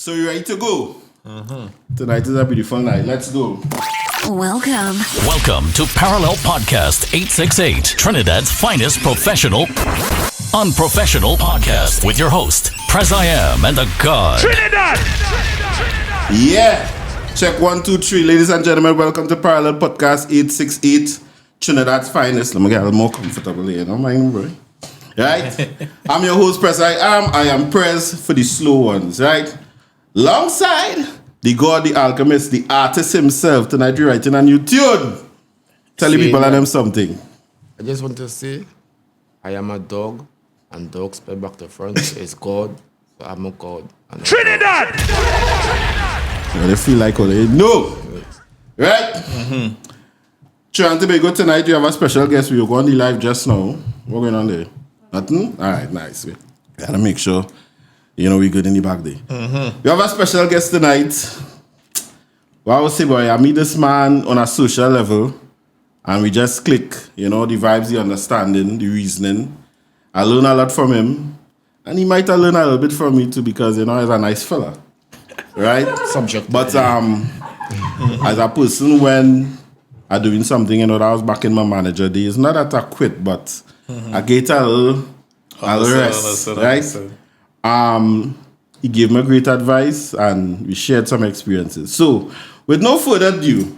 So you ready to go? Tonight is a beautiful night. Let's go. Welcome to Parallel Podcast 868, Trinidad's finest professional, unprofessional podcast with your host, Prez I Am and the God. Trinidad! Yeah. Check 1, 2, 3. Ladies and gentlemen, welcome to Parallel Podcast 868, Trinidad's finest. Let me get a little more comfortable here. Don't mind, bro. Right? I'm your host, Prez I Am. I am Prez for the slow ones, right? Alongside the God, the alchemist, the artist himself. Tonight we're writing a new tune. Tell the people and them something. I just want to say, I am a dog, and dogs spell back to front is God, so I'm a God. Trinidad! Yeah, they feel like all they know. Right? Trinidad and Tobago, tonight you have a special guest. We were going the live just now. What's going on there? Nothing? All right, nice. We gotta make sure. You know, we good in the back there. We have a special guest tonight. Well, I would say, boy, I meet this man on a social level, and we just click, you know, the vibes, the understanding, the reasoning. I learn a lot from him, and he might have learned a little bit from me too, because, you know, he's a nice fella. Right? Subject. But as a person, when I'm doing something, you know, that was back in my manager days, not that I quit, but I get a little rest, right? He gave me great advice and we shared some experiences. So, with no further ado,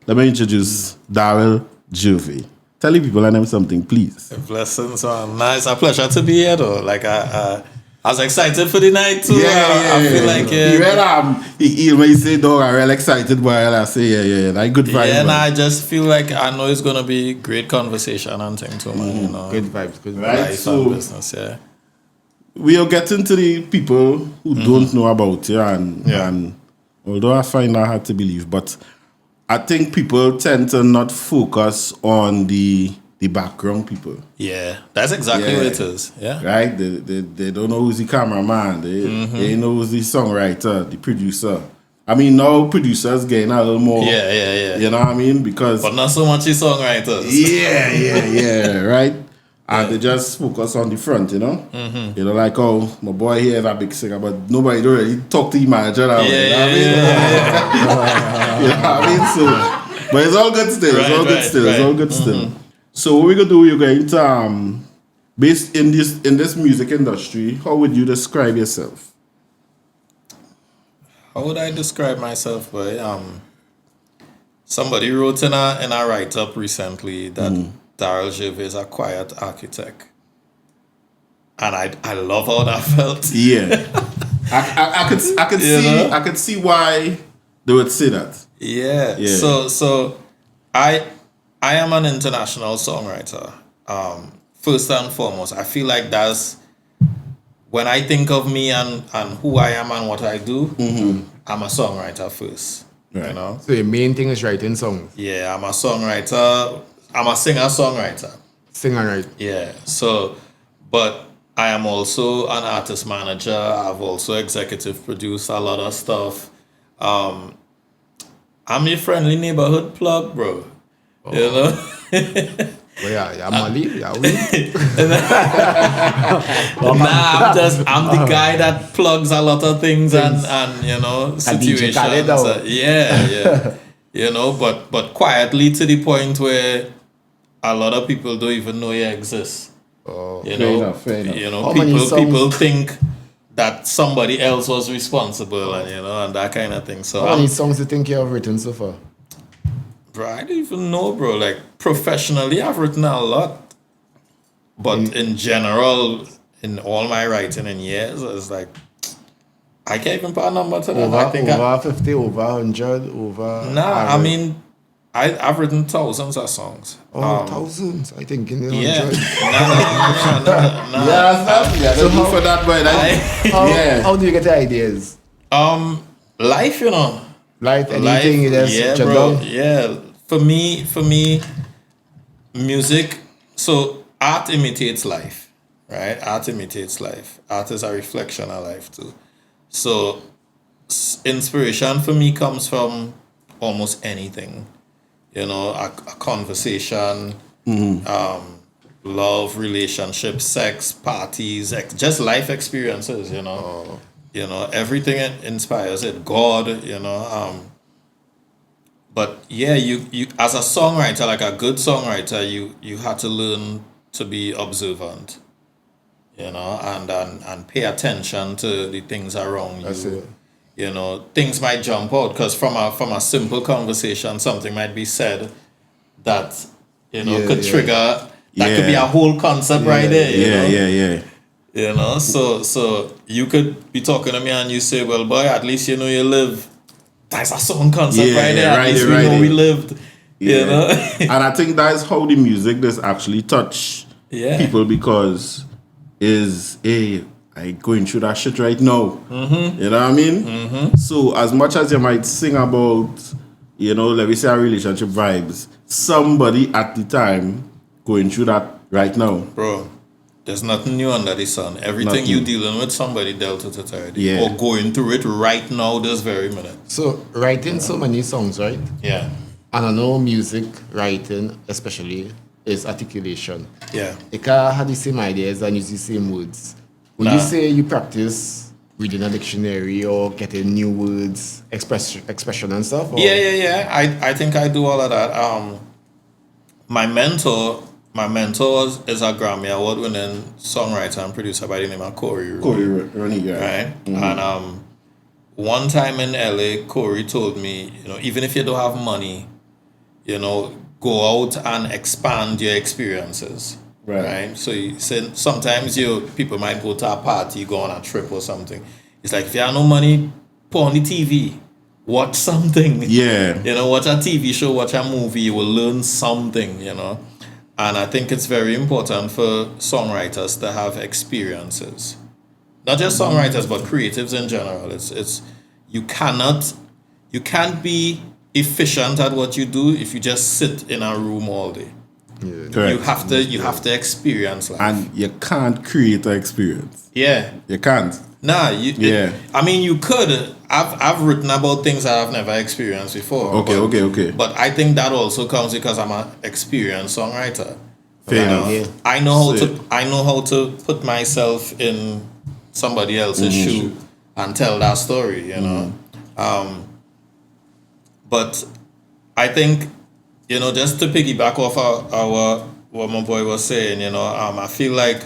let me introduce Darryl Gervais. Tell the people and them something, please. Blessings, man. Nice. A pleasure to be here, though. Like, I was excited for the night, too. I feel like... When you say, dog, I'm real excited, boy. I say, yeah, like good vibes. Yeah, and I just feel like I know it's going to be great conversation and thing, too, man. You know? Good vibes, good vibes. Right, Life so... and business, yeah. We are getting to the people who don't know about you, and although I find that hard to believe, but I think people tend to not focus on the background people. Yeah, that's exactly what it is. Yeah, right. They don't know who's the cameraman. They know who's the songwriter, the producer. I mean, now producers getting a little more. Yeah. You know what I mean? Because but not so much the songwriters. Yeah. Right. And they just focus on the front, you know? You know, like, oh, my boy here is a big singer, but nobody don't really talk to the manager that way. You know what I mean? So, but it's all good still. It's all good still. So what we're going to do, you're going to, based in this music industry, how would you describe yourself? How would I describe myself, boy? Somebody wrote in a write-up recently that Darryl Gervais is a quiet architect. And I love how that felt. Yeah. I could see why they would say that. Yeah. So I am an international songwriter. First and foremost, I feel like that's when I think of me and who I am and what I do, I'm a songwriter first. Right. You know? So your main thing is writing songs? Yeah, I'm a songwriter. I'm a singer-songwriter. Singer-writer. Yeah. So, but I am also an artist manager. I've also executive produced a lot of stuff. I'm your friendly neighborhood plug, bro. Oh. You know? Well, yeah, Mali, I'm the guy that plugs a lot of things and you know, situations. Yeah. You know, but quietly to the point where a lot of people don't even know you exist. Oh, you know, fair enough. You know, people think that somebody else was responsible, and you know, and that kind of thing. So, how many songs do you think you have written so far? Bro, I don't even know, bro. Like professionally, I've written a lot, but in general, in all my writing in years, it's like I can't even put a number to that. I think over 50, over 100, over. Nah, I mean. I've written thousands of songs. Thousands? I think in the yeah. Nah. Yeah, so how for that, boy? How do you get the ideas? Life, you know. Life, anything you just jot down? Yeah. For me, music. So art imitates life, right? Art imitates life. Art is a reflection of life too. So inspiration for me comes from almost anything. You know, a conversation, love, relationships, sex, parties, just life experiences, you know. You know, everything inspires it. God, you know. But yeah, you as a songwriter, like a good songwriter, you had to learn to be observant, you know, and pay attention to the things around you. That's it. You know, things might jump out because from a simple conversation, something might be said that, you know, could trigger. That could be a whole concept right there. You know? Yeah. You know, so you could be talking to me and you say, well, boy, at least you know you live. That's a song concept right there. At least we know we lived. Yeah. You know? And I think that's how the music does actually touch people, because I going through that shit right now. Mm-hmm. You know what I mean? Mm-hmm. So as much as you might sing about, you know, let me say our relationship vibes, somebody at the time going through that right now. Bro, there's nothing new under the sun. Everything you dealing with, somebody dealt with it already. Or going through it right now, this very minute. So writing so many songs, right? Yeah. And I know music writing, especially, is articulation. Yeah. You can't have the same ideas and use the same words. Would you say you practice reading a dictionary or getting new words, expression and stuff? Or? Yeah. I think I do all of that. My mentor is a Grammy award-winning songwriter and producer by the name of Cory Rooney. Cory Rooney, yeah. Right? Mm-hmm. And one time in LA, Cory told me, you know, even if you don't have money, you know, go out and expand your experiences. Right? So he said sometimes people might go to a party, go on a trip or something. It's like, if you have no money, put on the TV. Watch something. Yeah. You know, watch a TV show, watch a movie, you will learn something, you know. And I think it's very important for songwriters to have experiences. Not just songwriters, but creatives in general. It's you can't be efficient at what you do if you just sit in a room all day. Yeah. Correct. You have to experience life. And you can't create an experience. Yeah. You can't. Nah, you could. I've written about things that I've never experienced before. Okay. But I think that also comes because I'm an experienced songwriter. Fair enough. Yeah. I know how to put myself in somebody else's shoe and tell that story, you know. But I think, you know, just to piggyback off our what my boy was saying, you know, I feel like,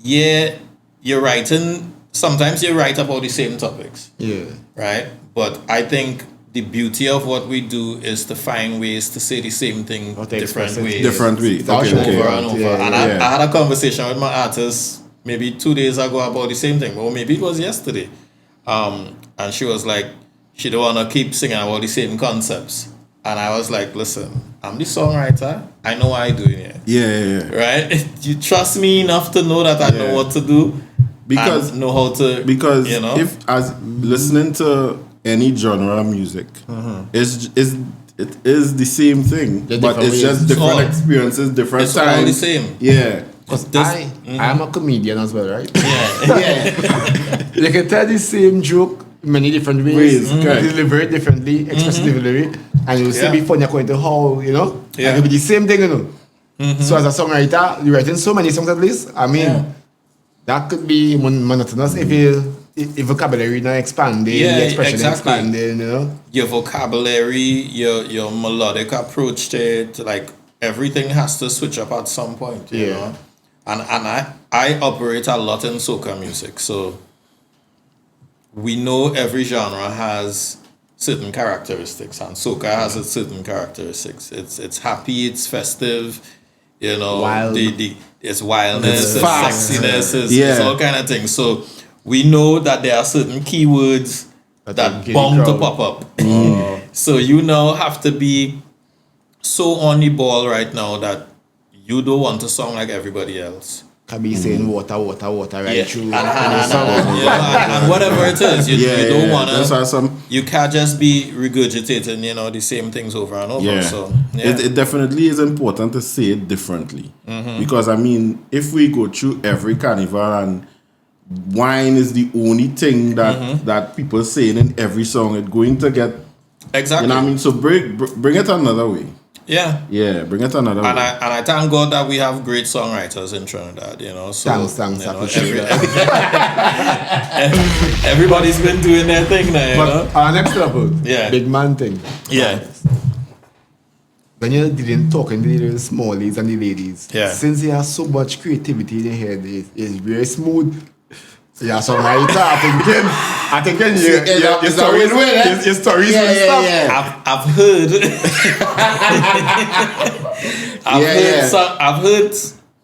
you're writing. Sometimes you write about the same topics. Yeah. Right? But I think the beauty of what we do is to find ways to say the same thing different ways. Different ways. Over and over. Yeah, and I had a conversation with my artist maybe 2 days ago about the same thing. Or maybe it was yesterday. And she was like, she don't want to keep singing about the same concepts. And I was like, listen, I'm the songwriter. I know what I'm doing here. Yeah. Right? You trust me enough to know that I know what to do. Because know how to, you know, if as listening to any genre of music, it is the same thing, but it's just different experiences, different times. It's all the same. Yeah. Because I am a comedian as well, right? Yeah. You can tell the same joke many different ways, deliver it differently, express delivery, and you'll still be funny according to how, you know, and it'll be the same thing, you know. So as a songwriter, you're writing so many songs at least. I mean, that could be monotonous if vocabulary not expanding, the expression expanding, you know. Your vocabulary, your melodic approach to it, like everything has to switch up at some point, you know. And I operate a lot in soca music, so we know every genre has certain characteristics, and soca has its certain characteristics. It's happy, it's festive, you know, wild. It's wildness, it's fast. sexiness, it's all kind of things. So we know that there are certain keywords that bound to pop up. So you now have to be so on the ball right now that you don't want to sound like everybody else. Can be saying water right through. And whatever it is, you don't want to. You can't just be regurgitating, you know, the same things over and over. Yeah. So it definitely is important to say it differently, because I mean, if we go through every carnival and wine is the only thing that people saying in every song, it's going to get exactly. You know what I mean? So bring it another way. Yeah. Yeah, bring it another And way. I thank God that we have great songwriters in Trinidad, you know. So Thanks, you know, appreciate everybody's been doing their thing now, you know. But our next level, Yeah. big man thing. Yeah. When you didn't talk to the little smallies and the ladies, Yeah. since you have so much creativity in your head, it's very smooth. So yeah, songwriter, I think your stories, your stories Yeah, and yeah, stuff. yeah. I've heard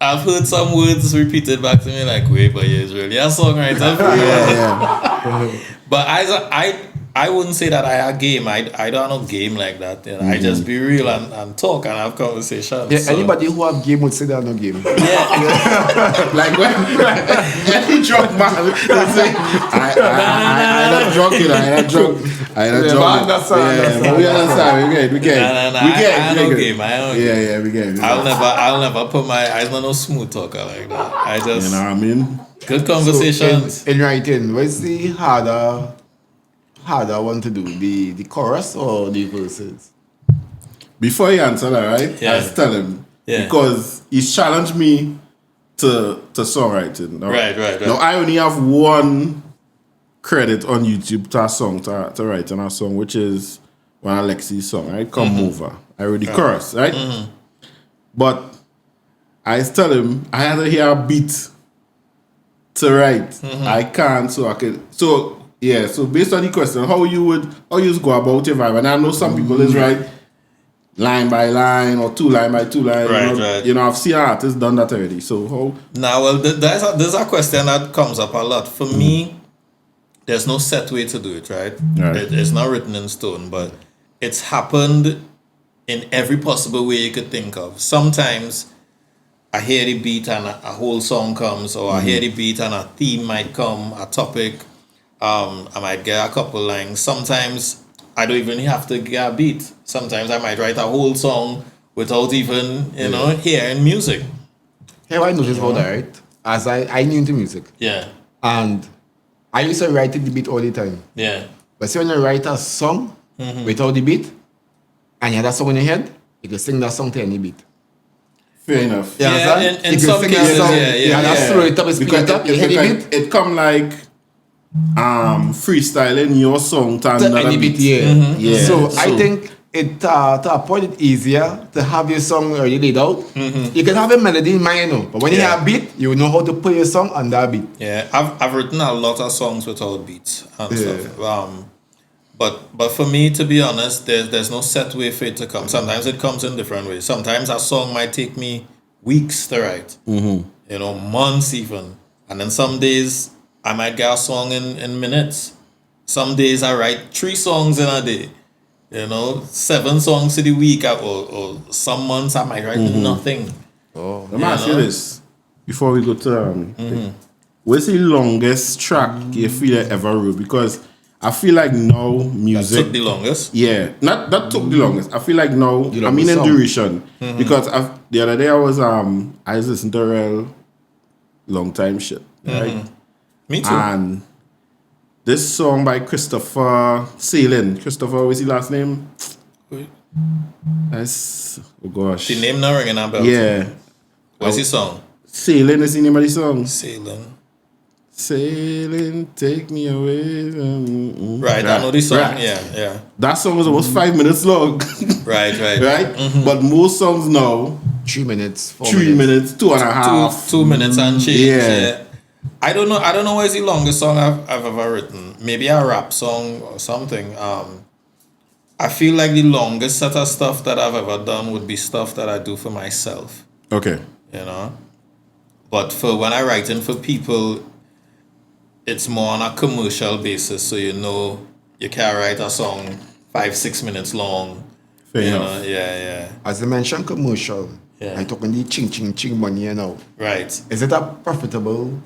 I've heard some words repeated back to me like, wait, but you're really a songwriter for real. Yeah. But I wouldn't say that I have game. I don't have game like that. You know? I just be real and talk and have conversations. Yeah, so. anybody who have game would say they have no game. Yeah. Like when any drunk man will say, I not drunk, you know, I not drunk. I not Yeah, drunk. but understand. But we understand, we get. Nah, I don't game. I don't game. Yeah, we get. I'll never put my eyes on no smooth talker like that. I just You know what I mean? good conversations. So in writing, what's the harder one to do? The chorus or the verses? Before you answer that, right? Yeah. I just tell him. Yeah. Because he's challenged me to songwriting. Right. Now I only have one credit on YouTube to a song, to writing a song, which is one Alexi's song, right? Come Over. I read the chorus, right? But I tell him I had to hear a beat to write. I can't, so I can. So yeah. So based on the question, how you go about your vibe? And I know some people is right line by line or two line by two line. Right. You know, I've seen artists done that already. So how? Now, well, there's a question that comes up a lot. For me, there's no set way to do it, right? It's not written in stone, but it's happened in every possible way you could think of. Sometimes I hear the beat and a whole song comes, or I hear the beat and a theme might come, a topic. I might get a couple lines. Sometimes I don't even have to get a beat. Sometimes I might write a whole song without even, hearing music. Here I noticed about that, right? As I knew into music. Yeah. And I used to write the beat all the time. Yeah. But see when you write a song without the beat, and you have that song in your head, you can sing that song to any beat. Fair enough. You understand? in You can some sing that cases, song, yeah. you have that slow it up, speed it up, you hear the beat. It come like freestyling your song to To another any beat, beat. yeah. Yeah. So I think it to a point it's easier to have your song already laid out. You can have a melody in mind, but when you have a beat, you know how to put your song on that beat. Yeah, I've written a lot of songs without beats and stuff. But for me, to be honest, there's no set way for it to come. Sometimes it comes in different ways. Sometimes a song might take me weeks to write, months even. And then some days I might get a song in minutes. Some days I write 3 songs in a day. 7 songs in the week, or some months I might write nothing. Let me ask you this before we go to what's the longest track you feel you ever wrote? Because I feel like now music That took the longest. Yeah, not that took the longest. I feel like now I mean in song. duration because the other day I was listening to real long time shit, right? Me too. And this song by Christopher Sailing. Christopher, what's his last name? That's oh gosh. The name not ringing a bell. Yeah. What's his song? Sailing is the name of the song. Sailing. Take me away. Right, I know this song. Right. Yeah. That song was almost 5 minutes long. Right. Right? But most songs now, 3 minutes, 4 3 minutes, 2.5. 2 minutes and change. Yeah. I don't know what is the longest song I've ever written. Maybe a rap song or something. I feel like the longest set of stuff that I've ever done would be stuff that I do for myself. Okay. But for when I write in for people, it's more on a commercial basis. So you can't write a song 5-6 minutes long. Fair enough. Yeah. As I mentioned, commercial. Yeah. I'm talking the ching money now. Right. Is it a profitable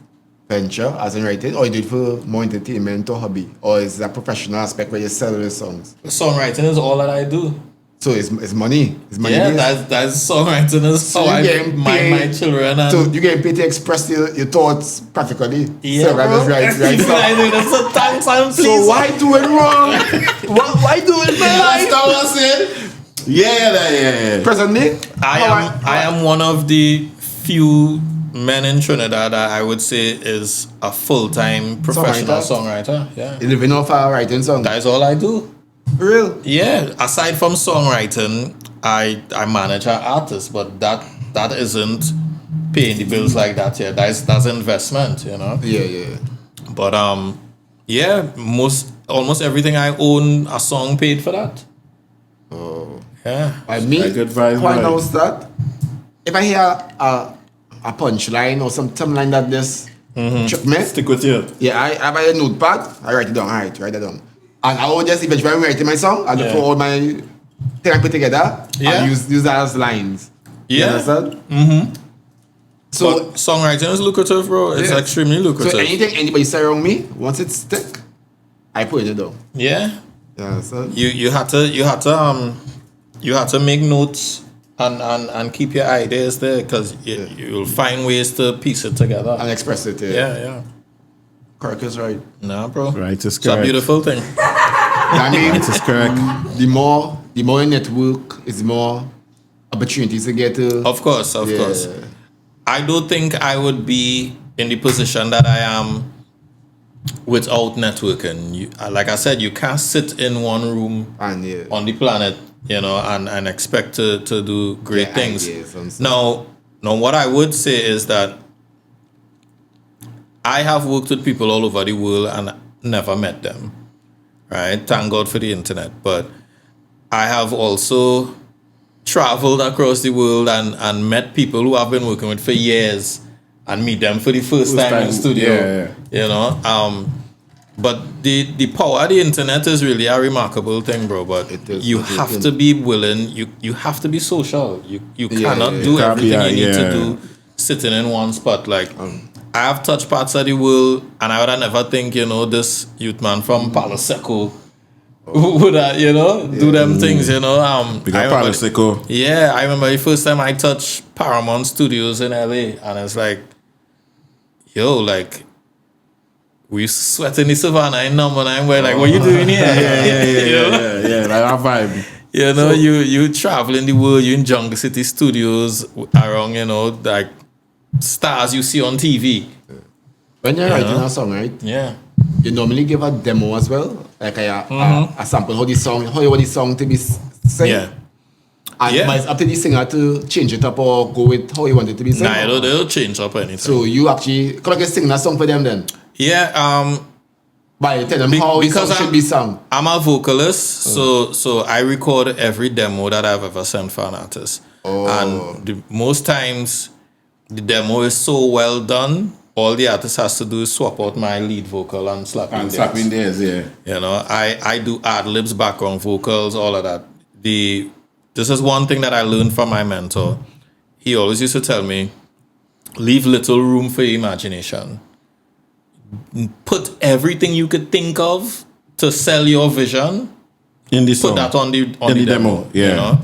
venture as in writing, or you do it for more entertainment or hobby, or is it a professional aspect where you sell your songs? Songwriting is all that I do. So it's money. It's money. Yeah, based? that's songwriting is So how I you getting mind paid- my children. And So you get paid to express your thoughts practically. yeah, So bro. right I do. That's a thanks and please. So why do it wrong? why do it That's bad? what I said. Yeah. Presently, I am one of the few men in Trinidad that I would say is a full-time professional songwriter. Yeah. You living off writing songs. That is all I do. Real? Yeah. Aside from songwriting, I manage our artists, but that isn't paying the bills like that. Yeah, that's investment. You know. Yeah. But yeah, almost everything I own a song paid for that. Oh. Yeah. I mean, point out that if I hear a punchline or some line that just trick me, stick with you. Yeah, I have a notepad. I write it down. Alright, write it down. And I will just eventually write my song. I look for all my thing I put together and use that as lines. Yeah. You understand? Mm-hmm. So but songwriting is lucrative, bro. It's extremely lucrative. So anything anybody say around me, once it stick, I put it down. Yeah. Yeah. So you had to make notes and keep your ideas there because you'll find ways to piece it together and express it. Yeah. Correct is right. Nah, bro. Right is correct. It's a beautiful thing. I mean, right is correct. The more you network, is the more opportunities to get to. Of course. I don't think I would be in the position that I am without networking. Like I said, you can't sit in one room on the planet, you know, and expect to do great things. Now, what I would say is that I have worked with people all over the world and never met them, right? Thank God for the internet. But I have also traveled across the world and met people who I've been working with for years and meet them for the first time in the studio. You know, but the power of the internet is really a remarkable thing, bro. But you have to be willing. You have to be social. You cannot do everything you need to do sitting in one spot. Like I have touched parts of the world, and I would have never think, you know, this youth man from Palo Seco would do them things, you know. I remember the first time I touched Paramount Studios in LA, and it's like, yo, like we sweat in the savannah in number 9. We're like, what you doing here? Yeah, like our vibe. You know, you travel in the world, you in Jungle City Studios around, you know, like stars you see on TV. When you're writing a song, right? Yeah. You normally give a demo as well, like a sample how you want the song to be sing. Yeah. And it's up to the singer to change it up or go with how you want it to be sung. Nah, they'll change up anything. So you actually could sing that song for them then? Yeah. By tell them how the song should be sung. I'm a vocalist, so I record every demo that I've ever sent for an artist. And most times the demo is so well done. All the artist has to do is swap out my lead vocal and slapping theirs, yeah. You know, I do ad-libs, background vocals, all of that. This is one thing that I learned from my mentor. He always used to tell me, leave little room for imagination. Put everything you could think of to sell your vision in the song. Put that on the demo. Yeah. You know?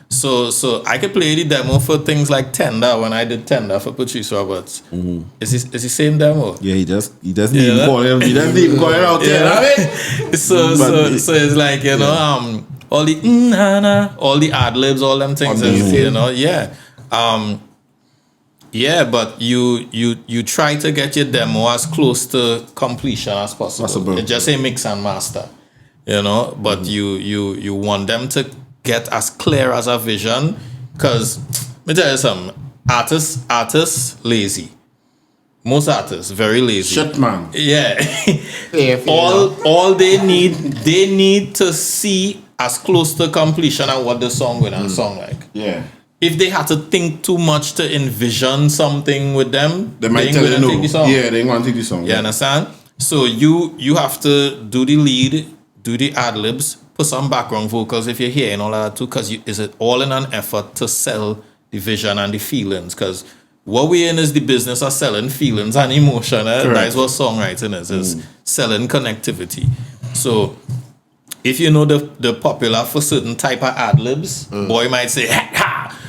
So I could play the demo for things like Tender when I did Tender for Patrice Roberts. Mm-hmm. It's the same demo. Yeah, he just didn't call him. He just didn't call it out there. Right? So it's like, you know, all the all the ad libs, all them things, you know, but you try to get your demo as close to completion as possible. It's just a mix and master, you know, but you want them to get as clear as a vision, because let me tell you something, artists lazy. Most artists very lazy. Shit, man. Yeah. all they need to see as close to completion and what the song will sound like. Yeah. If they had to think too much to envision something with them, they might tell you no. Take the song. Yeah, they ain't gonna take the song. You understand? So you have to do the lead, do the ad libs, put some background vocals if you're hearing all that too, because is it all in an effort to sell the vision and the feelings? Because what we're in is the business of selling feelings and emotion. That's what songwriting is selling connectivity. So if you know the popular for certain type of ad libs, boy might say, ha,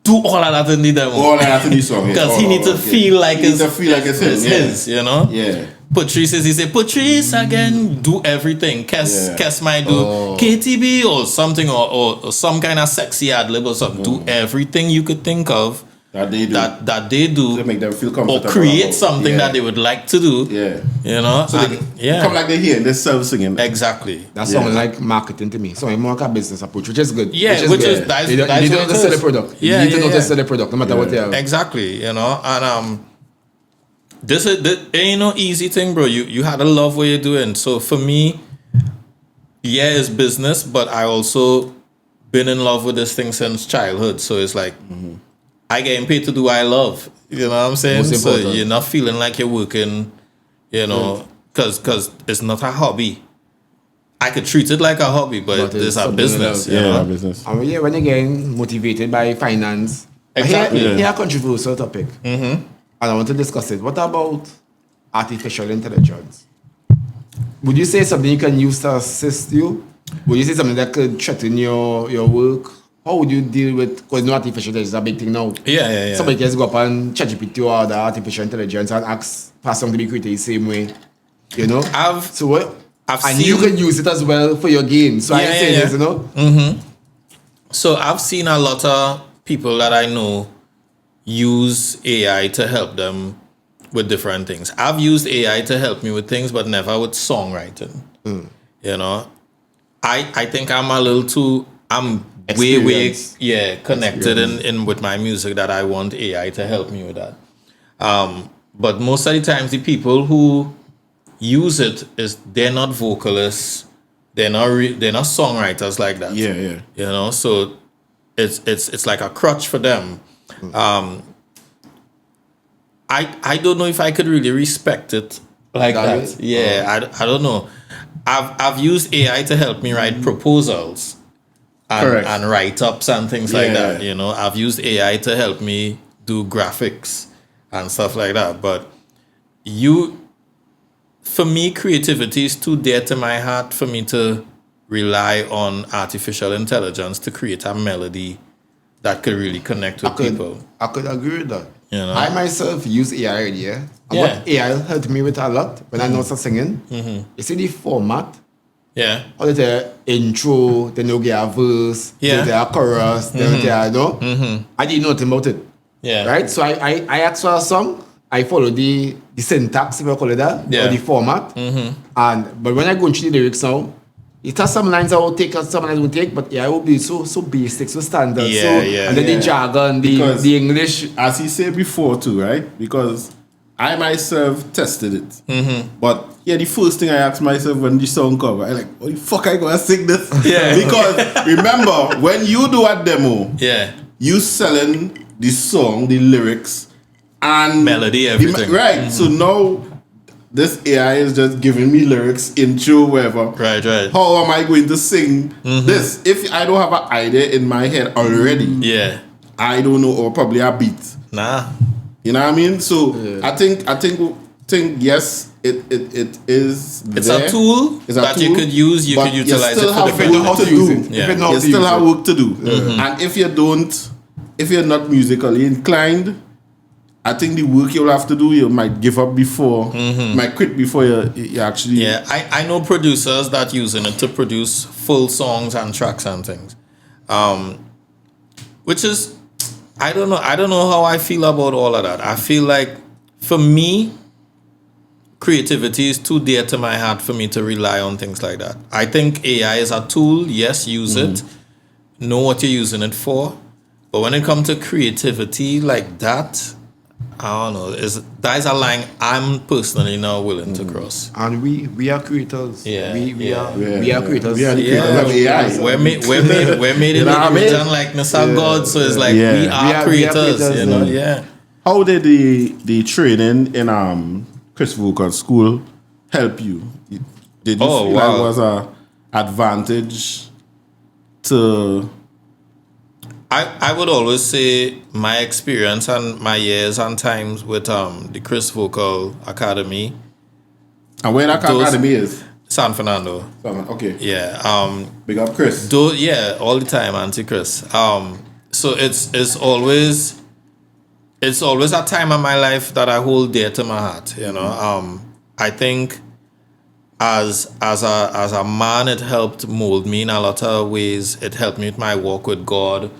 do all of that in the demo. All that in the song. Because he need to feel like it's his, you know? Yeah. Patrice he say, Patrice again, do everything. Kes might do KTB or something or some kind of sexy ad-lib or something. Do everything you could think of that they do to make them feel comfortable. Or create something that they would like to do. Yeah. You know? So come like they hear and they're self-singing. Exactly. That sounds like marketing to me. So I'm more like a business approach, which is good. Yeah, you need to know to sell the product. You need to know to sell the product, no matter what they are. Exactly, you know, and this ain't no easy thing, bro. You had to love what you're doing. So for me, it's business, but I also been in love with this thing since childhood. So it's like I getting paid to do what I love. You know what I'm saying? So you're not feeling like you're working, you know, because it's not a hobby. I could treat it like a hobby, but it's a business. A business. And when you're getting motivated by finance, exactly. Here a controversial topic. And I want to discuss it. What about artificial intelligence? Would you say something you can use to assist you? Would you say something that could threaten your work? How would you deal with, because artificial intelligence is a big thing now. Yeah. Somebody can go up and ChatGPT or the artificial intelligence and ask for something to be created the same way. You know? You can use it as well for your gain. So I say this, you know? So I've seen a lot of people that I know use AI to help them with different things. I've used AI to help me with things, but never with songwriting. You know, I think I'm way connected in with my music that I want AI to help me with that. But most of the times, the people who use it they're not vocalists, they're not songwriters like that. Yeah. You know, so it's like a crutch for them. I don't know if I could really respect it like that. Yeah, I don't know. I've used AI to help me write proposals and write-ups and things like that. You know, I've used AI to help me do graphics and stuff like that. But for me, creativity is too dear to my heart for me to rely on artificial intelligence to create a melody that could really connect with people. I could agree with that. You know? I myself use AI already, and what AI helped me with a lot when I know singing. You see the format. Yeah. All the intro, then you get a verse, then you get a chorus, then you get I didn't know nothing about it. Yeah. Right? So I asked for a song, I follow the syntax, if you call it that, or the format. But when I go into the lyrics now, it has some lines I will take and some lines I will take, but it will be so basic, so standard. And then the jargon, the English. As he said before too, right? Because I myself tested it. But the first thing I asked myself when the song cover, I like, what the fuck I gonna sing this? Because remember, when you do a demo, you selling the song, the lyrics, and melody, everything. So now this AI is just giving me lyrics, intro, whatever. Right. How am I going to sing this? If I don't have an idea in my head already, I don't know, or probably a beat. Nah. You know what I mean? So I think yes, it is. It's a tool that you could use. You could utilize it for different work to do. You still have work to do. And if you're not musically inclined, I think the work you'll have to do, you might give up before, might quit before you actually. Yeah, I know producers that using it to produce full songs and tracks and things, which is, I don't know how I feel about all of that. I feel like for me, creativity is too dear to my heart for me to rely on things like that. I think AI is a tool. Yes, use it. Know what you're using it for. But when it comes to creativity like that, I don't know. That is a line I'm personally not willing to cross. And we are creators. We are creators. We are the creators of AI. We're made in the image and likeness of God. So it's like we are creators. You know. Yeah. How did the training in Chris Vocal School help you? Did you feel like it was an advantage to? I would always say my experience and my years and times with the Chris Vocal Academy. And where that academy is? San Fernando. Okay. Yeah. Big up Chris. All the time, Auntie Chris. it's always a time in my life that I hold dear to my heart. You know, I think as a man, it helped mold me in a lot of ways. It helped me with my walk with God.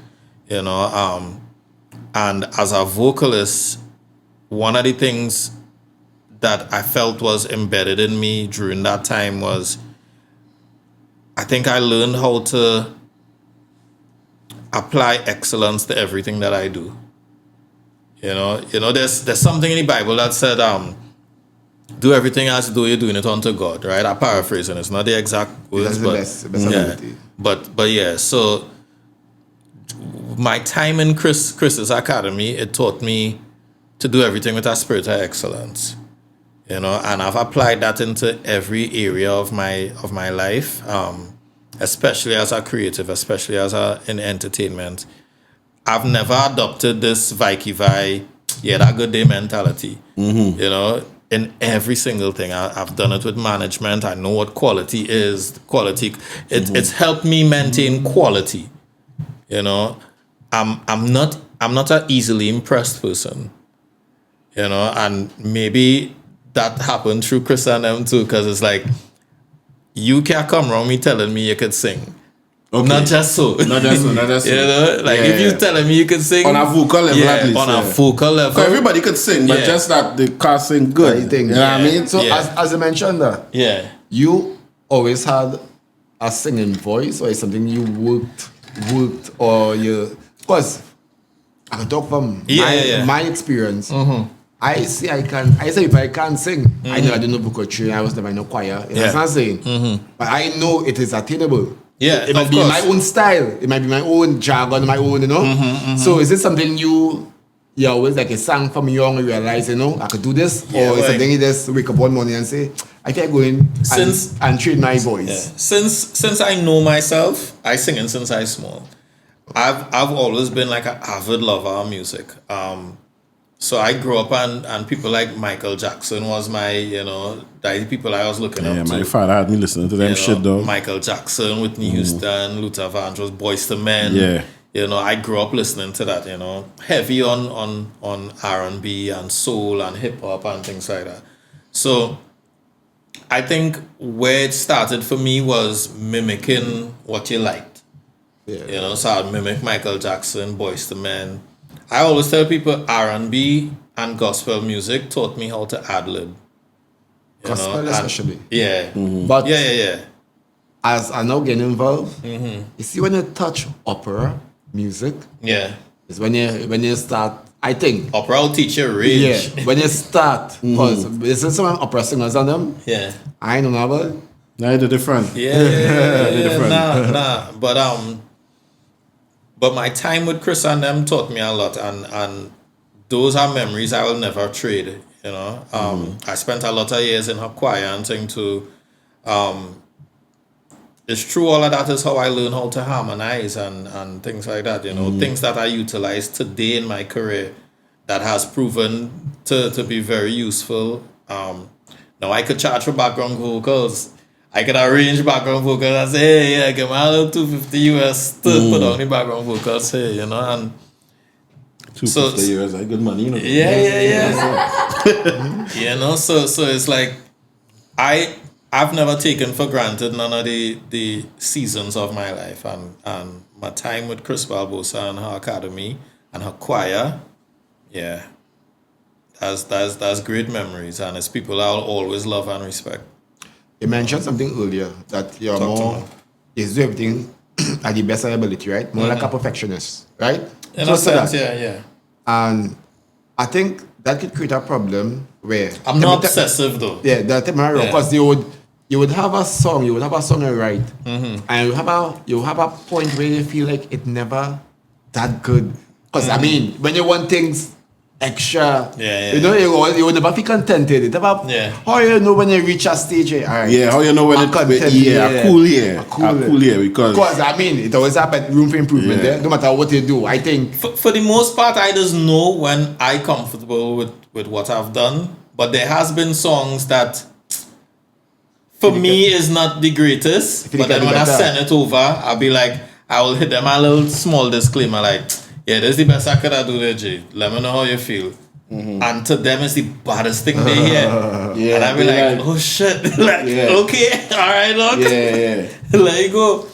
You know, and as a vocalist, one of the things that I felt was embedded in me during that time was, I think I learned how to apply excellence to everything that I do. You know, there's something in the Bible that said, do everything as though you're doing it unto God, right? I'm paraphrasing. It's not the exact words, That's the best ability. But yeah, so my time in Chris's Academy, it taught me to do everything with a spirit of excellence. You know, and I've applied that into every area of my life, especially as a creative, especially in entertainment. I've never adopted this Viking that good day mentality. You know, in every single thing. I've done it with management. I know what quality is. It's helped me maintain quality. You know, I'm not an easily impressed person. You know, and maybe that happened through Chris and them too, because it's like, you can't come around me telling me you could sing. Okay. Not just so. You know, like if you're telling me you can sing on a vocal level, at least. On a vocal level. So everybody could sing, but just that they can't sing good. You know what I mean? So as I mentioned that, you always had a singing voice, or is something you worked or you, because I can talk from my experience. I say if I can't sing, I know I don't know vocal training, I was never in a choir. You know what I'm saying? But I know it is attainable. Yeah, it might be my own style, it might be my own jargon, my own, you know. So is it something you always like a sang from young, you realize, you know, I could do this, or is something you just wake up one morning and say, I can't go in and train my voice. Yeah. Since I know myself, I sing since I small. I've always been like an avid lover of music. So I grew up and people like Michael Jackson was my, you know, the people I was looking up to. Yeah, my father had me listening to them shit though. Michael Jackson, Whitney Houston, Luther Vandross, Boyz II Men. Yeah. You know, I grew up listening to that, you know, heavy on R&B and soul and hip hop and things like that. So I think where it started for me was mimicking what you liked. Yeah. You know, so I'd mimic Michael Jackson, Boyz II Men. I always tell people R&B and gospel music taught me how to ad-lib. Gospel especially. Yeah. But yeah. As I now get involved, you see when you touch opera music, it's when you start, I think. Opera will teach you range. Yeah, when you start, because there's some opera singers on them. Yeah. I don't know about it. No, they're different. Nah. But my time with Chris and them taught me a lot, and those are memories I will never trade. You know, I spent a lot of years in her choir and thing too. It's true, all of that is how I learned how to harmonize and things like that. You know, things that I utilize today in my career that has proven to be very useful. Now I could charge for background vocals. I could arrange background vocals and say, hey, yeah, give me a little $250 US to put on the background vocals here, you know, and $250 US, like good money, you know. Yeah. You know, so it's like I've never taken for granted none of the seasons of my life, and my time with Chris Barbosa and her academy and her choir, that's great memories, and it's people I'll always love and respect. You mentioned something earlier that you're is do everything at the best of your ability, right? More like a perfectionist, right? In a sense, yeah. And I think that could create a problem where I'm not obsessive though. Yeah, that's because you would have a song you write, and you have a point where you feel like it never that good. Because I mean, when you want things extra, you know, you would never be contented. How you know when you reach a stage? All right, how you know when it's a cool year because I mean, it always have room for improvement there. No matter what you do, I think for the most part, I just know when I'm comfortable with what I've done. But there has been songs that for me is not the greatest. But then when I send it over, I'll be like, I will hit them a little small disclaimer like, yeah, this is the best I could do there, G. Let me know how you feel. And to them, it's the baddest thing they hear. Yeah, and I be like, oh shit. Like, okay, all right, look. Yeah. Let it go.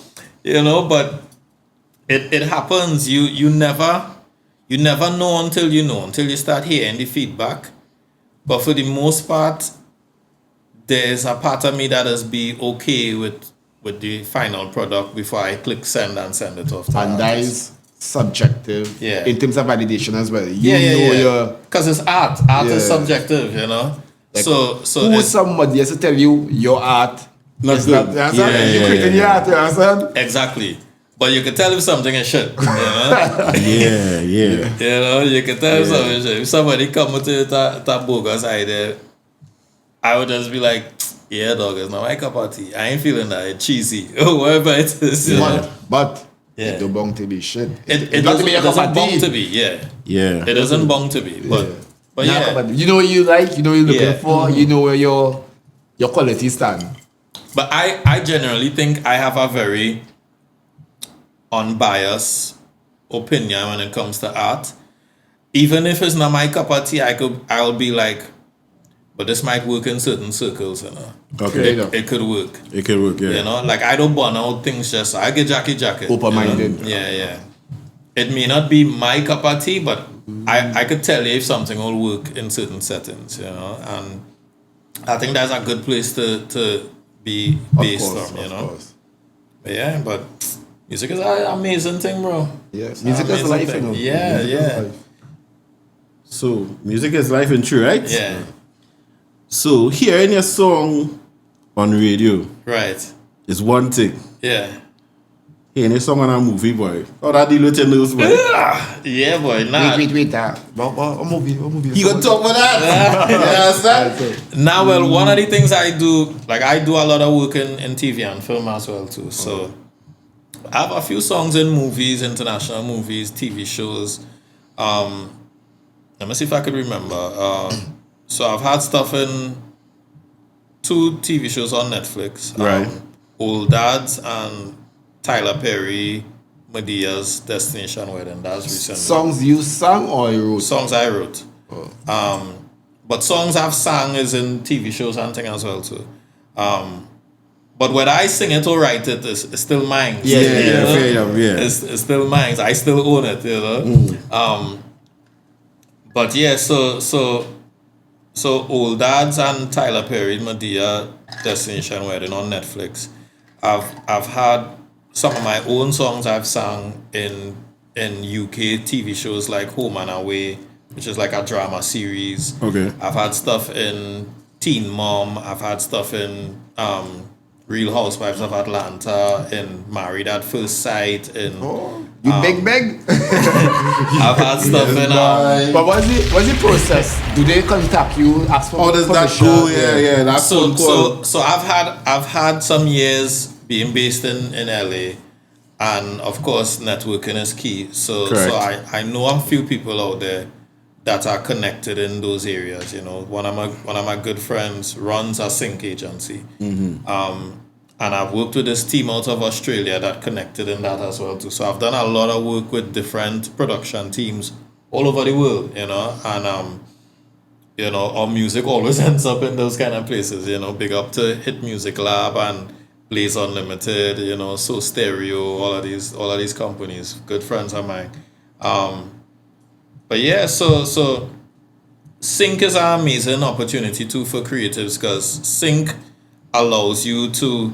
You know, but it happens. You never know until you start hearing the feedback. But for the most part, there's a part of me that is be okay with the final product before I click send and send it off to And that is subjective in terms of validation as well. Because it's art. Art is subjective, you know. Like, so who's somebody has to tell you your art not good? You creating your art, you understand? Exactly. But you can tell if something is shit. You know? Yeah. You know, you can tell if something is shit. If somebody come to that bogus idea, I would just be like, yeah, dog, it's not my cup of tea. I ain't feeling that. It's cheesy. Or whatever it is. But it don't bong to be shit. It doesn't bong to be, yeah. It doesn't bong to be. But yeah. You know what you like, you know what you're looking for, you know where your quality stand. But I generally think I have a very unbiased opinion when it comes to art. Even if it's not my cup of tea, I'll be like, but this might work in certain circles, you know. Okay. It could work. It could work, yeah. You know, like I don't burn out things just I get jacket. Open-minded. You know? Yeah. It may not be my cup of tea, but I could tell you if something will work in certain settings, you know. And I think that's a good place to be based on, you know. But yeah, but music is an amazing thing, bro. Yes. Music is life, you know. Yeah. So, music is life and true, right? Yeah. So, hearing your song on radio is one thing. Yeah. Hearing a song on a movie, boy. How that deal with your nose, boy? Yeah, boy. Nah. Wait. What movie? You gonna talk about that? You understand? Now, well, one of the things I do, like I do a lot of work in TV and film as well, too. So, I have a few songs in movies, international movies, TV shows. Let me see if I could remember. So I've had stuff in 2 TV shows on Netflix. Right. Old Dads and Tyler Perry, Medea's Destination Wedding. That's recently. Songs you sang or you wrote? Songs I wrote. But songs I've sang is in TV shows and things as well too. But whether I sing it or write it is still mine. Yeah. It's still mine. I still own it, you know. But yeah, so Old Dads and Tyler Perry, Medea, Destination Wedding on Netflix. I've had some of my own songs I've sung in UK TV shows like Home and Away, which is like a drama series. Okay. I've had stuff in Teen Mom. I've had stuff in Real Housewives of Atlanta, in Married at First Sight, in beg. I've had stuff in but what's the process? Do they contact you, ask for does permission? that go? Yeah, that's so I've had some years being based in LA, and of course networking is key. So I know a few people out there that are connected in those areas. You know, one of my good friends runs a sync agency. And I've worked with this team out of Australia that connected in that as well too. So I've done a lot of work with different production teams all over the world, you know, and you know, our music always ends up in those kind of places, you know. Big up to Hit Music Lab and Blaze Unlimited, you know, So Stereo, all of these companies, good friends of mine. But yeah, so sync is an amazing opportunity too for creatives, because sync allows you to.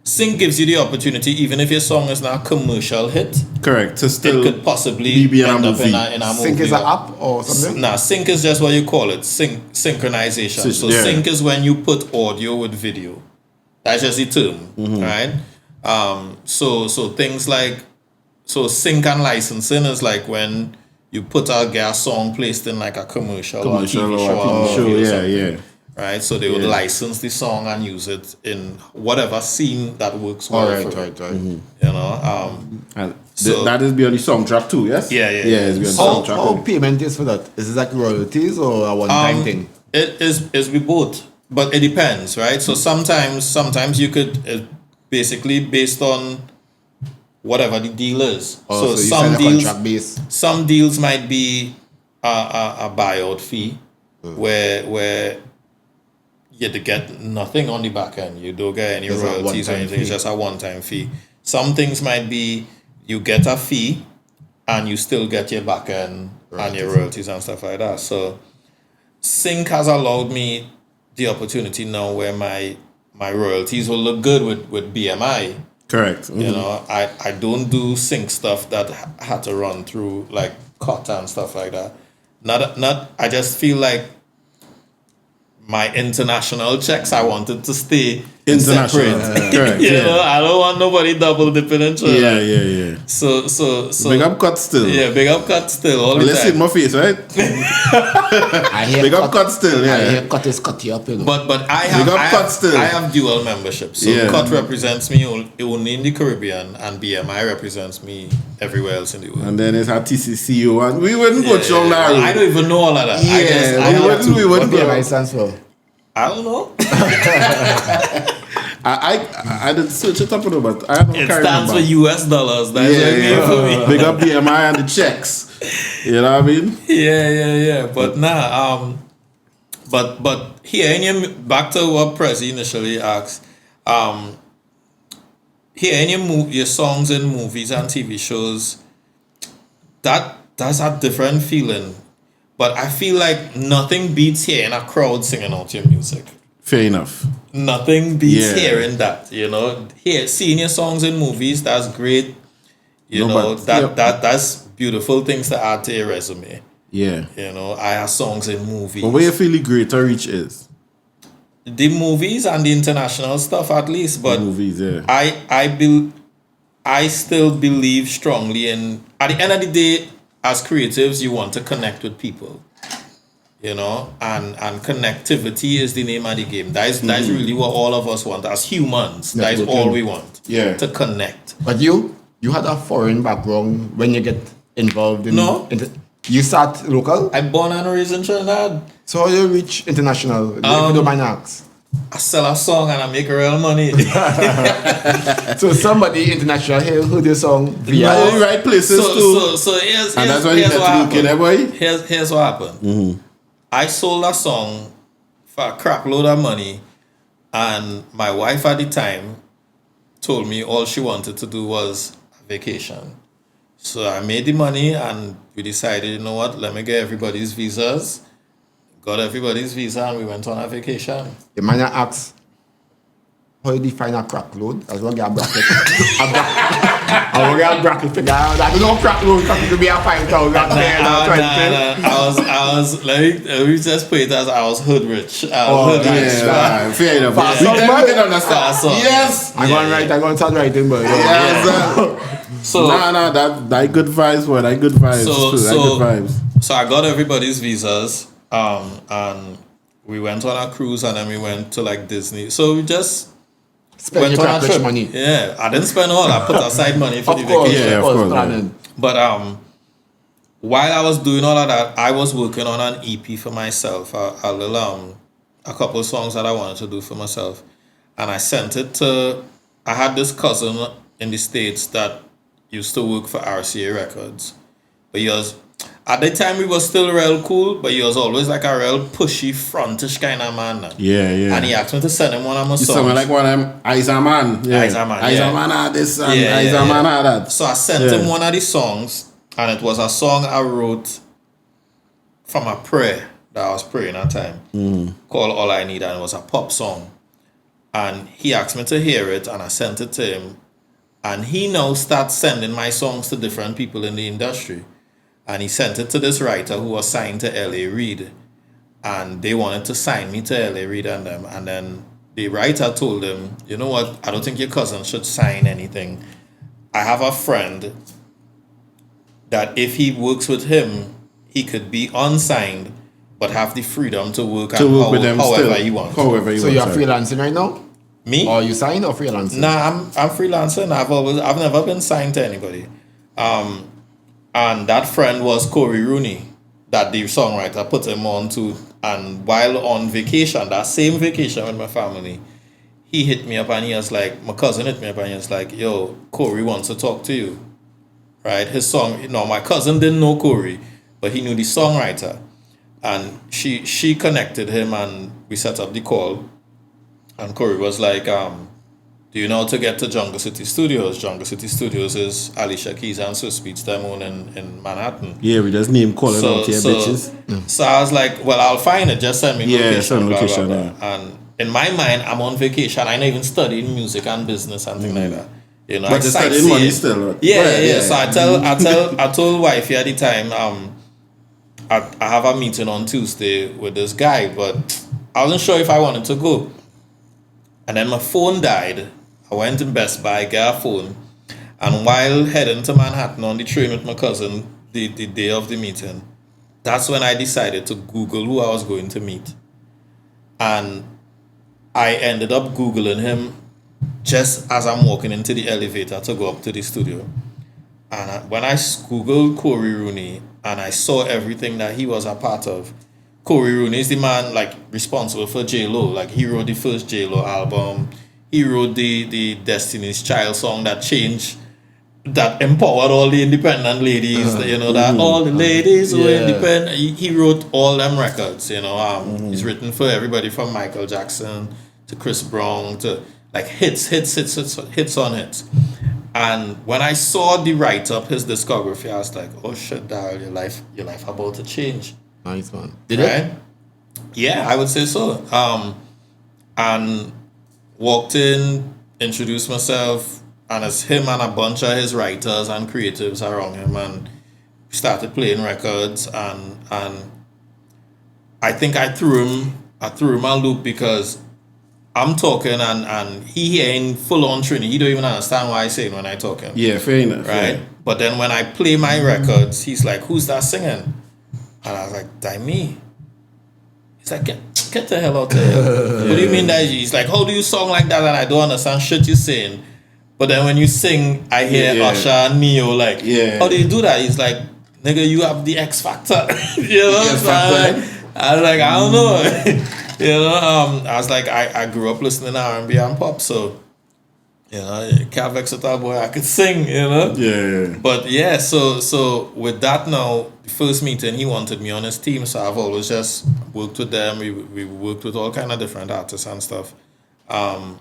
Sync gives you the opportunity, even if your song is not a commercial hit. Correct. To still it could possibly be end up in a movie. Sync is an app or something? Nah, sync is just what you call it. Synchronization. So sync is when you put audio with video. That's just the term, right? So things like sync and licensing is like when you put a song placed in like a commercial or a TV show. Yeah. Right, so they would license the song and use it in whatever scene that works well. Right. You know, and that is beyond the song track too, yes? Yeah. It's beyond the song track. How payment is for that? Is it like royalties or a one-time thing? It is with both, but it depends, right? So sometimes you could basically based on whatever the deal is. So some deals might be a buyout fee, where you get nothing on the back end. You don't get any royalties or anything. It's just a one-time fee. Some things might be you get a fee and you still get your back end and your royalties and stuff like that. So Sync has allowed me the opportunity now where my royalties will look good with BMI. Correct. You know, I don't do Sync stuff that had to run through like cut and stuff like that. Not. I just feel like my international checks, I wanted to stay international. Correct. You know, I don't want nobody double dipping into it. Yeah. So big up cut still. Yeah, big up cut still. All the let's time. see my face, right? Big up cut still. Yeah. I hear cut is cut you up. You know. But I have dual membership. So cut represents me only in the Caribbean, and BMI represents me everywhere else in the world. And then it's our TCCO, and we wouldn't go through now. I don't even know all of that. We wouldn't go. What BMI stands for? I don't know. I did search it up, but I don't It carry stands for US dollars. That's for me. Big up BMI and the checks. You know what I mean? Yeah. But but here in your, back to what Prezi initially asked. Here in your songs in movies and TV shows, that's a different feeling. But I feel like nothing beats hearing a crowd singing out your music. Fair enough. Nothing beats hearing that, you know. Seeing your songs in movies, that's great. That's beautiful things to add to your resume. Yeah. You know, I have songs in movies. But where you feel the greater reach is? The movies and the international stuff at least. But the movies, yeah. I still believe strongly in, at the end of the day, as creatives, you want to connect with people, you know, and connectivity is the name of the game. That's really what all of us want as humans. That is all we want. Yeah. To connect. But you had a foreign background when you get involved in. No. You start local. I'm born and raised in Trinidad. So how you reach international? If you don't mind ask. I sell a song and I make real money. So somebody international here heard your song via the right places too. So here's and that's why you what happened. Here's what happened. Mm-hmm. I sold a song for a crap load of money, and my wife at the time told me all she wanted to do was a vacation. So I made the money and we decided, you know what, let me get everybody's visas. Got everybody's visa and we went on a vacation. The man asks, how do you define a crack load? As well, get a bracket. I will get a bracket figure. Like, no crack load, crack could be a 5,000. I was, let me just put it as I was hood rich. Fair enough. We can understand. Yes. I'm going to start writing, but so that good vibes, boy. That good vibes. Good vibes. So I got everybody's visas. And we went on a cruise and then we went to like Disney. So we just spend your trip. Money. Yeah, I didn't spend all. I put aside money for the vacation. Yeah, of course. But while I was doing all of that, I was working on an EP for myself. A couple of songs that I wanted to do for myself, and I sent it to. I had this cousin in the States that used to work for RCA Records, but he was. At the time, we was still real cool, but he was always like a real pushy, frontish kind of man. Yeah. And he asked me to send him one of my songs. You sound like one of them, Isa Man. Yeah. Isa Man had this and Isa Man had that. So I sent him one of the songs, and it was a song I wrote from a prayer that I was praying at the time, called All I Need, and it was a pop song. And he asked me to hear it, and I sent it to him. And he now starts sending my songs to different people in the industry. And he sent it to this writer who was signed to L.A. Reid. And they wanted to sign me to L.A. Reid and them. And then the writer told him, you know what, I don't think your cousin should sign anything. I have a friend that if he works with him, he could be unsigned, but have the freedom to work with them however he wants. So you're freelancing right now? Me? Or you signed or freelancing? Nah, I'm freelancing. I've never been signed to anybody. And that friend was Cory Rooney, that the songwriter put him on to. And while on vacation, that same vacation with my family, he hit me up and he was like, my cousin hit me up and he was like, yo, Cory wants to talk to you. Right? His song, my cousin didn't know Cory, but he knew the songwriter. And she connected him and we set up the call. And Cory was like, do you know how to get to Jungle City Studios? Jungle City Studios is Alicia Keys and Swiss Beats them own in Manhattan. Yeah, we just name calling out here, bitches. So I was like, well, I'll find it. Just send me location. Send location, blah, blah, blah. And in my mind, I'm on vacation. I not even studying music and business and things like that. But you're studying money still, right? Yeah. So I told wifey at the time, I have a meeting on Tuesday with this guy, but I wasn't sure if I wanted to go. And then my phone died. I went to Best Buy, got a phone, and while heading to Manhattan on the train with my cousin the day of the meeting, that's when I decided to Google who I was going to meet. And I ended up Googling him just as I'm walking into the elevator to go up to the studio. And when I Googled Cory Rooney and I saw everything that he was a part of, Cory Rooney is the man like responsible for J-Lo. Like he wrote the first J-Lo album. He wrote the Destiny's Child song that changed, that empowered all the independent ladies. That all the ladies who were independent. He wrote all them records. He's written for everybody from Michael Jackson to Chris Brown to like hits on hits. And when I saw the write-up, his discography, I was like, oh shit, Darryl, your life about to change. Nice, man. Did it? Yeah, I would say so. And walked in, introduced myself, and it's him and a bunch of his writers and creatives around him, and we started playing records. And I think I threw him a loop because I'm talking and he hearing full on Trini. He don't even understand what I say when I talk him. Yeah, fair enough. Right? Yeah. But then when I play my records, he's like, who's that singing? And I was like, that me. He's like, get the hell out of here. What do you mean that? He's like, how do you song like that? And I don't understand shit you're saying. But then when you sing, I hear Usher and Neo like, how do you do that? He's like, nigga, you have the X Factor. You know what I'm saying? I was like, I don't know. I was like, I grew up listening to R&B and pop, so can't vex with that boy. I could sing, Yeah. But yeah, so with that now, the first meeting he wanted me on his team, so I've always just worked with them. We worked with all kind of different artists and stuff, and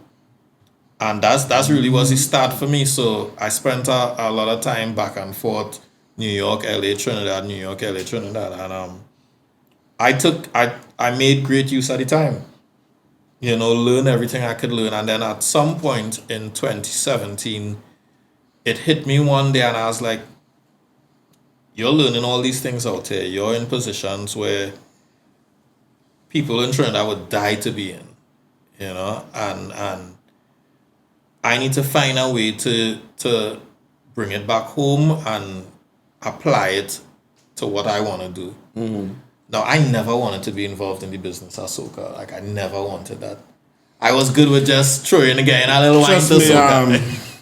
that's really was the start for me. So I spent a lot of time back and forth, New York, LA, Trinidad, New York, LA, Trinidad, and I made great use of the time. Learn everything I could learn. And then at some point in 2017, it hit me one day and I was like, you're learning all these things out here. You're in positions where people in Trinidad would die to be in, and I need to find a way to bring it back home and apply it to what I want to do. Mm-hmm. Now, I never wanted to be involved in the business of soca. Like, I never wanted that. I was good with just throwing again a little wine to soca.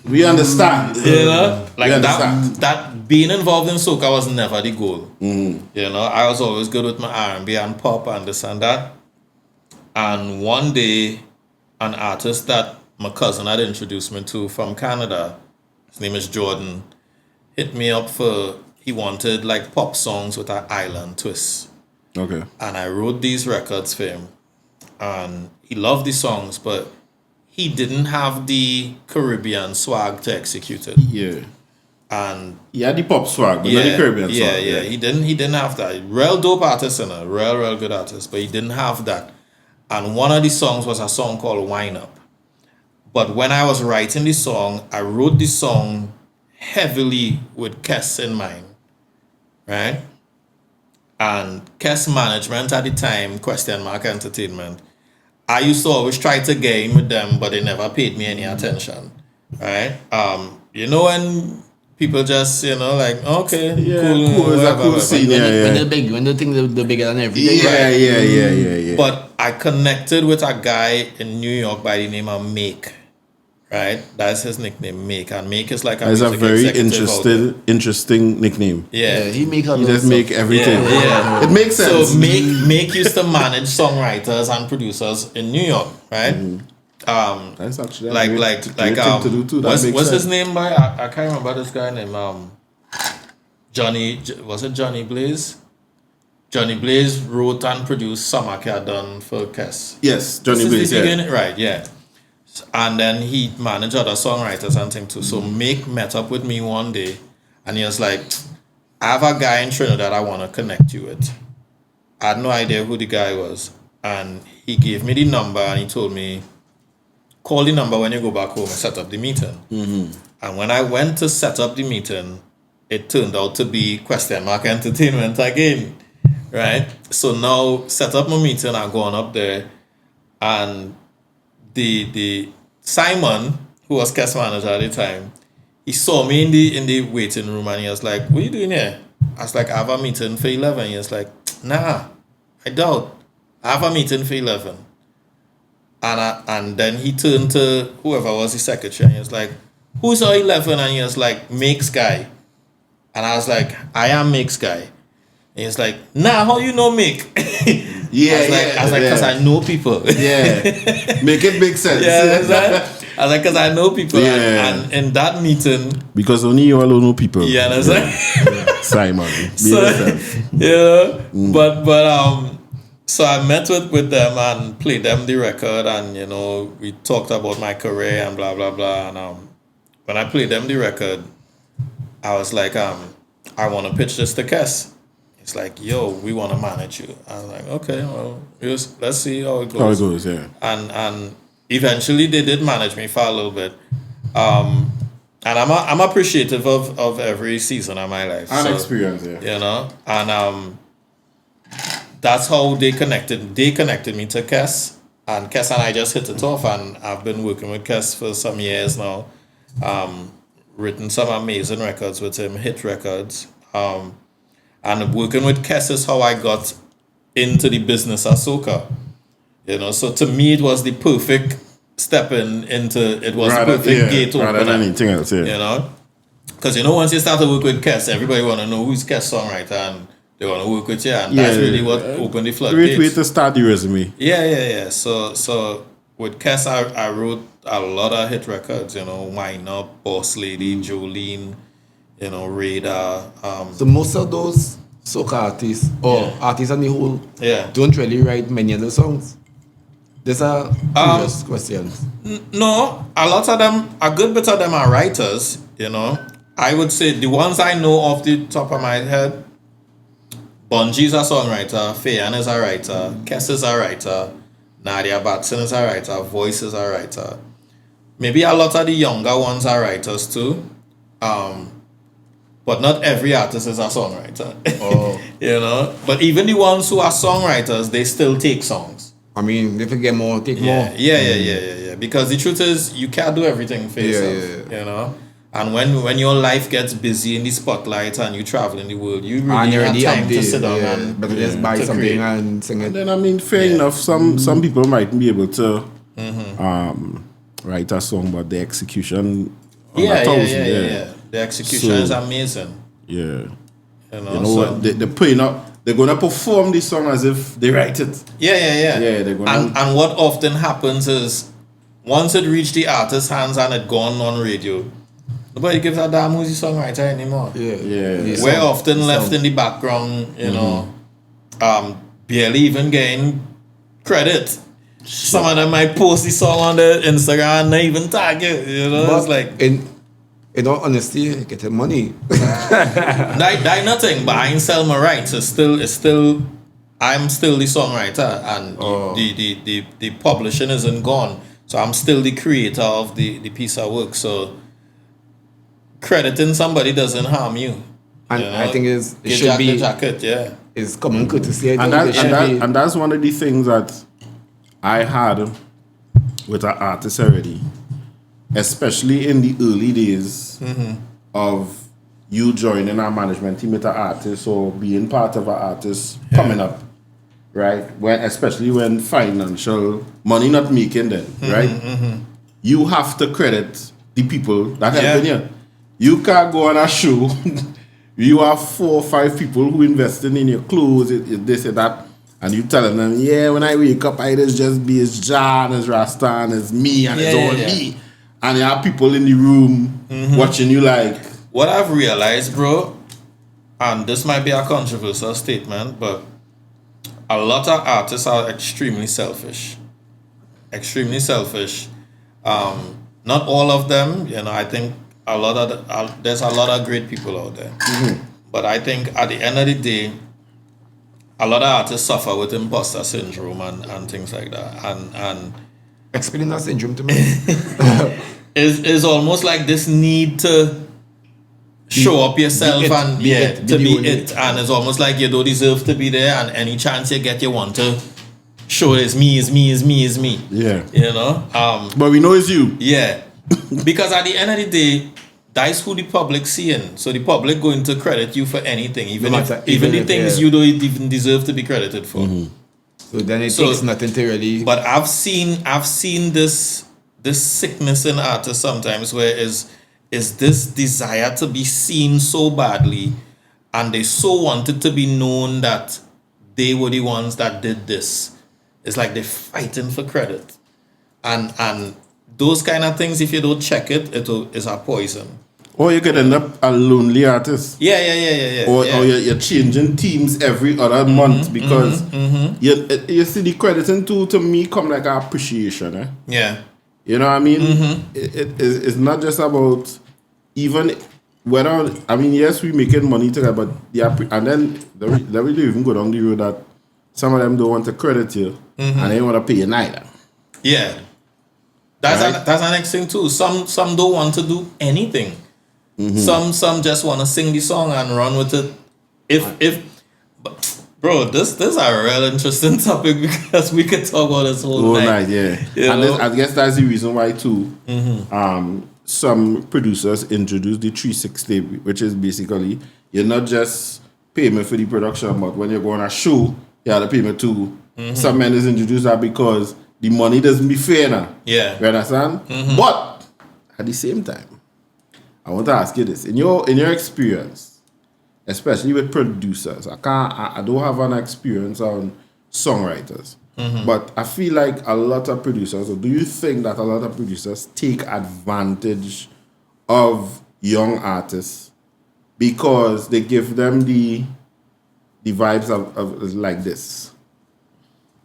We understand. Like that being involved in soca was never the goal. Mm. I was always good with my R&B and pop and this and that. And one day, an artist that my cousin had introduced me to from Canada, his name is Jordan, hit me up he wanted like pop songs with an island twist. Okay. And I wrote these records for him. And he loved the songs, but he didn't have the Caribbean swag to execute it. Yeah. And he had the pop swag, but not the Caribbean swag. Yeah. He didn't have that. Real dope artist and a real good artist, but he didn't have that. And one of the songs was a song called Wine Up. But when I was writing the song, I wrote the song heavily with Kes in mind. Right? And Kes management at the time, Entertainment, I used to always try to get in with them, but they never paid me any attention. Right? When people just, like, okay, cool. It's a cool scene, when they're big, when they think they're bigger than everything. Yeah. But I connected with a guy in New York by the name of Make. Right? That's his nickname, Make. And Make is like a very interesting nickname. Yeah. He just make everything. Yeah. It makes sense. So Make used to manage songwriters and producers in New York, right? Mm-hmm. That's actually like to do too. What's his name? I can't remember this guy name. Was it Johnny Blaze? Johnny Blaze wrote and produced Samaka done for Kes. Yes, Johnny Blaze. Yeah. Right, yeah. And then he managed other songwriters and things too. So Mick met up with me one day, and he was like, "I have a guy in Trinidad I want to connect you with." I had no idea who the guy was, and he gave me the number and he told me, "Call the number when you go back home and set up the meeting." And when I went to set up the meeting, it turned out to be Question Mark Entertainment again. Right? So now set up my meeting, I'm going up there, and the Simon, who was Kes manager at the time, he saw me in the waiting room and he was like, "What are you doing here?" I was like, "I have a meeting for 11. He was like, "Nah, I doubt. I have a meeting for 11. And then he turned to whoever was the secretary and he was like, "Who's our 11? And he was like, "Mix guy." And I was like, "I am Mix guy." And he's like, "Nah, how you know Mick?" I was like, "Cause I know people." Yeah, make it make sense. Yeah, I was like, "Cause I know people." Yeah. And in that meeting, because only you alone know people. Yeah, that's right. Simon, but so I met with them and played them the record, and we talked about my career and blah blah blah. And when I played them the record, I was like, "I want to pitch this to Kes." It's like, "Yo, we want to manage you." I was like, "Okay, well, let's see how it goes." How it goes, yeah. And eventually they did manage me for a little bit. And I'm appreciative of every season of my life. And experience, yeah. And that's how they connected. They connected me to Kes, and Kes and I just hit it off. And I've been working with Kes for some years now. Written some amazing records with him, hit records. And working with Kes is how I got into the business of soca. So to me it was the perfect stepping into it was the perfect gate opener. Rather than anything else, yeah. Because once you start to work with Kes, everybody wanna know who's Kes Songwriter and they wanna work with you, and that's really what opened the floodgates. Great way to start the resume. Yeah. So with Kes I wrote a lot of hit records, Wine Up, Boss Lady, Jolene, Radar. So most of those soca artists or artists on the whole don't really write many of the songs. These are curious questions. No, a lot of them, a good bit of them are writers, I would say the ones I know off the top of my head, Bunji's a songwriter, Fayan is a writer, Kes is a writer, Nadia Batson is a writer, Voice is a writer. Maybe a lot of the younger ones are writers too. But not every artist is a songwriter. But even the ones who are songwriters, they still take songs. I mean, if you get more, take more. Yeah. Because the truth is, you can't do everything for yourself, And when your life gets busy in the spotlight and you travel in the world, you really have time to sit down and but just buy something create. And sing it. And then fair enough. Some people might be able to write a song, but the execution. The execution is amazing. Yeah. They're putting up. They're gonna perform this song as if they write it. Yeah. They're gonna. And what often happens is, once it reached the artist's hands and it gone on radio, nobody gives a damn who's the songwriter anymore. Yeah. We're often left in the background, barely even getting credit. Some of them might post the song on their Instagram and not even tag it. But it's like in all honesty, getting money. Die nothing, but I ain't sell my rights. I'm still the songwriter, and the publishing isn't gone. So I'm still the creator of the piece of work. So crediting somebody doesn't harm you. And I think it should be the jacket, it's common courtesy. And that's one of the things that I had with an artist already, especially in the early days of you joining our management team with an artist or being part of an artist coming up, right? Especially when financial money not making them, right? You have to credit the people that helping you. You can't go on a show. You have 4 or 5 people who invested in your clothes, this and that, And you telling them, yeah, when I wake up, I just be as John, as Rasta, and as me, and it's all me. And there are people in the room watching you like. What I've realized, bro, and this might be a controversial statement, but a lot of artists are extremely selfish. Extremely selfish. Not all of them, I think there's a lot of great people out there. But I think at the end of the day, a lot of artists suffer with imposter syndrome and things like that. And explain that syndrome to me. is almost like this need to show up yourself and be it. And it's almost like you don't deserve to be there, and any chance you get, you want to show it's me. Yeah. But we know it's you. Yeah. Because at the end of the day, that's who the public seeing. So the public going to credit you for anything, even the things you don't even deserve to be credited for. So then it takes nothing to really. But I've seen this sickness in artists sometimes, where is this desire to be seen so badly, and they so wanted to be known that they were the ones that did this. It's like they're fighting for credit, and those kind of things, if you don't check it, it's a poison. Or you could end up a lonely artist. Yeah. Or you're changing teams every other month because you see the crediting to me come like an appreciation. Eh? Yeah. You know what I mean? It's not just about even whether, yes, we making money together, but and then they really even go down the road that some of them don't want to credit you and they don't want to pay you neither. Yeah. That's the next thing too. Some don't want to do anything. Some just want to sing the song and run with it. Bro, this is a real interesting topic, because we could talk about this whole night. Yeah. I guess that's the reason why too. Some producers introduce the 360, which is basically you're not just payment for the production, but when you go on a show, you have to payment too. Some men is introduced that because the money doesn't be fair now. Yeah. You understand? But at the same time, I want to ask you this. In your experience, especially with producers, I don't have an experience on songwriters. But I feel like a lot of producers, or do you think that a lot of producers take advantage of young artists because they give them the vibes of like this?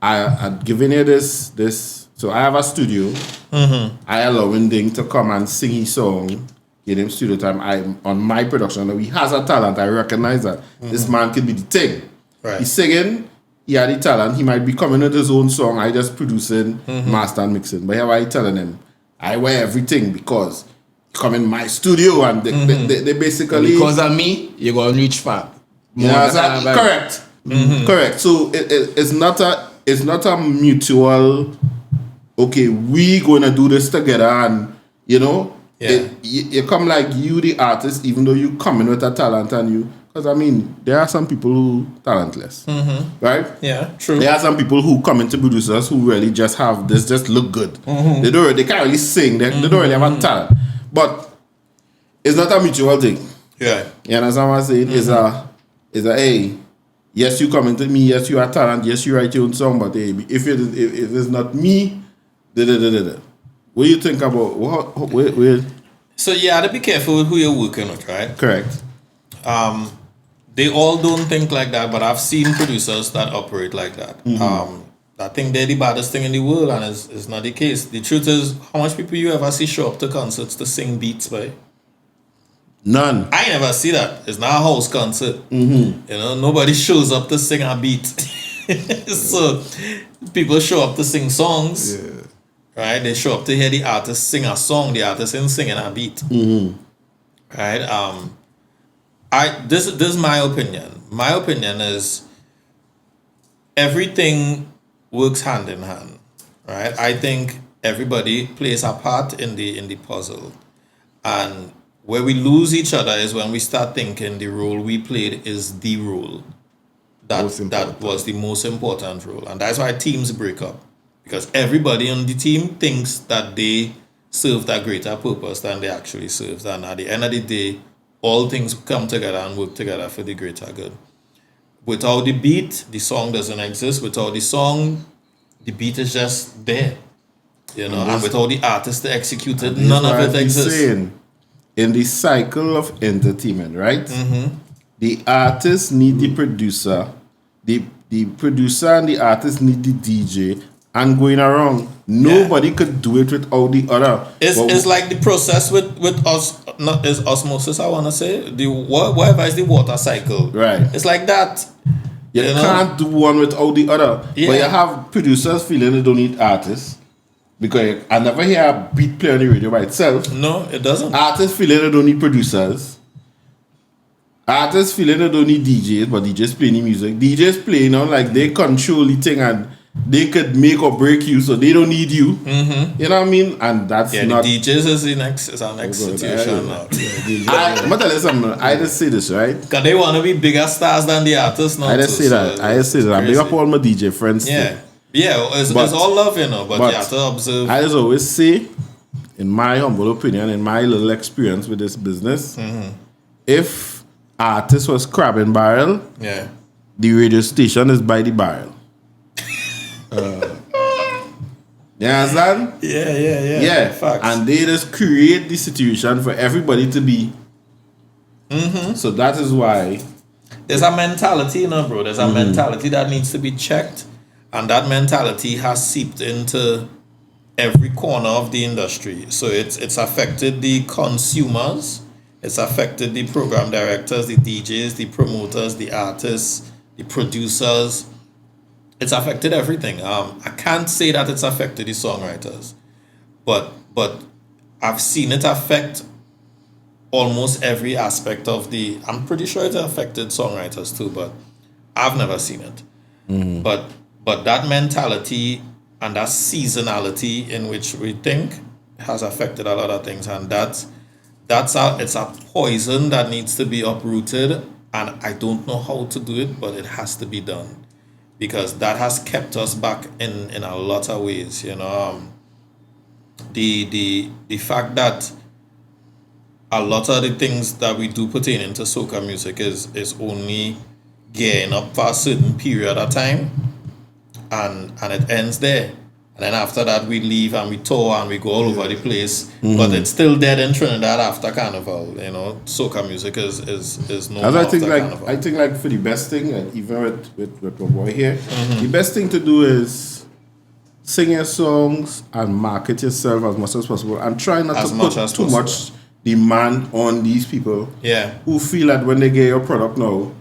I'm giving you this. So I have a studio. I allow Ding to come and sing his song, give him studio time. I'm on my production. He has a talent. I recognize that. This man could be the thing. Right. He's singing. He had the talent. He might be coming with his own song. I just producing, master and mixing. But here I telling him, I wear everything because you come in my studio and they basically... Because of me, you're going to reach far. Correct. Correct. So it's not a mutual, okay, we going to do this together and, you come like you, the artist, even though you come in with a talent and you... Because, there are some people who talentless, right? Yeah, true. There are some people who come into producers who really just have this, just look good. They can't really sing. They don't really have a talent. But it's not a mutual thing. Yeah. You understand what I'm saying? It's a, hey, yes, you come into me. Yes, you are talent. Yes, you write your own song. But hey, if it's not me, What do you think about what? So you have to be careful with who you're working with, right? Correct. They all don't think like that, but I've seen producers that operate like that. I think they're the baddest thing in the world, and it's not the case. The truth is, how much people you ever see show up to concerts to sing beats by? None. I never see that. It's not a house concert. Nobody shows up to sing a beat. So people show up to sing songs. Yeah. Right? They show up to hear the artist sing a song, the artist is singing a beat. Right? This is my opinion. My opinion is everything works hand in hand, right? I think everybody plays a part in the puzzle, and where we lose each other is when we start thinking the role we played is the role that was the most important role, and that's why teams break up, because everybody on the team thinks that they served a greater purpose than they actually served, and at the end of the day, all things come together and work together for the greater good. without the beat, the song doesn't exist. Without the song, the beat is just there. You know, and without the artist to execute it, none of it exists. Saying, in the cycle of entertainment, right? The artist need the producer, the producer and the artist need the DJ, and going around. Nobody could do it without the other. It's like the process with us, not is osmosis, I want to say. Whatever is the water cycle. Right. It's like that. You can't do one without the other. Yeah. But you have producers feeling they don't need artists. Because I never hear a beat play on the radio by itself. No, it doesn't. Artists feeling they don't need producers. Artists feeling they don't need DJs, but DJs playing the music. DJs play, like they control the thing and they could make or break you, so they don't need you. You know what I mean? And that's not... the DJs is our next situation now. I'm going to tell you something. I just say this, right? Because they want to be bigger stars than the artists now. I just say that. I big up all my DJ friends. Yeah. Yeah, it's all love, but you have to observe. I just always say, in my humble opinion, in my little experience with this business, if artist was crabbing barrel, the radio station is by the barrel. You understand? Yeah. Facts. And they just create the situation for everybody to be. So that is why there's a mentality, bro. There's a mentality that needs to be checked. And that mentality has seeped into every corner of the industry. So it's affected the consumers, it's affected the program directors, the DJs, the promoters, the artists, the producers. It's affected everything. I can't say that it's affected the songwriters, but I've seen it affect almost every aspect of the... I'm pretty sure it affected songwriters too, but I've never seen it. But that mentality and that seasonality in which we think has affected a lot of things, and it's a poison that needs to be uprooted, and I don't know how to do it, but it has to be done because that has kept us back in a lot of ways. The fact that a lot of the things that we do pertaining to soca music is only gearing up for a certain period of time. And it ends there. And then after that, we leave and we tour and we go all over the place. But it's still dead in Trinidad after Carnival. Soca music is no more after Carnival. I think for the best thing, even with my boy here, the best thing to do is sing your songs and market yourself as much as possible and try not to put too much demand on these people who feel that when they get your product now,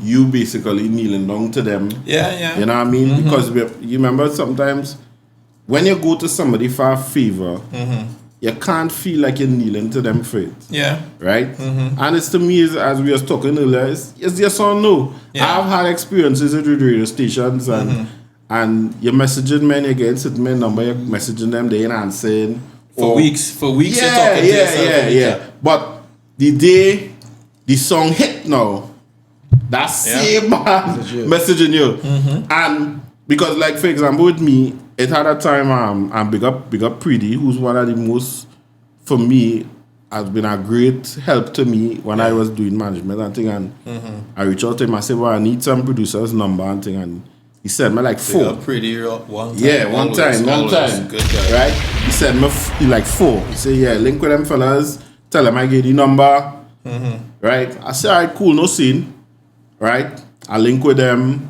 you basically kneeling down to them. Yeah. You know what I mean? Because you remember sometimes when you go to somebody for a favor, you can't feel like you're kneeling to them for it. Yeah. Right? And it's to me, as we were talking earlier, it's yes or no. Yeah. I've had experiences at radio stations and you're messaging men, you get certain men number, you're messaging them, they ain't answering. For weeks, you're talking to yourself. But the day the song hit now, that same man messaging you. And because, like, for example, with me, it had a time, and big up Pretty, who's one of the most, for me, has been a great help to me when I was doing management and thing. And I reached out to him, I said, well, I need some producer's number and thing. And he said me like 4. Pretty one time. Yeah, one time. Good guy. Right? He said me like 4. He said, yeah, link with them fellas. Tell them I get the number. Right? I said, all right, cool, no scene. Right? I link with them.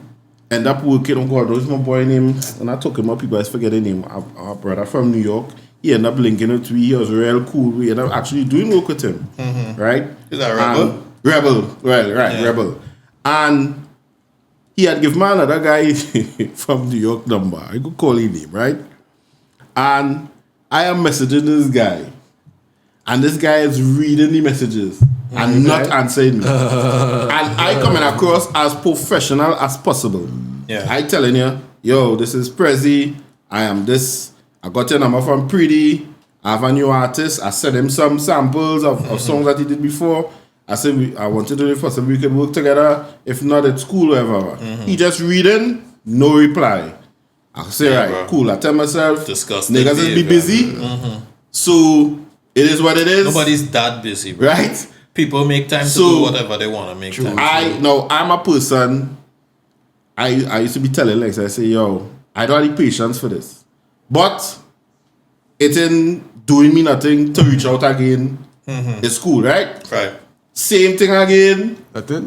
End up working. Oh God, what's my boy name? When I talk him up, people always forget the name. Our brother from New York. He ended up linking with me. He was real cool. We ended up actually doing work with him. Right? Is that Rebel? Rebel. Right, Rebel. And he had given me another guy from New York number. I could call his name, right? And I am messaging this guy. And this guy is reading the messages and not answering me. And I coming across as professional as possible. Yeah. I telling you, yo, this is Prezi. I am this. I got your number from Pretty. I have a new artist. I sent him some samples of songs that he did before. I said, I wanted to do it for so we could work together. If not, at school, whatever. He just reading, no reply. I say, right, bro. Cool. I tell myself, disgusting niggas is be busy. So, it is what it is. Nobody's that busy, bro. Right? People make time to do whatever they want to make time to do. I'm a person I used to be telling Lex, I say, yo, I don't have the patience for this. But it ain't doing me nothing to reach out again. It's cool, right? Right. Same thing again.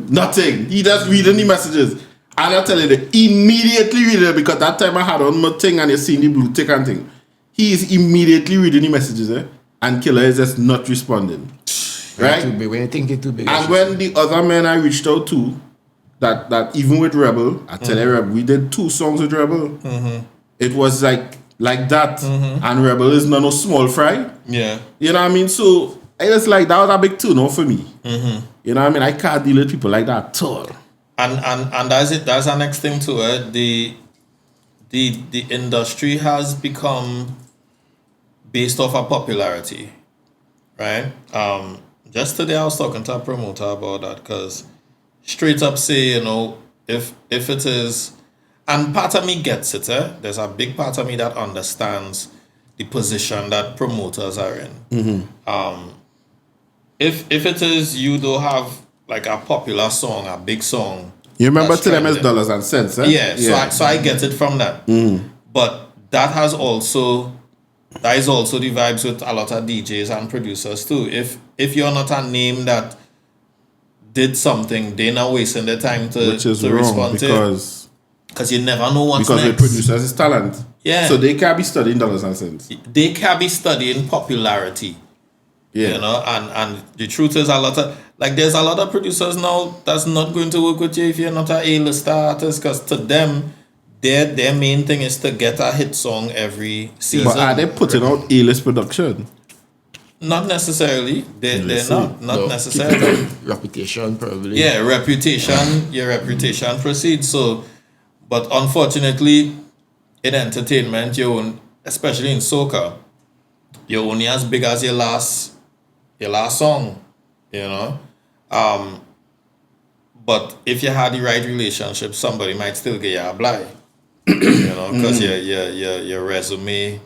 Nothing. He just reading the messages. And I tell you, immediately reading it because that time I had on my thing and you seen the blue tick and thing. He is immediately reading the messages, and Killer is just not responding. Right? Too big. When you think it's too big. And when the other men I reached out to, that even with Rebel, I tell you, Rebel, we did 2 songs with Rebel. It was like that. And Rebel is no small fry. Yeah. You know what I mean? So I just like that was a big tune for me. You know what I mean? I can't deal with people like that at all. And that's it. That's our next thing to it. The industry has become based off of popularity, right? Just today I was talking to a promoter about that because straight up say, if it is, and part of me gets it, there's a big part of me that understands the position that promoters are in. If it is you don't have like a popular song, a big song. You remember to them as dollars and cents, Yeah. So I get it from that. But that is also the vibes with a lot of DJs and producers too. If you're not a name that did something, they're not wasting their time to respond because you never know what's next. Because the producers is talent. Yeah. So they can't be studying dollars and cents. They can't be studying popularity. Yeah. And the truth is there's a lot of producers now that's not going to work with you if you're not an A-list artist, because to them, their main thing is to get a hit song every season. But are they putting out A-list production? Not necessarily. They're not necessarily. Reputation, probably. Yeah, your reputation precedes. So, but unfortunately, in entertainment, especially in soca, you're only as big as your last song, but if you had the right relationship, somebody might still get you a blind, because your resume,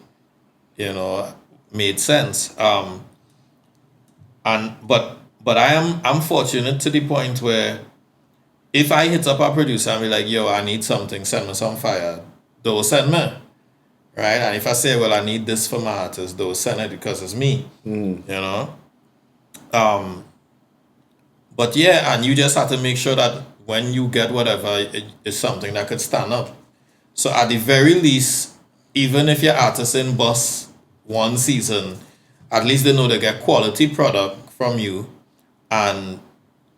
made sense. But I'm fortunate to the point where if I hit up a producer and be like, yo, I need something, send me some fire, they'll send me. Right? And if I say, well, I need this for my artist, they'll send it because it's me. But yeah, and you just have to make sure that when you get whatever, it is something that could stand up. So at the very least, even if your artist in bus one season, at least they know they get quality product from you, and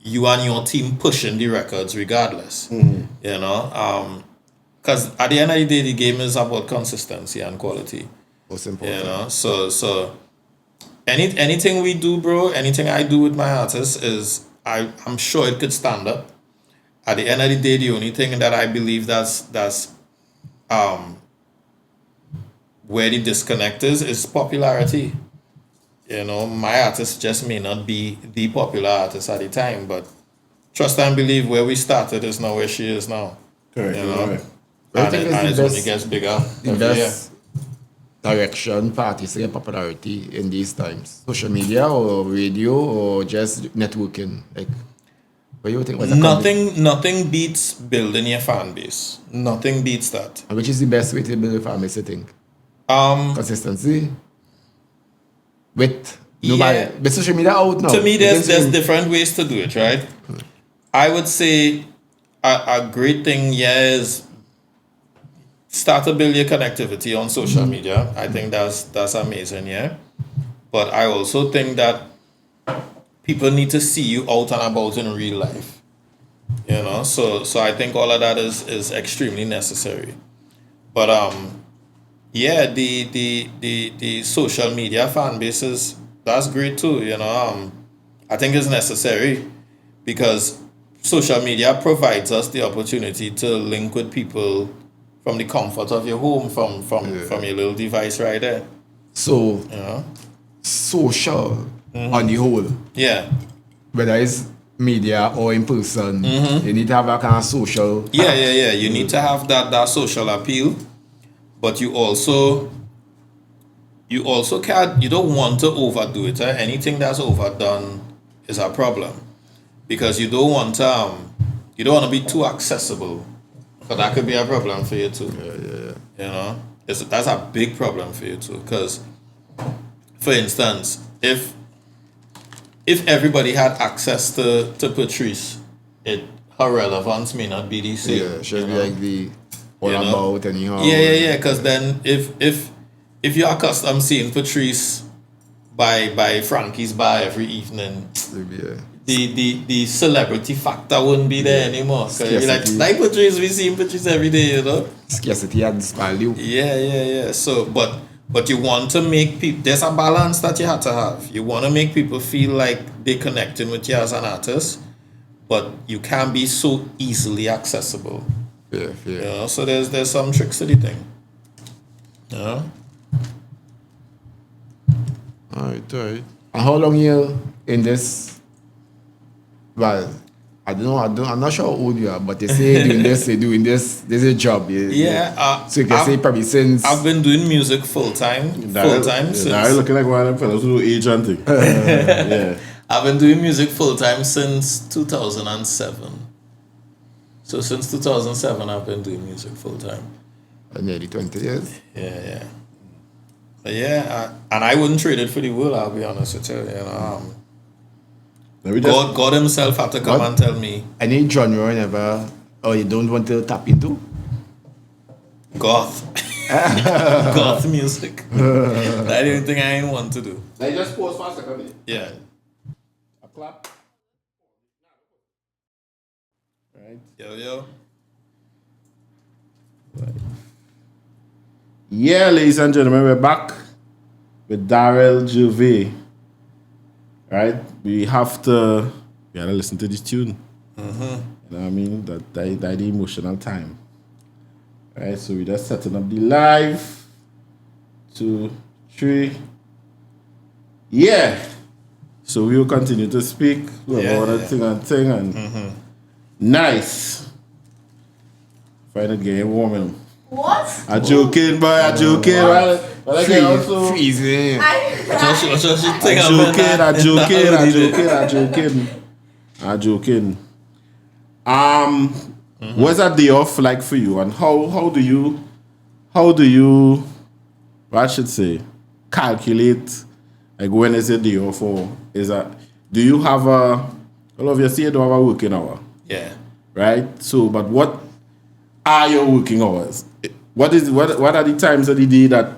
you and your team pushing the records regardless. Because at the end of the day, the game is about consistency and quality. Most important. So anything we do, bro, anything I do with my artists is I'm sure it could stand up. At the end of the day, the only thing that I believe that's where the disconnect is popularity. My artist just may not be the popular artist at the time, but trust and believe where we started is not where she is now. Correct. Right. And it's only gets bigger. The best direction for artists to get popularity in these times? Social media or radio or just networking? Like, what do you think? Nothing beats building your fan base. Nothing beats that. And which is the best way to build a fan base, you think? Consistency? With nobody. With social media out now. To me, there's different ways to do it, right? I would say a great thing, is start to build your connectivity on social media. I think that's amazing, But I also think that people need to see you out and about in real life. So I think all of that is extremely necessary. But the social media fan bases, that's great too, I think it's necessary because social media provides us the opportunity to link with people from the comfort of your home, from your little device right there. So, social on the whole. Yeah. Whether it's media or in person, you need to have a kind of social. Yeah. You need to have that social appeal, but you also can't. You don't want to overdo it. Anything that's overdone is a problem because you don't want to be too accessible. But that could be a problem for you too. Yeah. You know, that's a big problem for you too. Because, for instance, if everybody had access to Patrice, her relevance may not be the same. Yeah, should be like the all about anyhow. Yeah. Because then if you're accustomed seeing Patrice by Frankie's bar every evening, the celebrity factor wouldn't be there anymore. Because you're like Patrice, we see Patrice every day, you know. Scarcity adds value. Yeah. So, but you want to make people. There's a balance that you have to have. You want to make people feel like they're connecting with you as an artist, but you can't be so easily accessible. Yeah. You know, so there's some tricks to the thing. You know? Alright. And how long you in this? Well, I don't know. I'm not sure how old you are, but they say doing this. There's a job. Yeah. So you can say probably since I've been doing music full time since. Darryl looking like one of them fellows who do age hunting. Yeah. I've been doing music full time since 2007. So since 2007, I've been doing music full time. Nearly 20 years. Yeah. But yeah, and I wouldn't trade it for the world. I'll be honest with you. You know, God himself had to come and tell me. Any genre you don't want to tap into? Goth. Goth music. That's the only thing I ain't want to do. They just pause for a second. Yeah. A clap. Right. Yo. Right. Yeah, ladies and gentlemen, we're back with Darryl Gervais. Right? We gotta listen to this tune. Mm-hmm. You know what I mean? That the emotional time. Right? So we just setting up the live. 2, 3. Yeah. So we will continue to speak about thing and nice. Find a game warming. What? I'm joking, boy. I'm joking. But I can also. Freezing. I'm joking. What's that day off like for you, and how do you I should say calculate like when is a day off, or is that do you have obviously you don't have a working hour? Yeah. Right. So, but what are your working hours? What are the times of the day that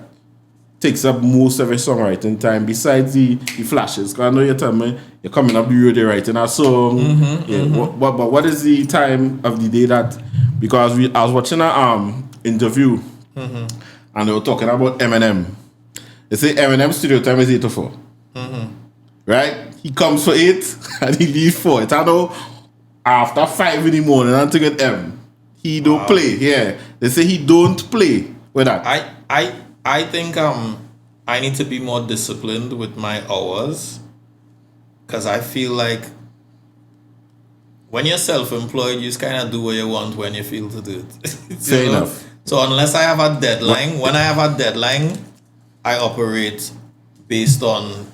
takes up most of your songwriting time besides the flashes? Because I know you tell me you're coming up the road writing a song. But what is the time of the day that, because I was watching a interview and they were talking about Eminem. They say Eminem studio time is 8 to 4. Right? He comes for 8 and he leaves for 8. I know after 5 in the morning I'm thinking he don't play. Yeah. They say he don't play with that. I think I need to be more disciplined with my hours, because I feel like when you're self-employed, you just kind of do what you want when you feel to do it. Fair enough. So unless I have a deadline, when I have a deadline, I operate based on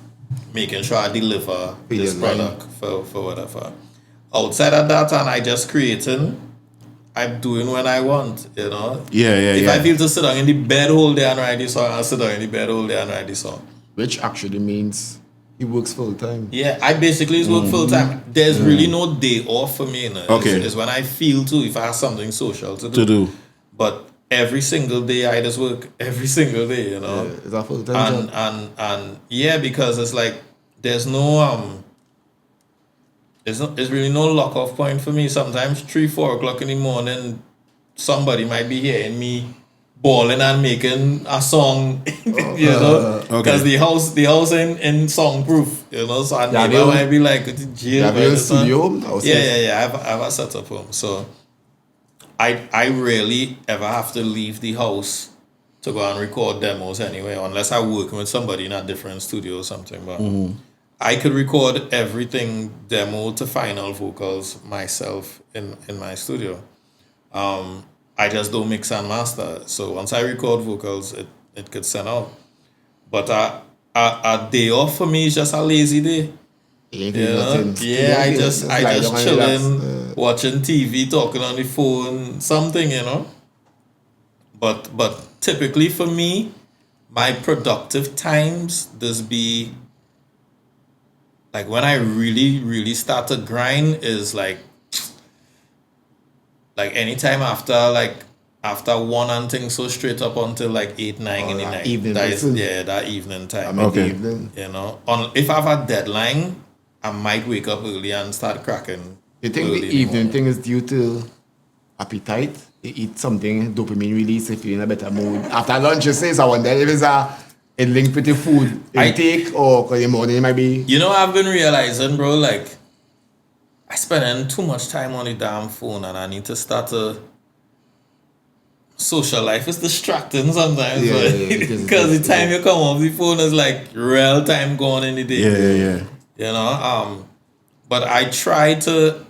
making sure I deliver this product for whatever. Outside of that, and I just creating, I'm doing when I want, you know. If I feel to sit down in the bed whole day and write this song, I'll sit down in the bed whole day and write this song. Which actually means he works full time. Yeah, I basically work full time. There's really no day off for me. You know? It's when I feel to, if I have something social to do. But every single day I just work. Every single day, you know. Yeah, it's a full time job. And yeah, because it's like there's no There's really no lock-off point for me. Sometimes 3-4 o'clock in the morning, somebody might be hearing me balling and making a song, you know, because the house in songproof, you know. So and neighbor might be like, jail. Have studio? Yeah. I have a setup home. So I rarely ever have to leave the house to go and record demos anyway, unless I'm working with somebody in a different studio or something. But I could record everything demo to final vocals myself in my studio. I just don't mix and master. So once I record vocals, it could send out. But a day off for me is just a lazy day. Yeah, I just chilling. watching TV, talking on the phone, something, you know. But typically for me, my productive times does be like when I really start to grind is like anytime after one and things so straight up until like 8-9 in the night. Evening that evening time. Evening. You know, if I have a deadline, I might wake up early and start cracking. You think the evening thing is due to appetite? You eat something, dopamine release, if you're in a better mood. After lunch, you say, so I wonder if it's a link with the food intake or because in the morning it might be. You know, I've been realizing, bro, like, I spend too much time on the damn phone and I need to start to... Social life is distracting sometimes, because the time you come off the phone is like real time gone in the day. Yeah. You know, but I try to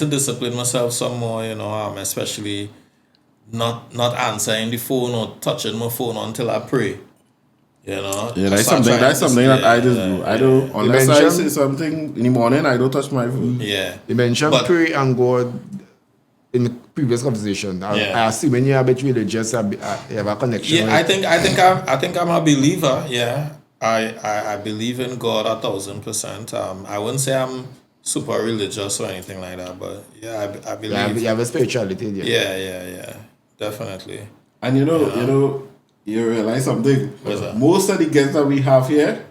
discipline myself some more, you know, especially not answering the phone or touching my phone until I pray. You know? Yeah, that's something that I just do. I don't, unless I say something in the morning, I don't touch my phone. Yeah. You mentioned pray and God in the previous conversation. I assume when you're a bit religious, you have a connection. Yeah, I think I'm a believer, yeah. I believe in God 1,000%. I wouldn't say I'm super religious or anything like that, but yeah, I believe. You have a spirituality, Yeah, definitely. And you know, you realize something. What's that? Most of the guests that we have here,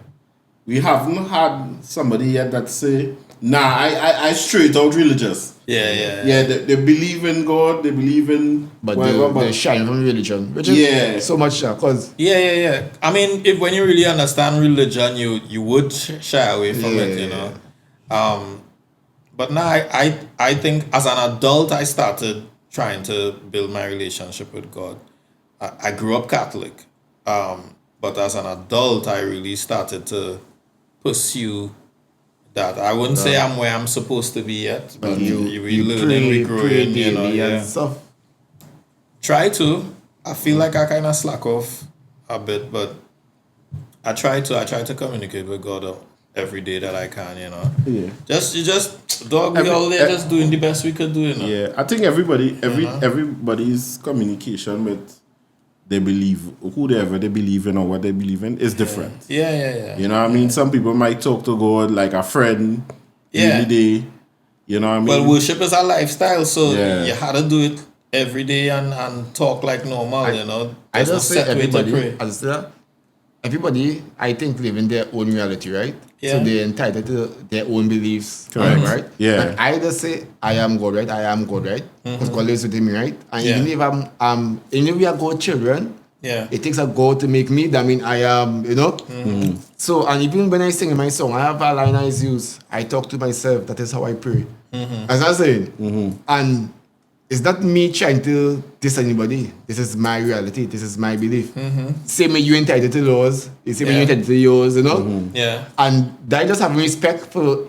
we haven't had somebody yet that say, nah, I straight out religious. Yeah. They believe in God, they believe in but they shine from religion, which is so much because yeah. I mean, if when you really understand religion, you would shy away from it, you know. But now I think as an adult I started trying to build my relationship with God. I grew up Catholic, but as an adult I really started to pursue that. I wouldn't say I'm where I'm supposed to be yet, but you learning, we growing, you know. Yeah. Stuff. Try to. I feel like I kind of slack off a bit, but I try to communicate with God every day that I can, you know. Yeah. Just dog we all there, just doing the best we could do, you know. Yeah, I think everybody's communication with they believe whoever they believe in or what they believe in is different. Yeah. You know what I mean? Some people might talk to God like a friend every day. You know what I mean? Well, worship is a lifestyle, so you had to do it every day and talk like normal, you know. I just say everybody, I think, live in their own reality, right? Yeah. So they're entitled to their own beliefs, right? Yeah. And I just say, I am God, right? I am God, right? Because God lives within me, right? And even if even if we are God children, it takes a God to make me. That means I am, you know? So, and even when I sing in my song, I have a line I use. I talk to myself. That is how I pray. As I'm saying. And it's not me trying to diss anybody. This is my reality. This is my belief. Same way you entitled to yours. Same way you entitled to yours, you know? Yeah. And that just having respect for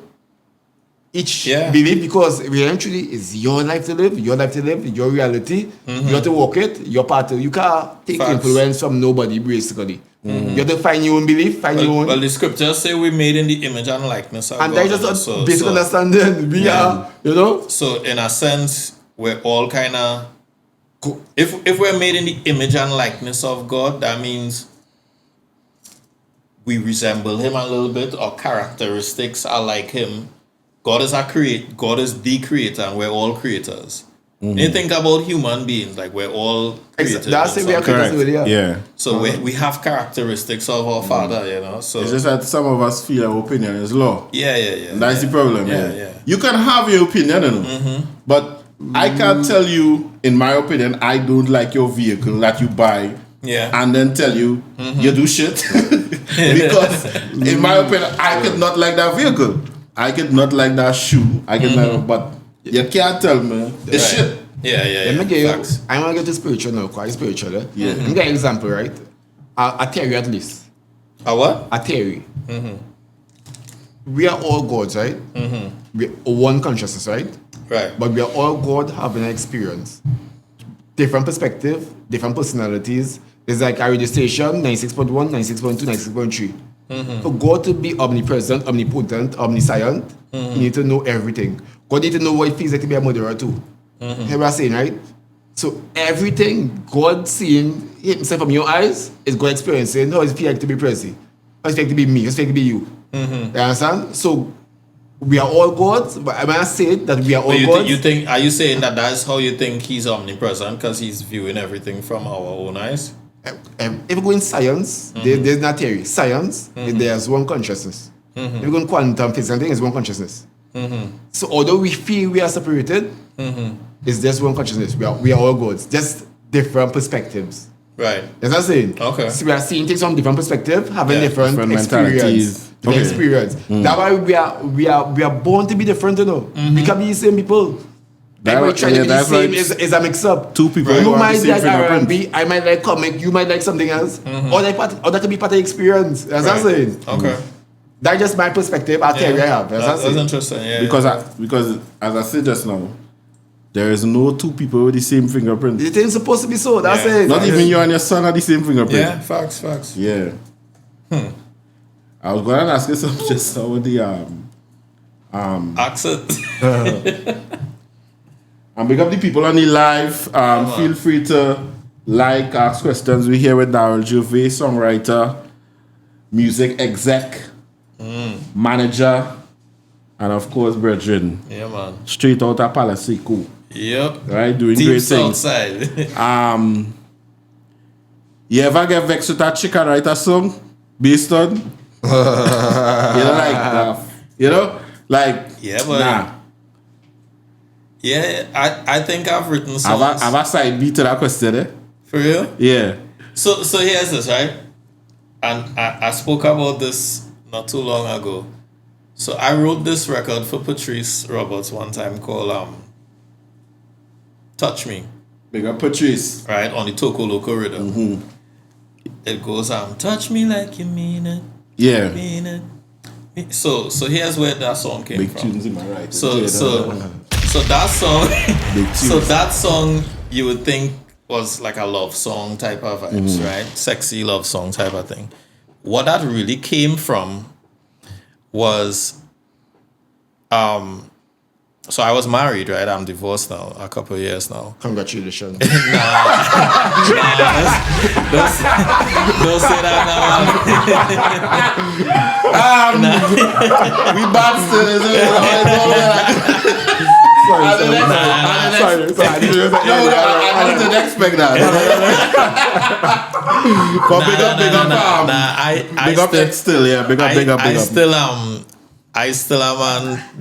each belief, because eventually it's your life to live, your reality. You have to walk it, your part. You can't take influence from nobody, basically. You have to find your own belief, your own. Well, the scriptures say we're made in the image and likeness of God. And that's just a basic understanding. We are, you know? So, in a sense, we're all kind of... If we're made in the image and likeness of God, that means we resemble Him a little bit. Our characteristics are like Him. God is the creator, and we're all creators. When you think about human beings, like we're all creators. That's it, we are creators. Yeah. So we have characteristics of our Father, you know. So it's just that some of us feel our opinion is law. Yeah. That's the problem. Yeah. You can have your opinion, you know, but I can't tell you, in my opinion, I don't like your vehicle that you buy. Yeah. And then tell you you do shit. Because in my opinion, I could not like that vehicle. I could not like that shoe. I could not, but you can't tell me it's shit. Yeah. I'm gonna get to spiritual now, quite spiritual. Yeah. Let me get an example, right? A theory at least. A what? A theory. We are all gods, right? We're one consciousness, right? Right. But we are all God having an experience. Different perspective, different personalities. There's like a radio station, 96.1, 96.2, 96.3. For God to be omnipresent, omnipotent, omniscient, you need to know everything. God need to know what it feels like to be a murderer too. Hear what I'm saying, right? So everything God seeing himself from your eyes is God experiencing how it feels like to be Prezi, how it feels like to be me, how it feels like to be you. You understand? So we are all gods, but I might say that we are all gods. Are you saying that that's how you think he's omnipresent because he's viewing everything from our own eyes? If we go in science, there's not theory. Science, there's one consciousness. If we go in quantum physics, I think it's one consciousness. So although we feel we are separated, it's just one consciousness. We are all gods, just different perspectives. Right. That's what I'm saying. Okay. So we are seeing things from different perspectives, having different experience. Okay. Experience. That's why we are born to be different, you know. We can be the same people. We're trying to be the same is a mix-up. Two people. You Right. might like R&B, I might like comic, you might like something else. Or that could be part of the experience. That's what I'm saying. Okay. That's just my perspective. I'll tell you I have. That's interesting. Yeah. Because as I said just now, there is no two people with the same fingerprint. It ain't supposed to be so. That's it. Not even you and your son are the same fingerprint. Yeah, facts. Yeah. I was going to ask you something just now with the accent. And big up the people on the live. Feel free to ask questions. We're here with Darryl Gervais, songwriter, music exec, manager, and of course, brethren. Yeah, man. Straight out of Palacico. Yep. Right, doing Deep great things. Southside. You ever get vexed with that chicken write a song based on? Yeah, but nah. Yeah, I think I've written songs. Have a side beat to that question, eh? For real? Yeah. So here's this, right? And I spoke about this not too long ago. So I wrote this record for Patrice Roberts one time called Touch Me. Big up Patrice. Right, on the Toko Loco rhythm. It goes, touch me like you mean it. Yeah. Mean it. So here's where that song came Big from. tunes in my right. So that song you would think was like a love song type of vibes, right? Sexy love song type of thing. What that really came from was so I was married, right? I'm divorced now, a couple of years now. Congratulations. Don't say that now. We bad still, isn't it? Sorry. I didn't expect that. But big up X still, yeah. Big up. I still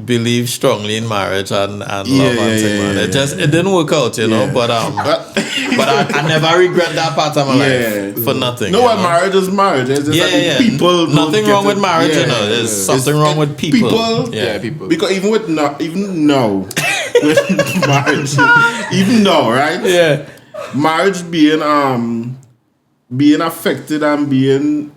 believe strongly in marriage and love and thing, man. It didn't work out, you know. But I never regret that part of my life for nothing. No, what marriage is marriage. It's just people. Nothing wrong with marriage, you know. There's something wrong with people. People. Because even now, with marriage, even now, right? Yeah. Marriage being affected and being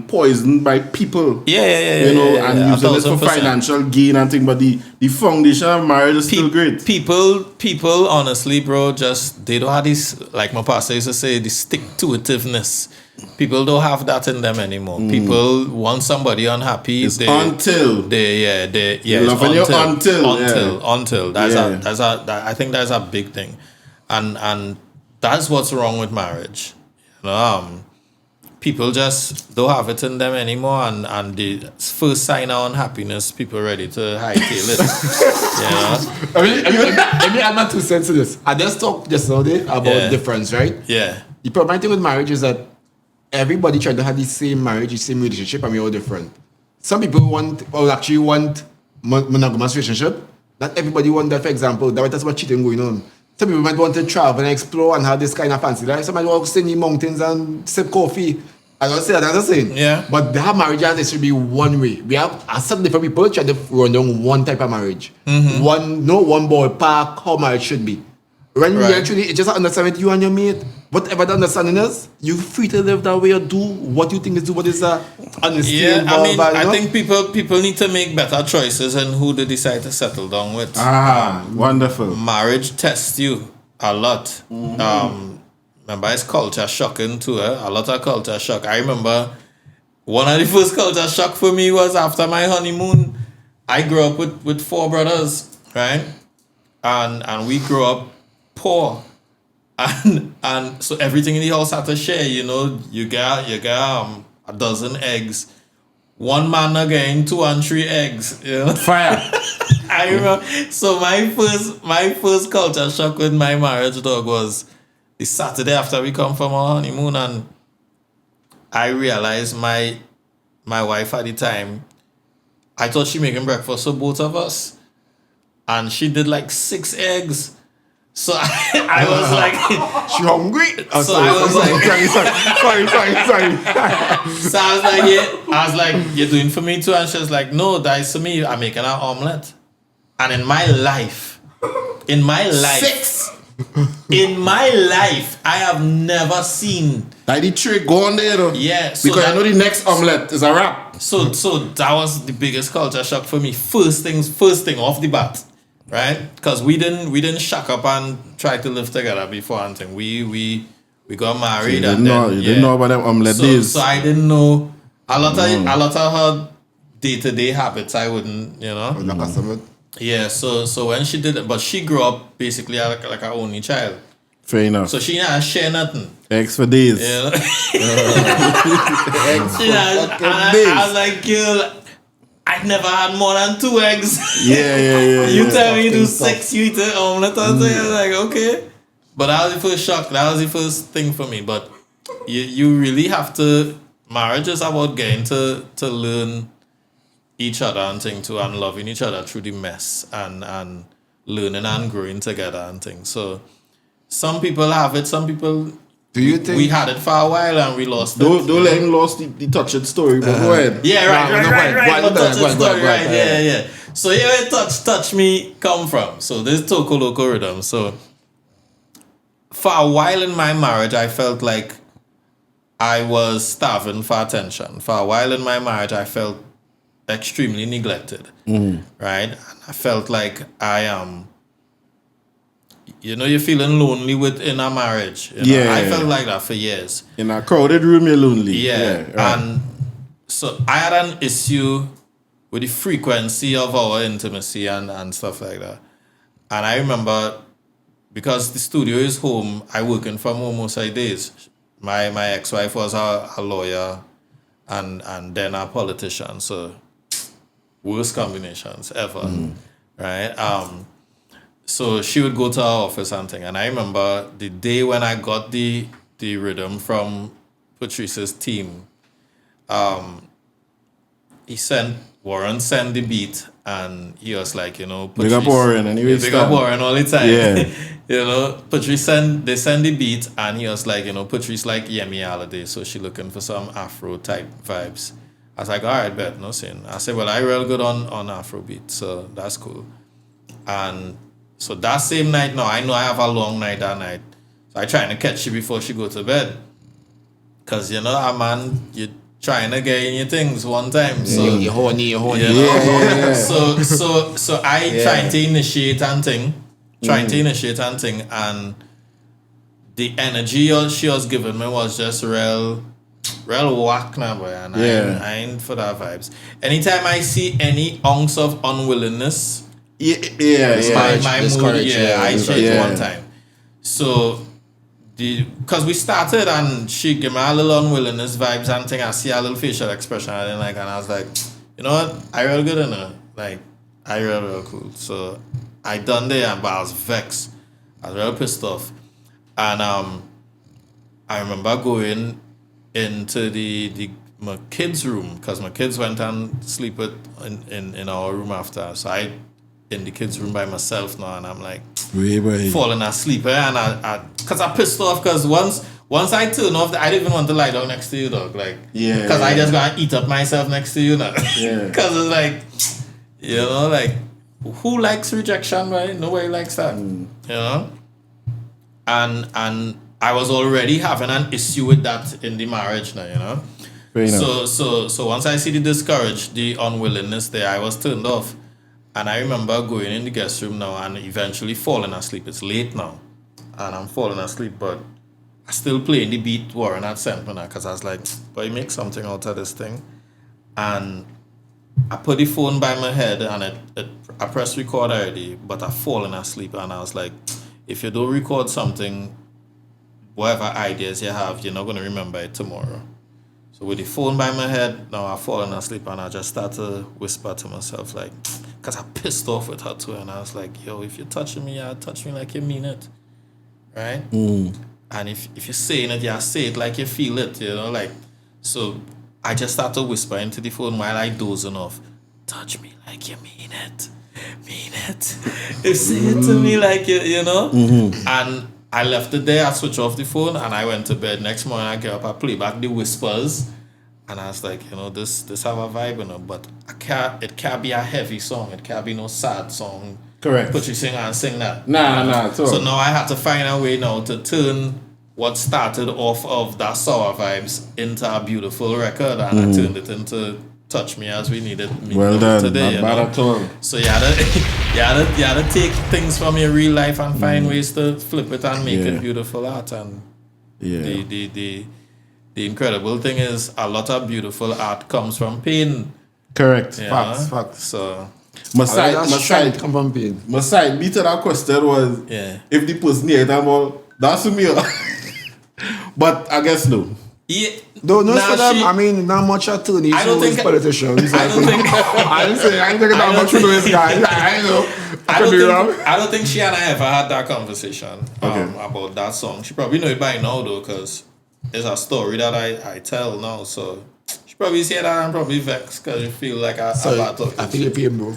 poisoned by people. And using it for financial gain and thing. But the foundation of marriage is still great. People, honestly, bro, they don't have this, like my pastor used to say, the stick-to-itiveness. People don't have that in them anymore. People want somebody unhappy. It's until. Until. I think that's a big thing. And that's what's wrong with marriage. You know, people just don't have it in them anymore, and the first sign of unhappiness, people ready to hightail it. I mean, let me add my 2 cents to this. I just talked just now about difference, right? Yeah. The problem thing with marriage is that everybody trying to have the same marriage, the same relationship, and we're all different. Some people want monogamous relationship. Not everybody want that, for example. That's what cheating going on. Some people might want to travel and explore and have this kind of fancy life. Somebody want to stay in the mountains and sip coffee. I don't say that, I'm saying. Yeah. But that marriage, it should be one way. We have some different people trying to run down one type of marriage. One ballpark, how marriage should be. When we actually, it's just understand with you and your mate, whatever the understanding is, you're free to live that way or do what you think is what is understanding. I think people need to make better choices in who they decide to settle down with. Wonderful. Marriage tests you a lot. Remember, it's culture shocking too. A lot of culture shock. I remember one of the first culture shock for me was after my honeymoon. I grew up with 4 brothers, right? And we grew up poor. And so everything in the house had to share, you know. You get a dozen eggs. One man again, 2 and 3 eggs, you know. Fire. I remember. So my first culture shock with my marriage, dog, was the Saturday after we come from our honeymoon, and I realized my wife at the time, I thought she making breakfast for both of us, and she did like 6 eggs. So I was like, she hungry. Oh, so I was like, sorry. So I was like, you're doing for me too, and she was like, no, that's for me. I'm making an omelet. And in my life, 6. in my life, I have never seen Like the trick go on there though. Yeah, so because I know the next omelette is a wrap. So that was the biggest culture shock for me. First thing off the bat, right? Because we didn't shack up and try to live together before and thing. We got married So and then you didn't know about them omelette days. So I didn't know a lot of her day-to-day habits. I wouldn't, you know. Yeah, so when she did it, but she grew up basically like her only child. Fair enough. So she didn't share nothing. Eggs for days. You know? I I was like, girl, I never had more than 2 eggs. Yeah. You tell me you do 6, you eat an omelette. I was like, okay. But that was the first shock. That was the first thing for me. But you really have to, marriage is about getting to learn each other and things too, and loving each other through the mess and learning and growing together and things. So some people have it, some people. Do you think we had it for a while and we lost it? Don't let him lost the touched story, but go ahead. Yeah, right. Yeah. So where touch me come from. So this Toco Loco rhythm. So for a while in my marriage, I felt like I was starving for attention. For a while in my marriage, I felt extremely neglected. Right? And I felt like I am. You're feeling lonely within a marriage. I felt like that for years. In a crowded room, you're lonely. Yeah. Right. And so I had an issue with the frequency of our intimacy and stuff like that. And I remember, because the studio is home, I working from home most of the days. My ex-wife was a lawyer and then a politician. So worst combinations ever. Right? So she would go to our office and thing. And I remember the day when I got the rhythm from Patrice's team, Warren sent the beat and he was like, Patrice. Big up Warren and big up Warren all the time. Yeah. Patrice they send the beat and he was like, Patrice like Yemi Alade, so she looking for some Afro type vibes. I was like, all right, bet, no sin. I said, well, I real good on Afro beat, so that's cool. And so that same night now, I know I have a long night that night. So I trying to catch you before she go to bed. Because, a man, you trying to get in your things one time. So you're horny. Yeah. So I trying to initiate and thing. And the energy she was giving me was just real whack now, boy. And I ain't for that vibes. Anytime I see any ounce of unwillingness, my mood, I changed one time. So, because we started and she gave me a little unwillingness vibes and thing, I see a little facial expression I didn't like, and I was like, you know what, I real good in her. Like, I real cool. So, I done there, but I was vexed. I was real pissed off. And I remember going into my kids' room, because my kids went and sleep in our room after. So I in the kids' room by myself now, and I'm like falling asleep. And because I pissed off, because once I turn off, I didn't even want to lie down next to you, dog. Like, because I just gotta eat up myself next to you now. Because it's like, like, who likes rejection, right? Nobody likes that, And I was already having an issue with that in the marriage now, So once I see the unwillingness there, I was turned off. And I remember going in the guest room now and eventually falling asleep. It's late now. And I'm falling asleep, but I still playing the beat Warren had sent me because I was like, boy, make something out of this thing. And I put the phone by my head and I pressed record already, but I fallen asleep and I was like, if you don't record something, whatever ideas you have, you're not going to remember it tomorrow. So with the phone by my head, now I've fallen asleep and I just start to whisper to myself like, because I pissed off with her too, and I was like, yo, if you're touching me, touch me like you mean it, right? And if you're saying it, say it like you feel it, like, so I just start to whisper into the phone while I dozing off, touch me like you mean it. You say it to me like you know. And I left it there, I switched off the phone and I went to bed. Next morning I get up, I play back the whispers and I was like, this have a vibe, but it can't be a heavy song, it can't be no sad song. Correct. Put you sing and sing that. Nah. So now I have to find a way now to turn what started off of that sour vibes into a beautiful record, and I turned it into Touch Me As We Needed Me well done, today. Not bad at all. So you had to take things from your real life and find ways to flip it and make it beautiful art. And the incredible thing is a lot of beautiful art comes from pain. Correct. Facts. So my side come from pain. My side beat to that question was if the person here that well, that's me. But I guess no. Yeah. No, for them. I mean, not much attorneys who politicians. I don't think that much to this guy. I know. I could be wrong. I don't think she and I ever had that conversation about that song. She probably know it by now though, because it's a story that I tell now. So she probably see that and probably vexed because you feel like I feel your pain, bro.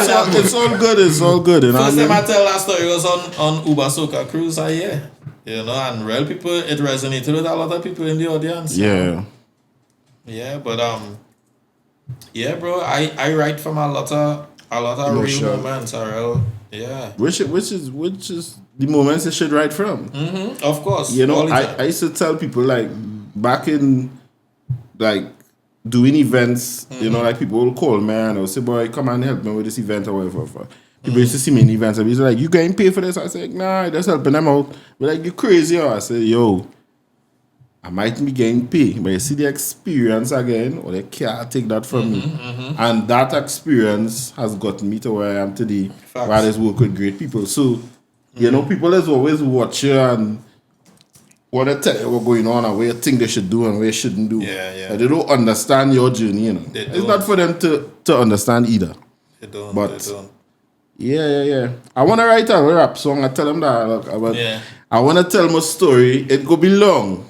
It's all good. It's all good. First time I tell that story was on Uber Soca Cruise. And real people, it resonated with a lot of people in the audience. Yeah. Yeah, but bro, I write from a lot of real moments, Which is the moments you should write from. Of course. I used to tell people like back in like doing events, like people will call me and they'll say, boy, come and help me with this event or whatever. People used to see me in events and be like, you getting paid for this? I said, nah, just helping them out. But like, you crazy? I said, yo, I might be getting paid, but you see the experience again, or they can't take that from me. And that experience has gotten me to where I am today, where I just work with great people. So, people is always watch you and want to tell you what's going on and what you think they should do and what you shouldn't do. Yeah. They don't understand your journey, It's not for them to understand either. They don't. Yeah. I want to write a rap song. I tell them that. I want to tell my story. It could be long,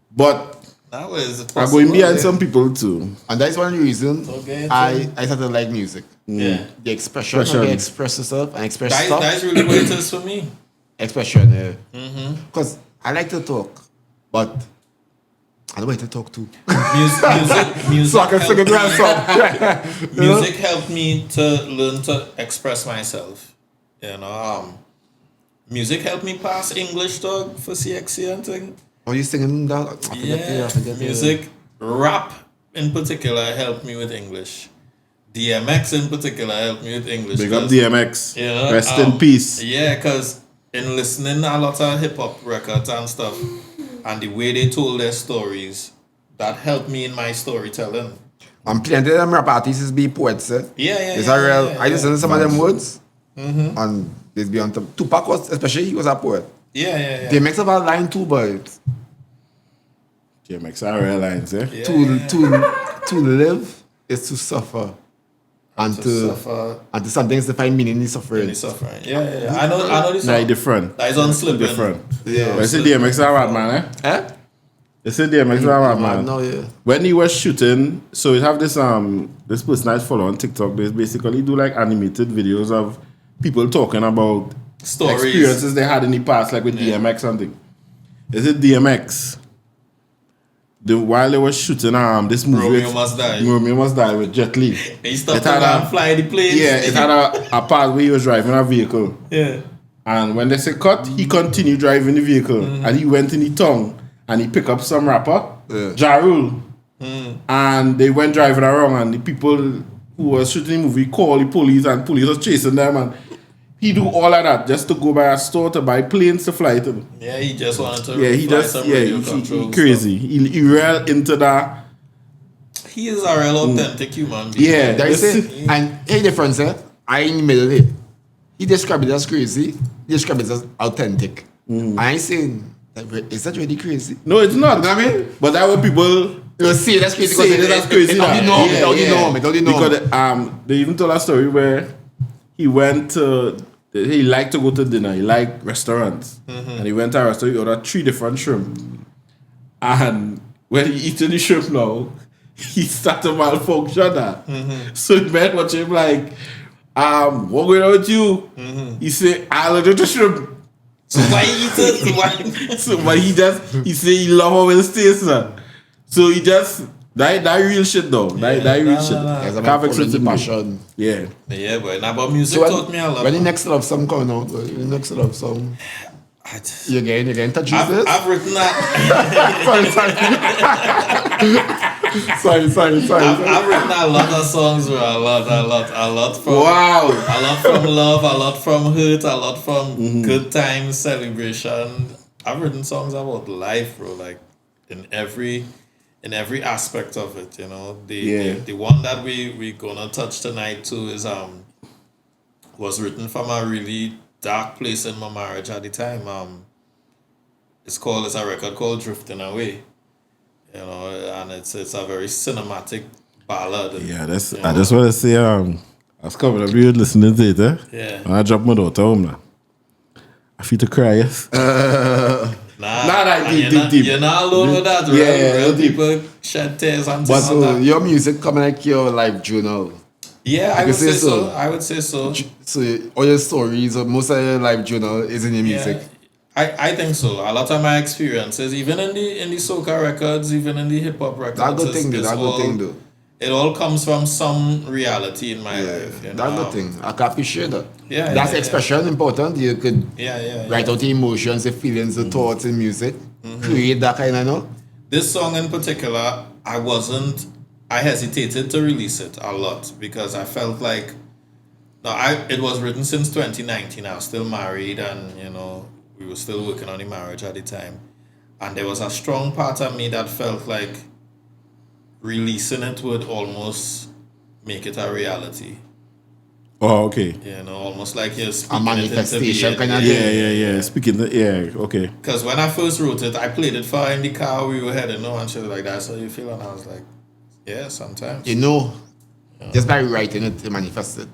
but that was I'm going behind some people too. And that's one reason I started to like music. The expression, how they express yourself and express stuff. That's really what it is for me. Expression, Because I like to talk, but I don't want to talk too. Music so I can sing a grand song. Music helped me to learn to express myself. Music helped me pass English dog for CXC and thing. Oh, you singing that? I forget Music, rap in particular helped me with English. DMX in particular helped me with English. Big up DMX. Rest in peace. Yeah, because in listening a lot of hip hop records and stuff, and the way they told their stories, that helped me in my storytelling. And plenty of them rap artists be poets. I listen to some of them words, and they'd be on top. Tupac was, especially, he was a poet. They mix up a line too, but DMX are real lines, To live is to suffer. And to some things to find meaning in suffering. I know this song. Nah, different. That is on Slippin'. Different. Yeah. They say DMX are rap man, They say DMX are rap man. No, When he was shooting, so we have this person I follow on TikTok. They basically do like animated videos of people talking about stories, experiences they had in the past, like with DMX and thing. Is it DMX? While they were shooting this movie, Romeo Must Die with Jet Li. He stopped and fly the plane. Yeah, it had a part where he was driving a vehicle. Yeah. And when they say cut, he continued driving the vehicle. And he went in the tongue and he picked up some rapper, Ja Rule. And they went driving around and the people who were shooting the movie called the police and police was chasing them and he do all of that just to go by a store to buy planes to fly to. Yeah, he just wanted to He fly just some radio control he crazy. He real into that. He is a real authentic human being. Yeah, that's it. And hey, difference, I in the middle here. He described it as crazy. He described it as authentic. I ain't saying, is that really crazy? No, it's not. You know what I mean? But that what people You see, that's crazy say because that's crazy. It don't know. Because they even told a story where he went to. He liked to go to dinner. He liked restaurants, and he went to a restaurant. He ordered 3 different shrimp, and when he eating the shrimp now, he started malfunction. So it meant watch him like, what going on with you? He said, "I'll do the shrimp." So why he eat it? Why? So but he say he love how it tastes. So he just that real shit though. That real shit. There's a Can't man fix it to me. passion. Yeah. Yeah, but now, but music taught me a lot. When the next love song coming out, the next love song, you getting touch this? I've written that. Sorry. I've written a lot of songs, bro. A lot from Wow. a lot from love, a lot from hurt, a lot from good times, celebration. I've written songs about life, bro. Like in every aspect of it, you know. The one that we gonna touch tonight too is was written from a really dark place in my marriage at the time. It's a record called Drifting Away. You know, and it's a very cinematic ballad. Yeah, that's. I just want to say, I was coming up here listening to it. Yeah. And I dropped my daughter home now. I feel to cry. Yes. Deep. You're not alone with that, right? Yeah, Real people shed tears and But things so like that. your music coming like your life journal. Yeah, I would say so. I would say so. So all your stories or most of your life journal is in your music. Yeah. I think so. A lot of my experiences, even in the soca records, even in the hip hop records, That good thing though. It all comes from some reality in my life. You know? That good thing. I can appreciate that. Yeah, That's yeah, expression important. You could write out the emotions, the feelings, the thoughts in music. Create that kind of know. This song in particular, I hesitated to release it a lot because I felt like it was written since 2019. I was still married and you know we were still working on the marriage at the time. And there was a strong part of me that felt like releasing it would almost make it a reality. Oh, okay. You know, almost like you're speaking A manifestation it into kind of thing. Yeah. Speaking. Okay. Because when I first wrote it, I played it for her in the car. We were heading and she was like, "That's how you feel?" And I was like, "Yeah, sometimes." You know, just by writing it, it manifested.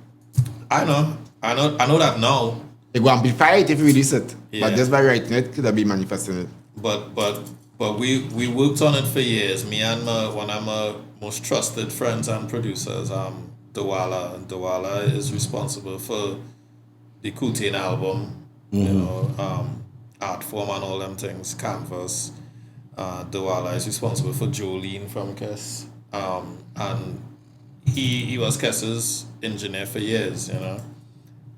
I know that now. It will amplify it if you release it. Yeah. But just by writing it, could have been manifesting it. But we worked on it for years. Me and one of my most trusted friends and producers, Dawala. And Dawala is responsible for the Kutain album, you know, art form and all them things, canvas. Dawala is responsible for Jolene from Kes. And he was Kes's engineer for years, you know.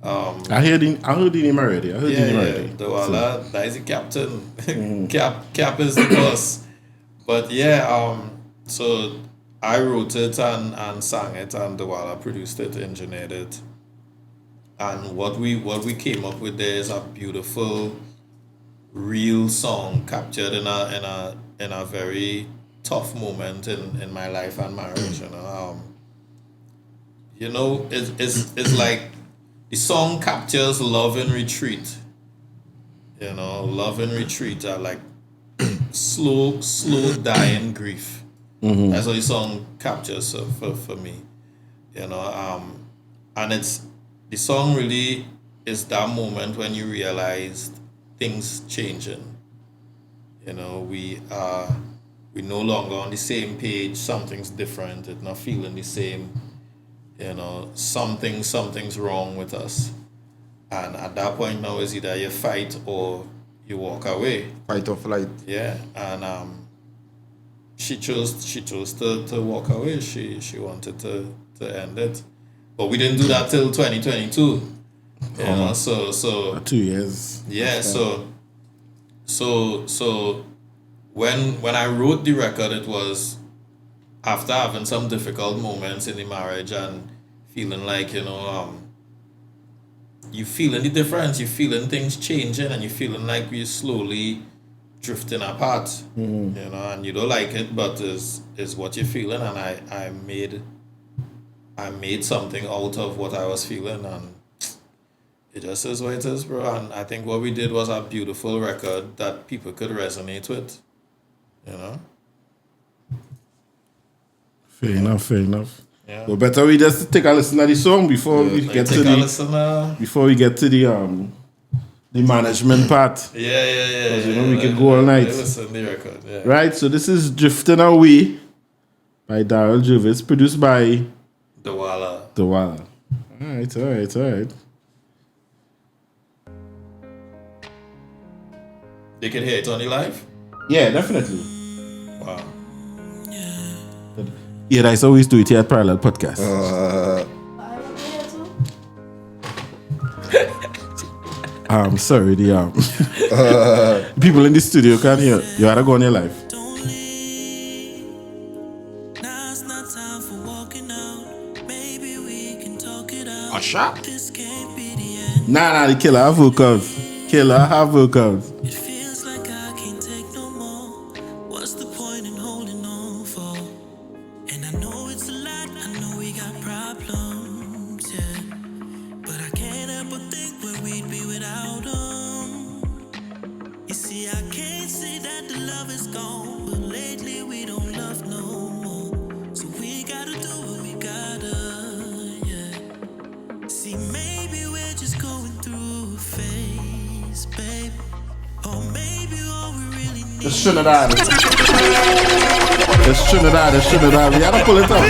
I heard the name already. Dawala, that is the captain. Cap is the boss. But yeah, so I wrote it and sang it, and Dawala produced it, engineered it. And what we came up with there is a beautiful, real song captured in a very tough moment in my life and marriage. You know, it's like the song captures love in retreat. You know, love in retreat are like slow dying grief. That's what the song captures for me. You know, and the song really is that moment when you realize things changing. You know, we no longer on the same page. Something's different. It's not feeling the same. You know, something's wrong with us. And at that point now is either you fight or you walk away. Fight or flight. Yeah. And she chose to walk away. She wanted to end it. But we didn't do that till 2022. You know, so 2 years. Yeah, so when I wrote the record, it was after having some difficult moments in the marriage and feeling like, you know, you feeling the difference, you feeling things changing, and you feeling like we're slowly drifting apart, you know, and you don't like it, but is what you're feeling, and I made something out of what I was feeling, and it just is what it is, bro. And I think what we did was a beautiful record that people could resonate with, you know. Fair enough. Yeah. Well, better we just take a listen to the song before we get to the management part. Yeah. Because you know we can go all night. Listen to the record. Yeah. Right. So this is "Drifting Away" by Darryl Gervais, produced by Dawala. All right. They can hear it on the live? Yeah, definitely. Wow. Yeah, I always do it here at Parallel Podcast. I'm sorry, the people in the studio can't hear. You gotta go on your live. Usher? Nah, the killer have vocals. It feels like I can't take no more. What's the point in holding on for? And I know it's a lot, I know we got problems, yeah. But I can't help but think where we'd be without them. You see, I can't say that the love is gone, but lately we don't love no more. So we gotta do what we gotta, yeah. See, maybe we're just going through a phase, babe. Or maybe all we really need It's Trinidad. We gotta pull it up.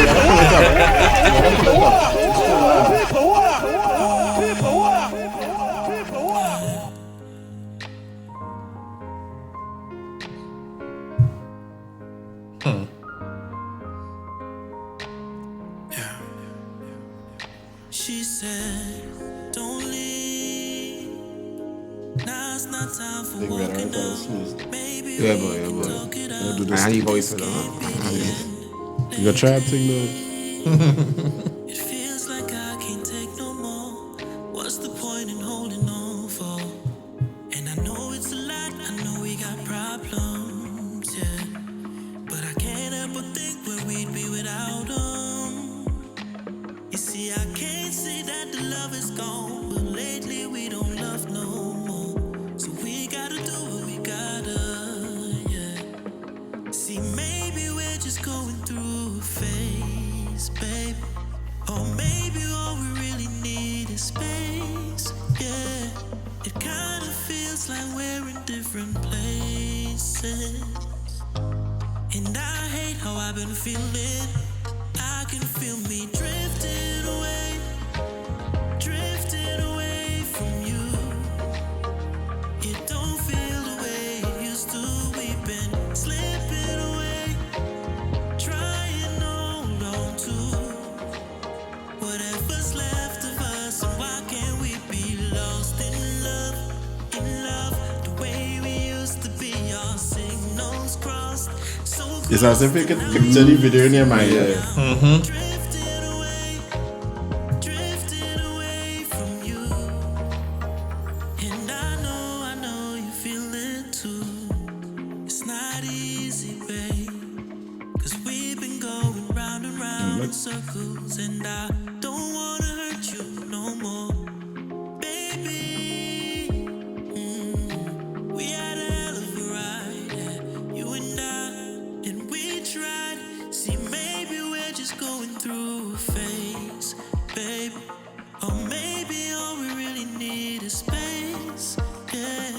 She said, don't leave. Now's not time for walking out. Maybe Yeah, we boy. can talk it out. Do I this. had your voice for that. You gonna try to sing though? It feels like I can't take no more. What's the point in holding on for? And I know it's a lot, I know we got problems, yeah. But I can't help but think where we'd be without them. You see, I can't say that the love is gone, but lately we don't love no more. So we gotta do what we gotta, yeah. See, maybe we're just going through a phase, babe. Or maybe all we really need is space, yeah. It kind of feels like we're in different places. And I hate how I've been feeling. I can feel me drifting away from you. It don't feel the way it used to. We've been slipping away, trying to hold on to whatever's left of us. And why can't we be lost in love, the way we used to be? Our signals crossed, so It's as if you could picture the video in your mind. drifting away from you. And I know you feel it too. It's not easy, babe, 'cause we've been going round and round in circles. And I don't wanna hurt you no more, baby. We had a hell of a ride, yeah, you and I, and we tried. See, maybe we're just going through a phase, babe. Or maybe all we really need is space, yeah.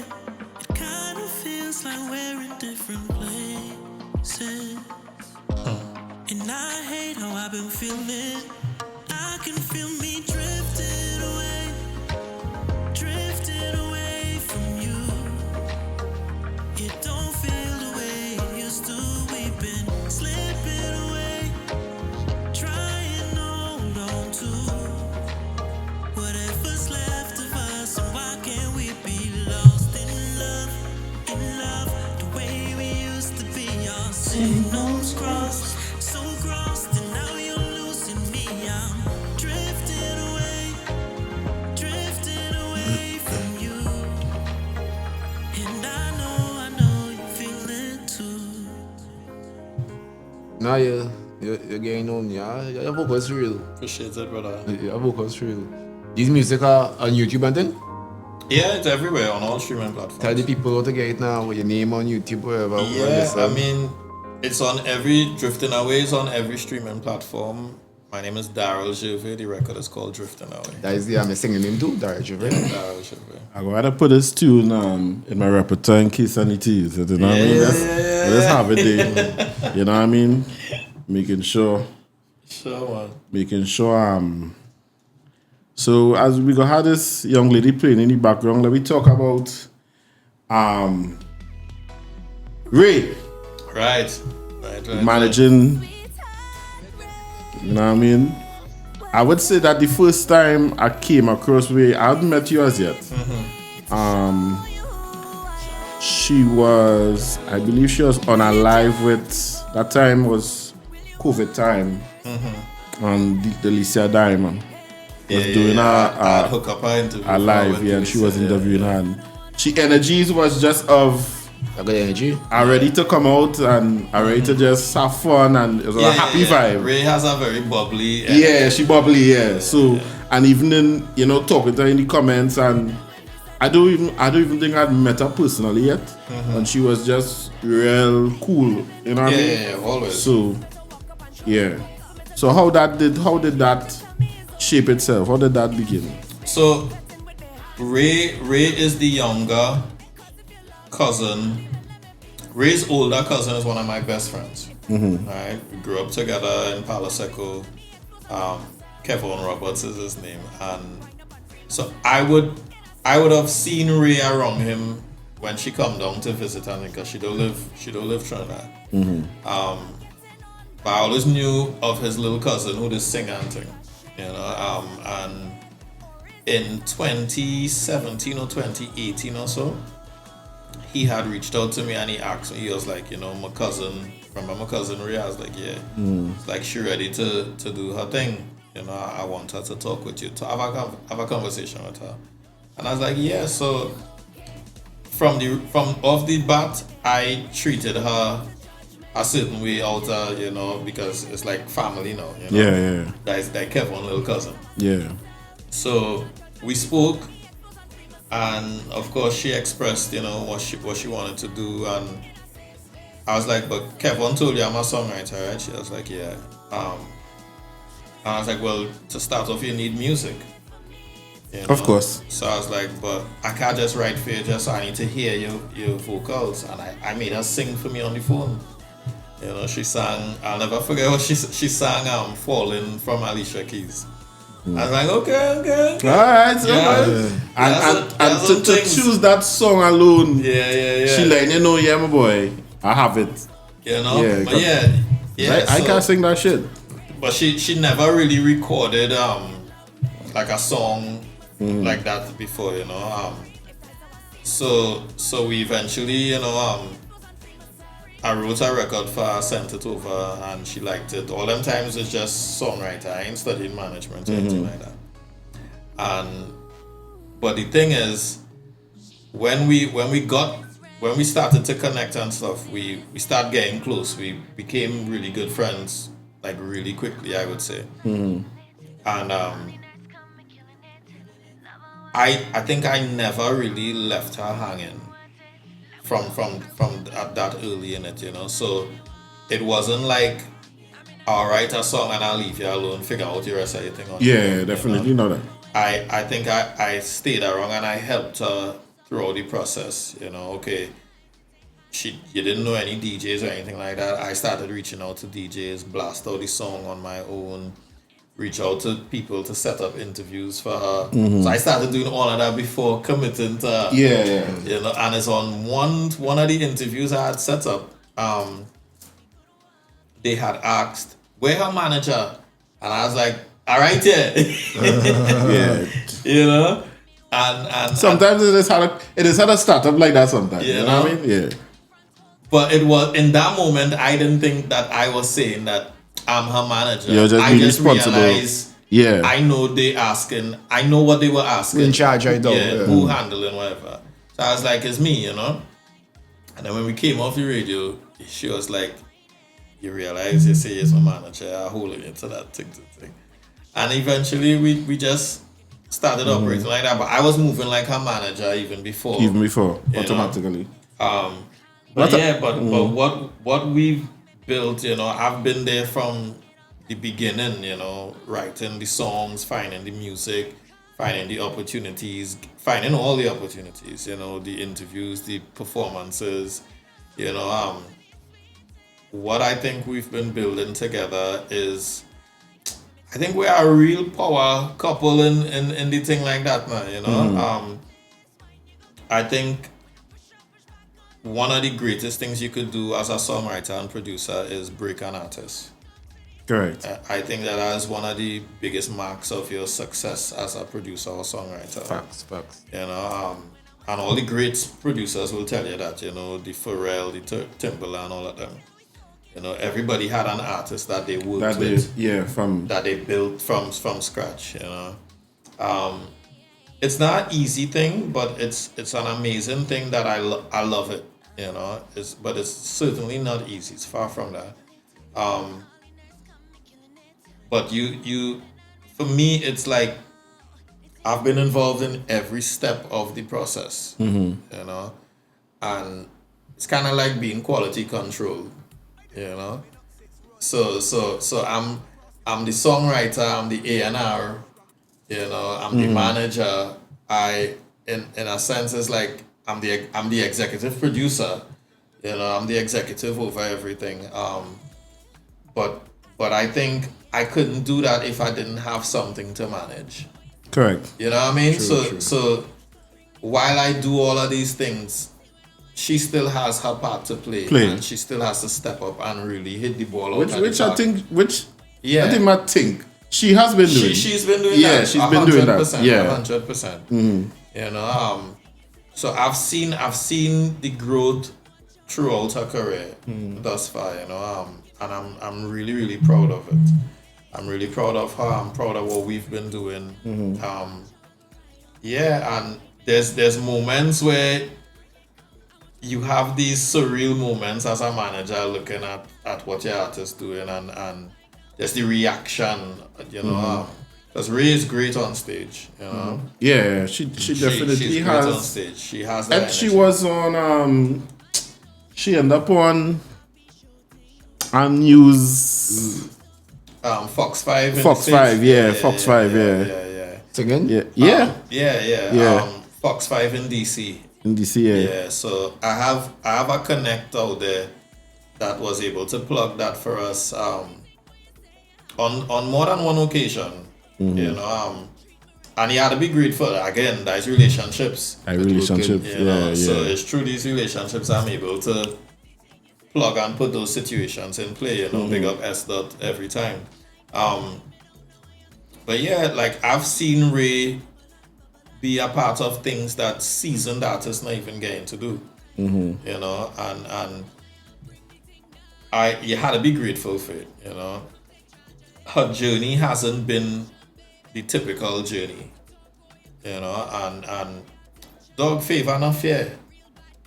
It kind of feels like we're in different places. And I hate how I've been feeling. I can feel me drifting away from you. It don't feel the way it used to. We've been slipping away, trying to hold on to whatever's left of us. And why can't we be lost in love, the way we used to be? Our signals crossed, so crossed, and now you're losing me. I'm drifting away No, you're getting on. Yeah, your vocals real. Appreciate it, brother. Your vocals real. These music are on YouTube and then? Yeah, it's everywhere on all streaming platforms. Tell the people how to get it now with your name on YouTube, wherever. Yeah, I mean, it's on every Drifting Away is on every streaming platform. My name is Darryl Gervais. The record is called Drifting Away. That is I'm singing name too, Darryl Gervais. Darryl Gervais. I'm going to put this tune in my repertoire in case I need to use it. You know what I mean? Let's have it there. You know what I mean? Making sure. Sure, man. Making sure. So as we go have this young lady playing in the background, let me talk about Ray. Right. Managing. You know what I mean? I would say that the first time I came across Ray, I hadn't met you as yet. She was, I believe she was on a live with, that time was COVID time, on the Alicia Diamond. Was doing I'd hook up her interview. a live, and she was interviewing her. And she energies was just of a good energy. Are ready to come out and are ready to just have fun, and it was a happy vibe. Ray has a very bubbly. Yeah, she bubbly. So and even in talking to her in the comments, and I don't even think I'd met her personally yet, and she was just real cool. You know what I mean? Yeah, always. So So how did that shape itself? How did that begin? So Ray is the younger cousin. Ray's older cousin is one of my best friends. Right? We grew up together in Palo Seco. Kevin Roberts is his name, and so I would have seen Ray around him when she come down to visit, I think, because she don't live Trinidad. But I always knew of his little cousin who does sing and thing, and in 2017 or 2018 or so, he had reached out to me and he asked me, he was like, my cousin, remember my cousin Ray? I was like, yeah. It's like, she ready to do her thing. I want her to talk with you, to have a conversation with her. And I was like, yeah. So from off the bat, I treated her a certain way out, because it's like family now. Yeah. That's like Kevin's little cousin. Yeah. So we spoke, and of course she expressed, what she wanted to do, and I was like, but Kevin told you I'm a songwriter, right? She was like, yeah. And I was like, well, to start off, you need music. Of course. So I was like, but I can't just write for you, just I need to hear your vocals. And I made her sing for me on the phone. She sang, I'll never forget what she sang, Falling from Alicia Keys. I was like, okay. Alright, so and to choose that song alone, she like, yeah, my boy, I have it. I can't sing that shit. But she never really recorded like a song like that before, So we eventually, I wrote a record for her, sent it over, and she liked it. All them times it's just songwriter. I ain't studied management or anything like that. But the thing is, when we started to connect and stuff, we started getting close. We became really good friends, like really quickly, I would say. And I think I never really left her hanging from that early in it, So it wasn't like, I'll write a song and I'll leave you alone, figure out the rest of your thing on your own, definitely, you know that. I think I stayed around and I helped her throughout the process, okay. You didn't know any DJs or anything like that. I started reaching out to DJs, blast out the song on my own, reach out to people to set up interviews for her. So I started doing all of that before committing to her. And it's on one of the interviews I had set up, they had asked, where her manager? And I was like, all right, And sometimes it is how to start up like that sometimes. You know what I mean? Yeah. But it was, in that moment, I didn't think that I was saying that I'm her manager. You're just I just responsible. realized, I know what they were asking. In charge, I don't. Who handling, whatever. So I was like, it's me, And then when we came off the radio, she was like, you realize you say it's my manager, I'm holding it to that thing. And eventually we just started operating like that. But I was moving like a manager even before. Automatically. But what we've built, I've been there from the beginning, writing the songs, finding the music, finding the opportunities, finding all the opportunities, the interviews, the performances, what I think we've been building together is, I think we are a real power couple in the thing like that now, I think one of the greatest things you could do as a songwriter and producer is break an artist. Correct. I think that is one of the biggest marks of your success as a producer or songwriter. Facts. And all the great producers will tell you that, the Pharrell, the Timbaland, all of them. Everybody had an artist that they worked with. That they built from scratch, It's not an easy thing, but it's an amazing thing that I love it, But it's certainly not easy. It's far from that. But you, for me, it's like I've been involved in every step of the process, and it's kind of like being quality control, So I'm the songwriter, I'm the A&R, I'm the manager. In a sense, it's like I'm the executive producer, I'm the executive over everything. But I think I couldn't do that if I didn't have something to manage. Correct. You know what I mean? True. So while I do all of these things, she still has her part to play. And she still has to step up and really hit the ball out. I think she has been doing. She's been doing that. Yeah, she's been doing that. 100%. So I've seen the growth throughout her career thus far, and I'm really, really proud of it. I'm really proud of her. I'm proud of what we've been doing. And there's moments where you have these surreal moments as a manager looking at what your artist doing and just the reaction, because Ray is great on stage, Yeah, she definitely she's has. Great on stage. She has that. And she was on. She ended up on news. Fox 5. Fox 5, yeah. Fox 5, yeah. Again? Yeah. Fox 5 in DC. Yeah. So I have a connect out there that was able to plug that for us on more than one occasion. And he had to be grateful. Again, that's relationships. So it's through these relationships I'm able to plug and put those situations in play, big up S. every time. But yeah, like I've seen Ray be a part of things that seasoned artists not even getting to do. And you had to be grateful for it, Her journey hasn't been the typical journey, and dog favor not fear.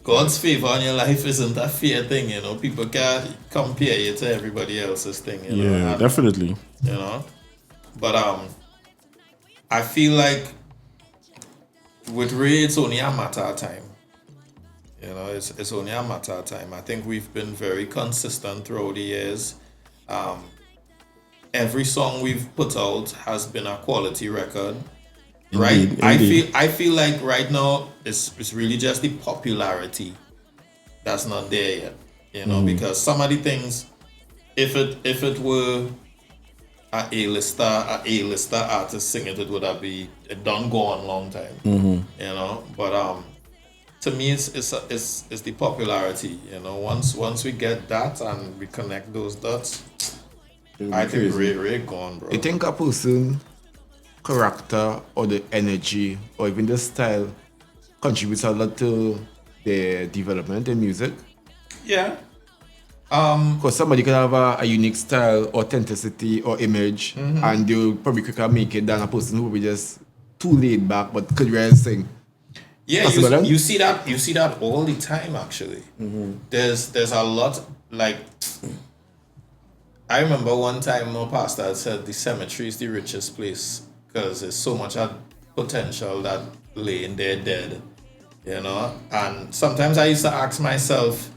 God's favor in your life isn't a fair thing, People can't compare you to everybody else's thing, definitely. But I feel like with Ray, it's only a matter of time. It's only a matter of time. I think we've been very consistent throughout the years. Every song we've put out has been a quality record. Right? I feel like right now it's really just the popularity that's not there yet. Because some of the things, if it were a A-lister artist singing it would have been done gone long time. But to me it's the popularity. Once we get that and we connect those dots, I think Ray gone, bro. You think a person character or the energy or even the style contributes a lot to their development in music? Yeah. Because somebody can have a unique style, authenticity or image, and they'll probably quicker make it than a person who will be just too laid back but could really sing. Yeah, you see that all the time actually. There's a lot, like I remember one time my pastor had said the cemetery is the richest place because there's so much potential that lay in there dead, you know. And sometimes I used to ask myself,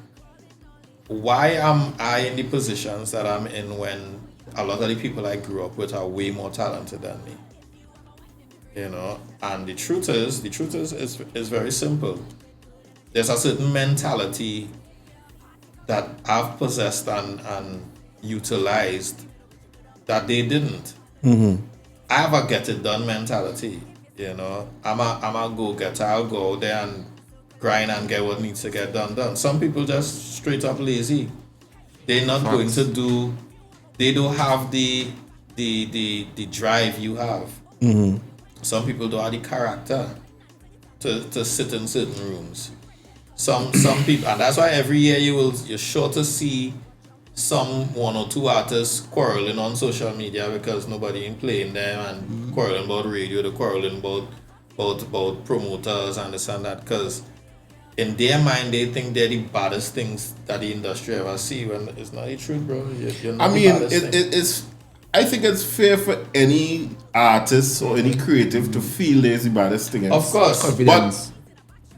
why am I in the positions that I'm in when a lot of the people I grew up with are way more talented than me? You know, and the truth is very simple. There's a certain mentality that I've possessed and utilized that they didn't. I have a get it done mentality. You know, I'm a go getter. I'll go out there and grind and get what needs to get done. Some people just straight up lazy. They're not going to do. They don't have the drive you have. Some people don't have the character to sit in certain rooms. Some people, and that's why every year you're sure to see one or two artists quarreling on social media because nobody ain't playing them and quarreling about radio, they're quarreling about promoters and this and that, because in their mind they think they're the baddest things that the industry ever see, when it's not the truth, bro. You're not it's I think it's fair for any artist or any creative to feel there's the baddest thing. Of course. Confidence. But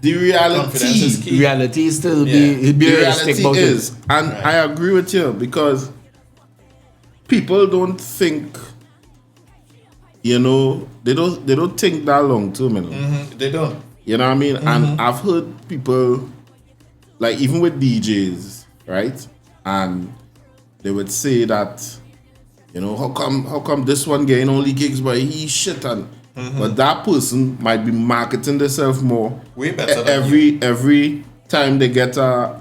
the reality is still the reality is, and right. I agree with you, because people don't think, you know, they don't think that long term, you know. They don't. You know what I mean? And I've heard people, like even with DJs, right? And they would say that, you know, how come this one getting only gigs but he's shit, and but that person might be marketing themselves more. Way better than you. Every time they get a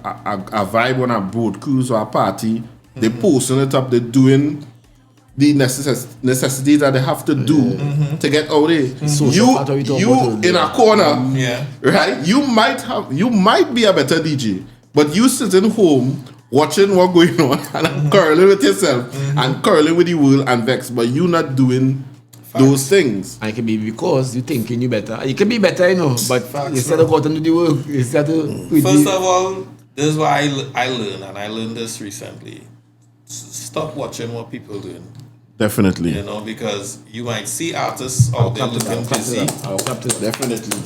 vibe on a boat cruise or a party, they posting it up, they're doing the necessity that they have to do to get out there. So you in a corner, right? You might be a better DJ, but you sitting home watching what going on and curling with yourself and curling with the world and vex, but you not doing those things. And it can be because you're thinking you better. You can be better, you know, but instead of going to do the work, instead of... First of all, this is why I learned, and I learned this recently. Stop watching what people doing. Definitely. You know, because you might see artists out there looking busy. Definitely.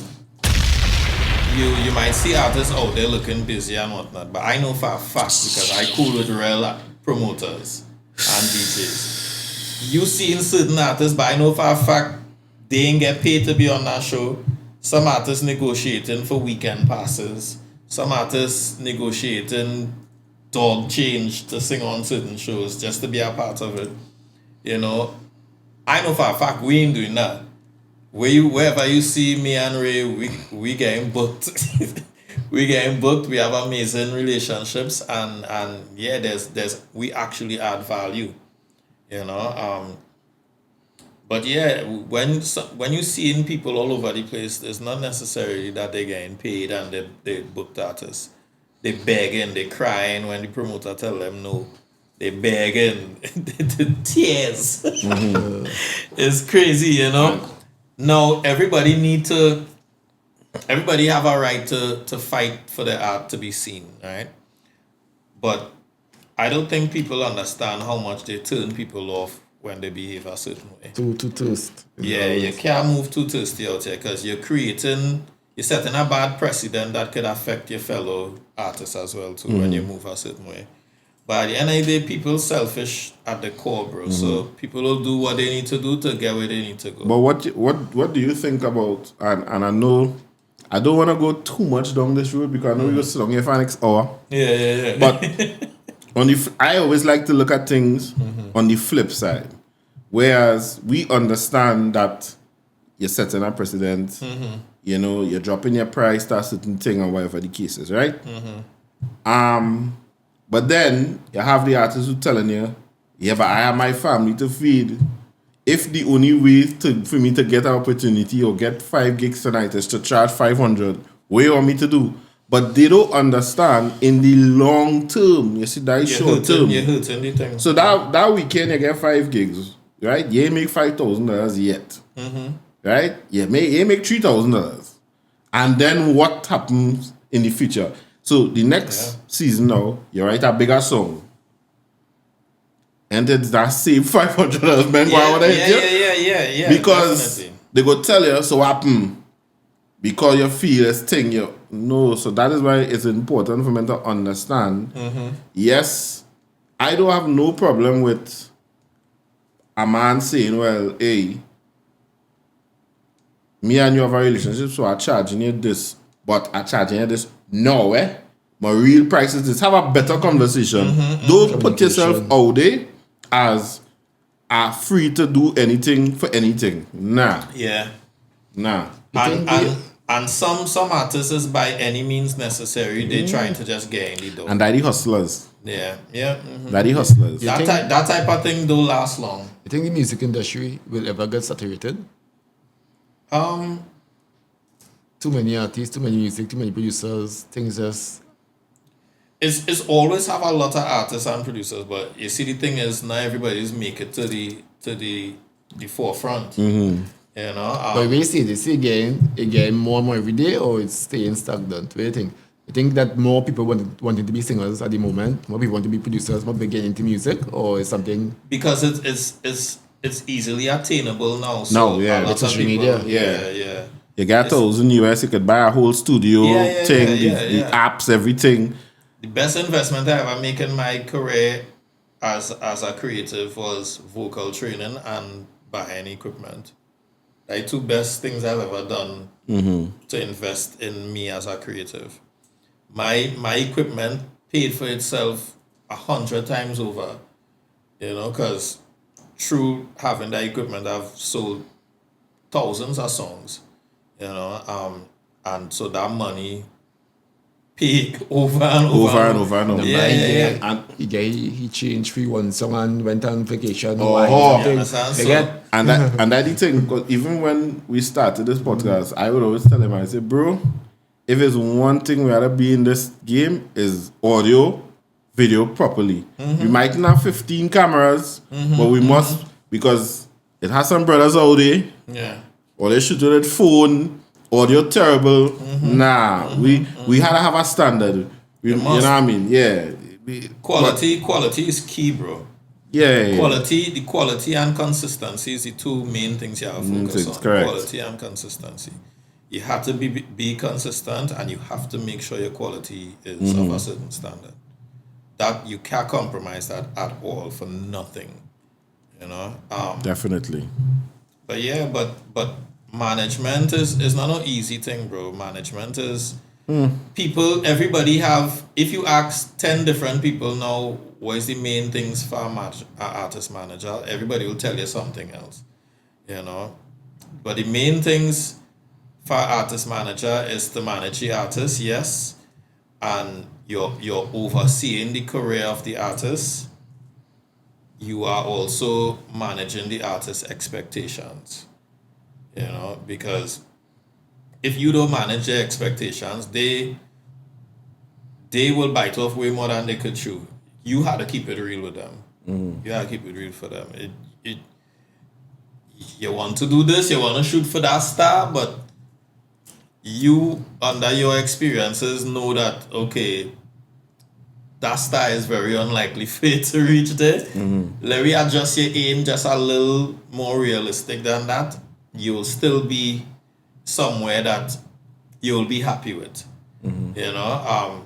You might see artists out there looking busy and whatnot, but I know for a fact, because I cool with real promoters and DJs. You seen certain artists, but I know for a fact they ain't get paid to be on that show. Some artists negotiating for weekend passes. Some artists negotiating dog change to sing on certain shows just to be a part of it. You know, I know for a fact we ain't doing that. Wherever you see me and Ray, we getting booked. We getting booked. We have amazing relationships, and yeah, there's we actually add value. You know, but yeah, when you seeing people all over the place, it's not necessarily that they're getting paid and they booked artists. They begging, they crying when the promoter tell them no. They begging, the tears. It's crazy, you know. No, everybody have a right to fight for their art to be seen, right? But I don't think people understand how much they turn people off when they behave a certain way. Too thirst. Yeah, you can't move too thirsty out here, because you're setting a bad precedent that could affect your fellow artists as well too when you move a certain way. But at the end of the day, people selfish at the core, bro. So people will do what they need to do to get where they need to go. But what do you think about, and I know I don't want to go too much down this road because I know we go sit down here for the next hour. Yeah. But I always like to look at things on the flip side. Whereas we understand that you're setting a precedent, you know, you're dropping your price to a certain thing or whatever the case is, right? But then you have the artists who telling you, yeah, but I have my family to feed. If the only way for me to get an opportunity or get 5 gigs tonight is to charge 500, what do you want me to do? But they don't understand in the long term. You see, that is short term. You're hurting the thing. So that weekend you get 5 gigs, right? You ain't make $5,000 yet, right? You make $3,000, and then what happens in the future? So the next season now, you write a bigger song, and it's that same $500 man Yeah. Because definitely. they go tell you, so happen because you feel this thing, you know. So that is why it's important for me to understand. Yes, I don't have no problem with a man saying, well, hey, me and you have a relationship, so I'm charging you this, but I'm charging you this. No, my real price is this. Have a better conversation. Don't put yourself out there as free to do anything for anything. Nah. Yeah. Nah. And some artists is by any means necessary. They trying to just get in the door. And that the hustlers. Yeah. That the hustlers. That type of thing don't last long. You think the music industry will ever get saturated? Too many artists, too many music, too many producers, things just... It's always have a lot of artists and producers, but you see the thing is now everybody's make it to the forefront. You know. But we see this again more and more every day, or it's staying stagnant? What do you think? You think that more people wanting to be singers at the moment, more people want to be producers, more people getting into music, or is something? Because it's easily attainable now. So it's social media. Yeah. You got those in the US, you could buy a whole studio thing, the apps, everything. The best investment I ever make in my career as a creative was vocal training and buying equipment. Like two best things I've ever done to invest in me as a creative. My equipment paid for itself 100 times over, you know, because through having that equipment, I've sold thousands of songs, you know, and so that money paid over and over. Yeah. And He changed for one song and went on vacation. And that the thing, because even when we started this podcast, I would always tell him, I say, bro, if it's one thing we gotta be in this game is audio, video properly. We might not have 15 cameras, but we must, because it has some brothers out there. Yeah. Or they shoot with phone, audio terrible. Nah, we had to have a standard. You know what I mean? Yeah. Quality is key, bro. Yeah. The quality and consistency is the two main things you have to focus on. Correct. Quality and consistency. You have to be consistent, and you have to make sure your quality is of a certain standard. That you can't compromise that at all for nothing. You know? Definitely. But yeah, but management is not an easy thing, bro. Management is everybody have, if you ask 10 different people now, what is the main things for an artist manager, everybody will tell you something else, you know. But the main things for an artist manager is to manage the artist, yes, and you're overseeing the career of the artist. You are also managing the artist's expectations, you know, because if you don't manage their expectations, they will bite off way more than they could chew. You have to keep it real with them. You have to keep it real for them. You want to do this, you want to shoot for that star, but you, under your experiences, know that, okay, that star is very unlikely for you to reach there. Let me adjust your aim just a little more realistic than that. You'll still be somewhere that you'll be happy with. You know?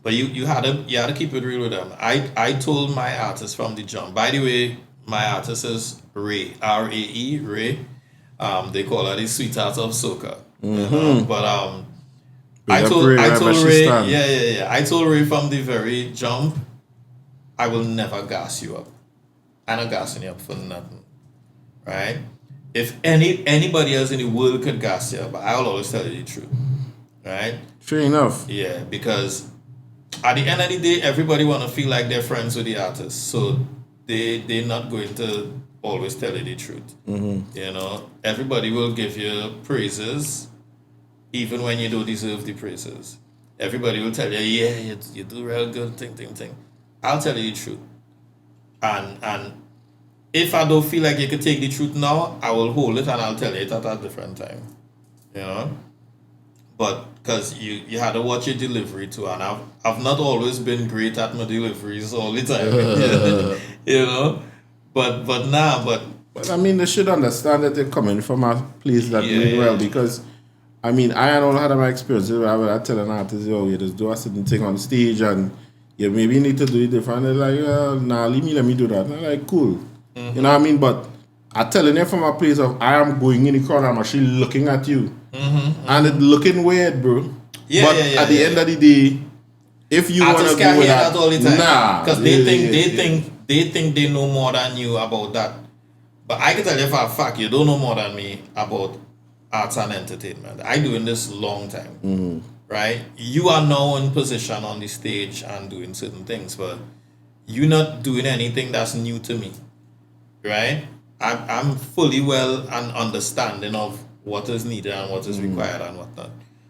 But you had to keep it real with them. I told my artist from the jump. By the way, my artist is Ray, R-A-E, Ray. They call her the sweetheart of soca. But I told Ray, I told Ray from the very jump, I will never gas you up. I'm not gassing you up for nothing, right? If anybody else in the world could gas you up, I'll always tell you the truth, right? Fair enough. Yeah, because at the end of the day, everybody want to feel like they're friends with the artist, so they're not going to always tell you the truth. You know, everybody will give you praises, even when you don't deserve the praises. Everybody will tell you, yeah, you do real good, thing. I'll tell you the truth. And if I don't feel like you can take the truth now, I will hold it and I'll tell you it at a different time. You know? But because you had to watch your delivery too, and I've not always been great at my deliveries all the time. you know. But I mean, they should understand that they're coming from a place that doing well, because I mean, I don't had my experiences where I tell an artist, yo, you just do a certain thing on stage and you maybe need to do it different. They're like, nah, let me do that. And I'm like, cool. You know what I mean? But I'm telling you from a place of I am going in the corner, I'm actually looking at you. And it's looking weird, bro. But at the end of the day, if you want to can't do hear that, that all the time. nah. Because they think they know more than you about that. But I can tell you for a fact, you don't know more than me about arts and entertainment. I doing this long time, right? You are now in position on the stage and doing certain things, but you're not doing anything that's new to me, right? I'm fully well and understanding of what is needed and what is required and whatnot.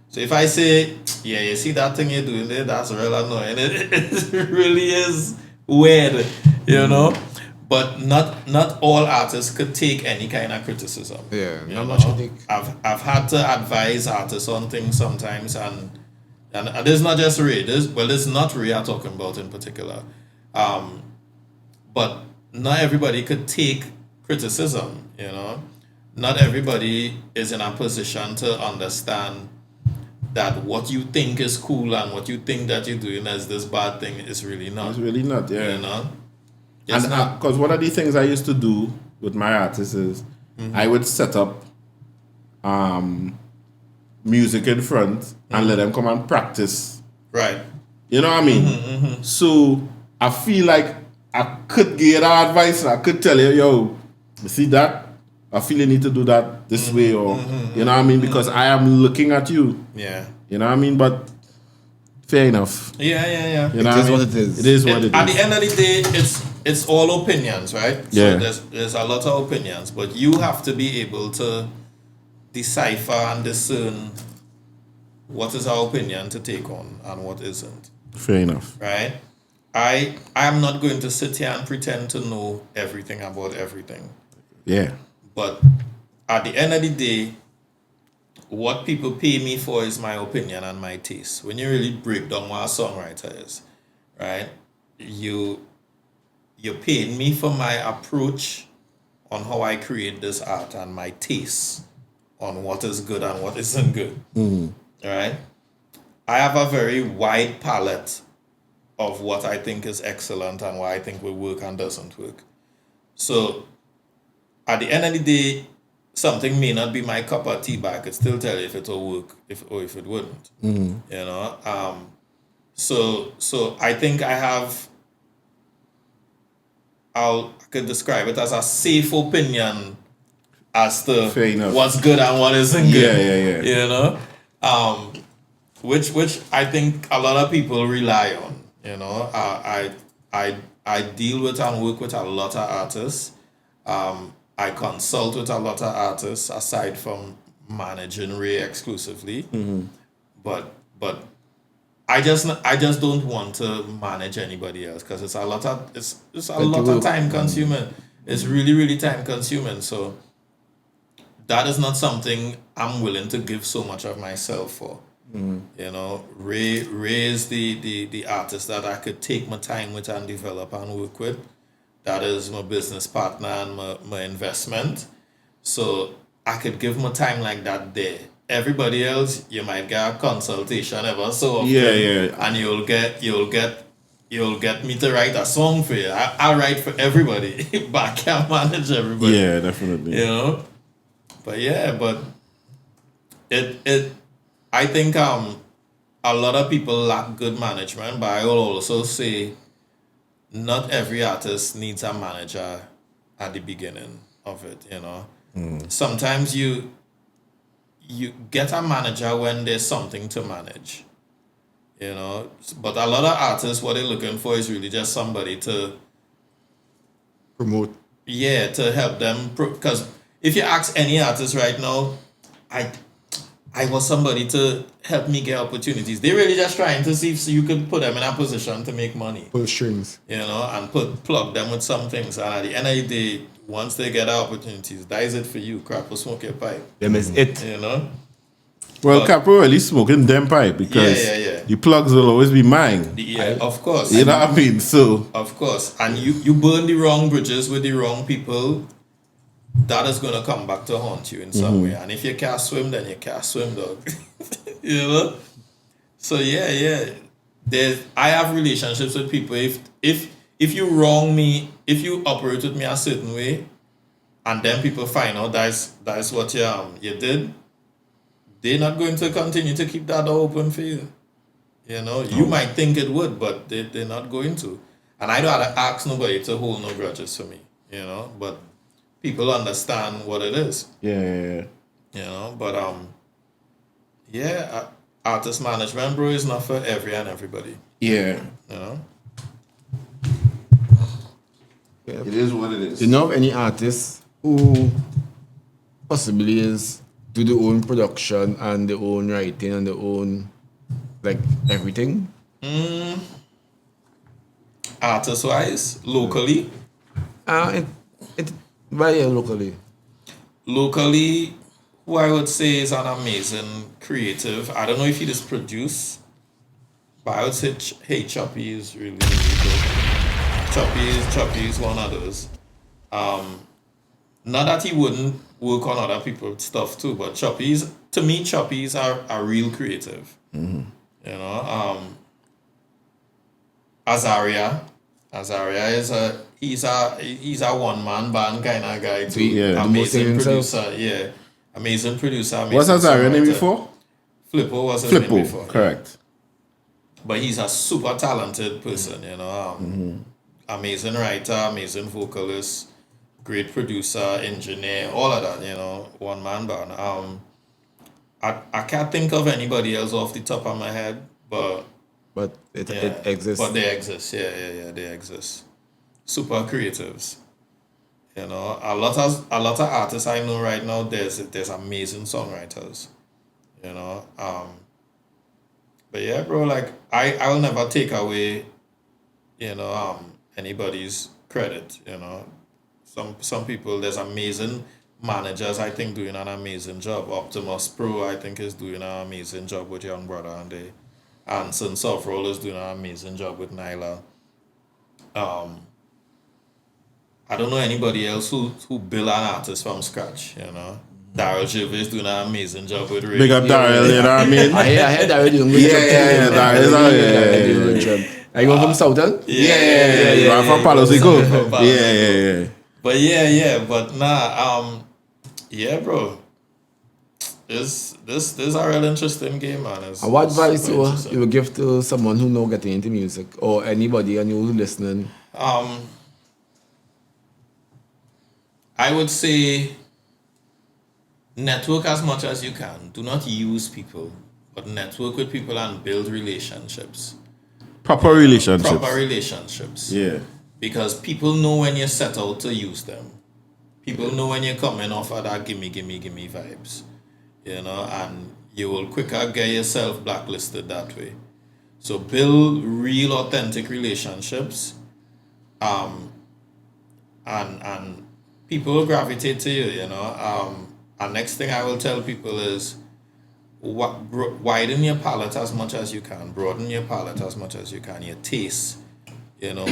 So if I say, yeah, you see that thing you're doing there, that's real annoying. It really is weird, you know? But not all artists could take any kind of criticism. Yeah, you not know? much critique. I've had to advise artists on things sometimes, and it's not just Ray. It's not Ray I'm talking about in particular. But not everybody could take criticism, you know. Not everybody is in a position to understand that what you think is cool and what you think that you're doing as this bad thing is really not. It's really not, yeah. You know? And because one of the things I used to do with my artists is I would set up music in front and let them come and practice. Right. You know what I mean? So I feel like I could give that advice. I could tell you, yo, you see that? I feel you need to do that this way, or you know what I mean? Because I am looking at you. Yeah. You know what I mean? But fair enough. Yeah. You know It is what what it is. It is what it is. At the end of the day, it's all opinions, right? Yeah. So there's a lot of opinions, but you have to be able to decipher and discern what is our opinion to take on and what isn't. Fair enough. Right? I am not going to sit here and pretend to know everything about everything. Yeah. But at the end of the day, what people pay me for is my opinion and my taste. When you really break down what a songwriter is, right? You're paying me for my approach on how I create this art and my taste on what is good and what isn't good. Right? I have a very wide palette of what I think is excellent and what I think will work and doesn't work. So at the end of the day, something may not be my cup of tea, but I could still tell you if it will work or if it wouldn't. You know? So I think I could describe it as a safe opinion as to what's good and what isn't good. Yeah. You know? Which I think a lot of people rely on. You know? I deal with and work with a lot of artists. I consult with a lot of artists aside from managing Ray exclusively. But I just don't want to manage anybody else because it's a lot of time consuming. It's really, really time consuming. So that is not something I'm willing to give so much of myself for. You know, Ray is the artist that I could take my time with and develop and work with. That is my business partner and my investment. So I could give my time like that there. Everybody else, you might get a consultation ever so often. Yeah. And you'll get me to write a song for you. I write for everybody, but I can't manage everybody. Yeah, definitely. You know? But I think a lot of people lack good management, but I will also say not every artist needs a manager at the beginning of it, you know. Sometimes you get a manager when there's something to manage, you know. But a lot of artists, what they're looking for is really just somebody to promote. Yeah, to help them. Because if you ask any artist right now, I want somebody to help me get opportunities. They're really just trying to see if you can put them in a position to make money. Pull strings. You know, and plug them with some things. And at the end of the day, once they get opportunities, that is it for you. Crap or smoke your pipe. Them is it. You know? Well, Capro really smoking them pipe because the plugs will always be mine. Yeah, of course. You know what I mean? So of course, and you burn the wrong bridges with the wrong people, that is gonna come back to haunt you in some way. And if you can't swim, then you can't swim, dog. You know. So I have relationships with people. If you wrong me, if you operate with me a certain way, and then people find out that's what you did, they're not going to continue to keep that door open for you. You know, you might think it would, but they're not going to. And I don't have to ask nobody to hold no grudges for me, you know, but people understand what it is. Yeah. You know, but artist management, bro, is not for every and everybody. Yeah. You know? It is what it is. Do you know of any artists who possibly do their own production and their own writing and their own, like, everything? Artist-wise, locally? Locally. Locally, who I would say is an amazing creative. I don't know if he just produce, but I would say Choppy is really, really good. Choppy is one of those. Not that he wouldn't work on other people's stuff too, but to me, Choppy's are real creative. You know, Azaria he's a one-man band kind of guy too. Yeah, amazing producer. Amazing producer. What's Azaria name before? Flippo was his name before. Correct. But he's a super talented person, you know. Amazing writer, amazing vocalist, great producer, engineer, all of that, you know, one-man band. I can't think of anybody else off the top of my head, but it exists. But they exist, they exist. Super creatives. You know, a lot of artists I know right now, there's amazing songwriters. You know. But yeah, bro, like I will never take away, you know, anybody's credit, you know. Some people, there's amazing managers, I think, doing an amazing job. Optimus Pro, I think, is doing an amazing job with Young Brother, and Anson Softroll is doing an amazing job with Nyla. I don't know anybody else who build an artist from scratch, you know. Darryl Gervais doing an amazing job with Ray. Big up Darryl, you know what I mean? I heard Darryl doing good job. Darryl. Are you going from Southern? Yeah. I'm from Palo Seco. Yeah. But but bro. This is a real interesting game, man. What advice you would give to someone who now getting into music, or anybody and you listening? I would say network as much as you can. Do not use people, but network with people and build relationships. Proper relationships. Yeah. Because people know when you set out to use them. People know when you're coming off of that gimme vibes. You know, and you will quicker get yourself blacklisted that way. So build real authentic relationships. And people will gravitate to you, you know. And next thing I will tell people is widen your palette as much as you can, broaden your palette as much as you can, your taste, you know,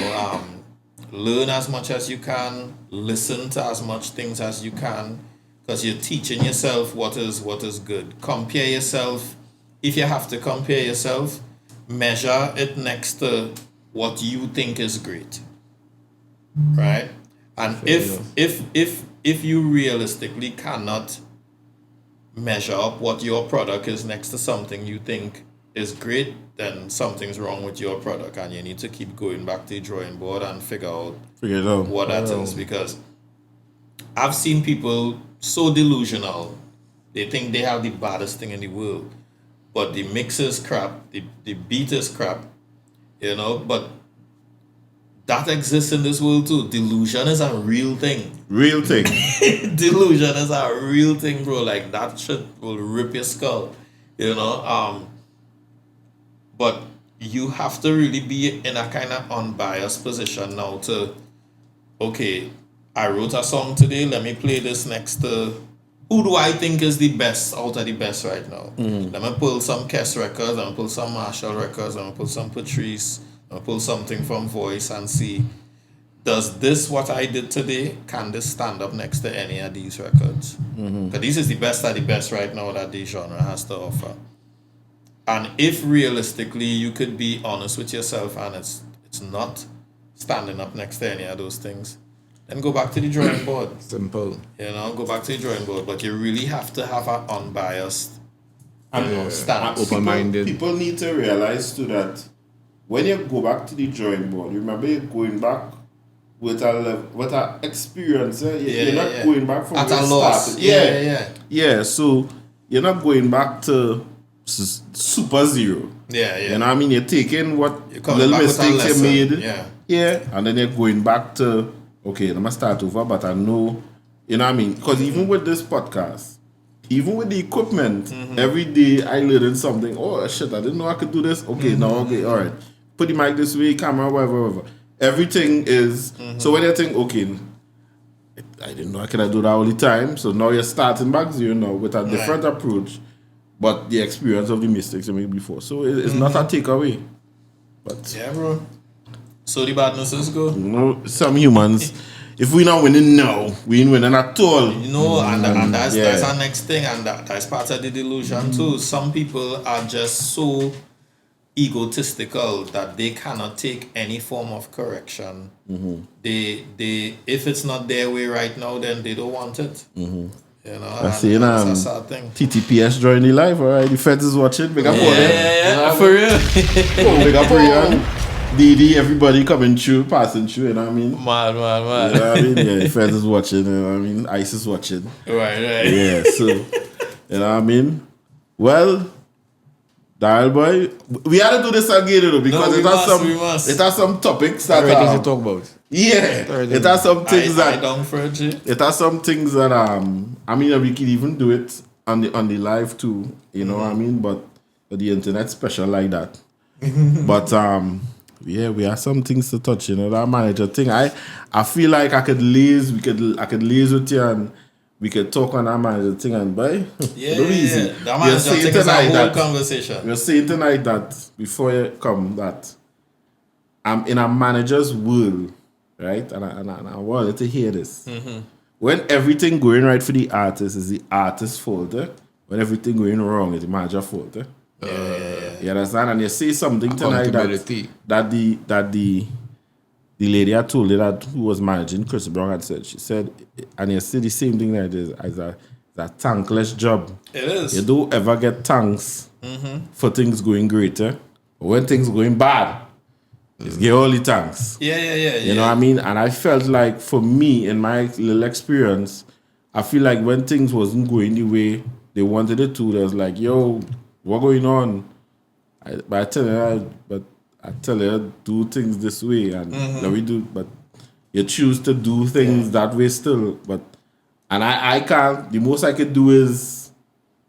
learn as much as you can, listen to as much things as you can, because you're teaching yourself what is good. Compare yourself. If you have to compare yourself, measure it next to what you think is great, right? And if you realistically cannot measure up what your product is next to something you think is great, then something's wrong with your product, and you need to keep going back to the drawing board and figure out what that is. Because I've seen people so delusional, they think they have the baddest thing in the world, but the mix is crap, the beat is crap, you know, but that exists in this world too. Delusion is a real thing. Delusion is a real thing, bro. Like, that shit will rip your skull, you know. But you have to really be in a kind of unbiased position now to, okay, I wrote a song today, let me play this next to who do I think is the best out of the best right now? Let me pull some Kes records, let me pull some Marshall records, let me pull some Patrice, let me pull something from Voice and see, does this what I did today, can this stand up next to any of these records? Because this is the best of the best right now that the genre has to offer. And if realistically you could be honest with yourself and it's not standing up next to any of those things, then go back to the drawing board. Simple. Go back to the drawing board. But you really have to have an unbiased stance. Open-minded. People need to realize too that when you go back to the drawing board, remember you're going back with a experience. You're not going back from at where a you loss. started. Yeah, so you're not going back to super zero. Yeah. You know what I mean? You're taking what You're little back with a mistakes you lesson. made. Yeah. And then you're going back to, okay, let me start over, but I know, you know what I mean? Because even with this podcast, even with the equipment, every day I learn something. Oh, shit, I didn't know I could do this. Okay, all right. Put the mic this way, camera, whatever. Everything is, so when you think, okay, I didn't know I could do that all the time. So now you're starting back zero now with a different approach, but the experience of the mistakes you made before. So it's not a takeaway. But Yeah, bro. So the badness is good. you know, some humans, if we're not winning now, we ain't winning at all. And that's our next thing, and that's part of the delusion too. Some people are just so egotistical that they cannot take any form of correction. They if it's not their way right now, then they don't want it. I see, that's a sad thing. TTPS join the live, all right? The feds is watching. Big up for them. Yeah, for real. Big up for you. DD, everybody coming through, passing through, you know what I mean? Man. You know what I mean? Yeah, the feds is watching, you know what I mean? ICE is watching. Right. Yeah, so, you know what I mean? Well, Darryl boy, we had to do this again, you know, because we must. it has some topics that Things to talk about. Yeah, it has some things that down for it, G. it has some things that I mean we can even do it on the live too, you know what I mean? But the internet's special like that. But yeah, we have some things to touch, you know, that manager thing. I feel like I could liaise with you and we could talk on that manager thing and boy. Yeah. That We're manager saying thing is a tonight whole that conversation. we're saying tonight that before you come that I'm in a manager's world, right? And I want you to hear this. When everything going right for the artist is the artist's fault. When everything going wrong is the manager's fault. You understand? And you say something tonight that the lady I told you that who was managing Chris Brown had said. She said, and you say the same thing that it is as a thankless job. It is. You don't ever get thanks for things going great. But when things going bad, just get all the thanks. Yeah. You know what I mean? And I felt like for me, in my little experience, I feel like when things wasn't going the way they wanted it to, they was like, yo, what going on? I tell you, do things this way, and then we do. But you choose to do things that way still. But I can't. The most I could do is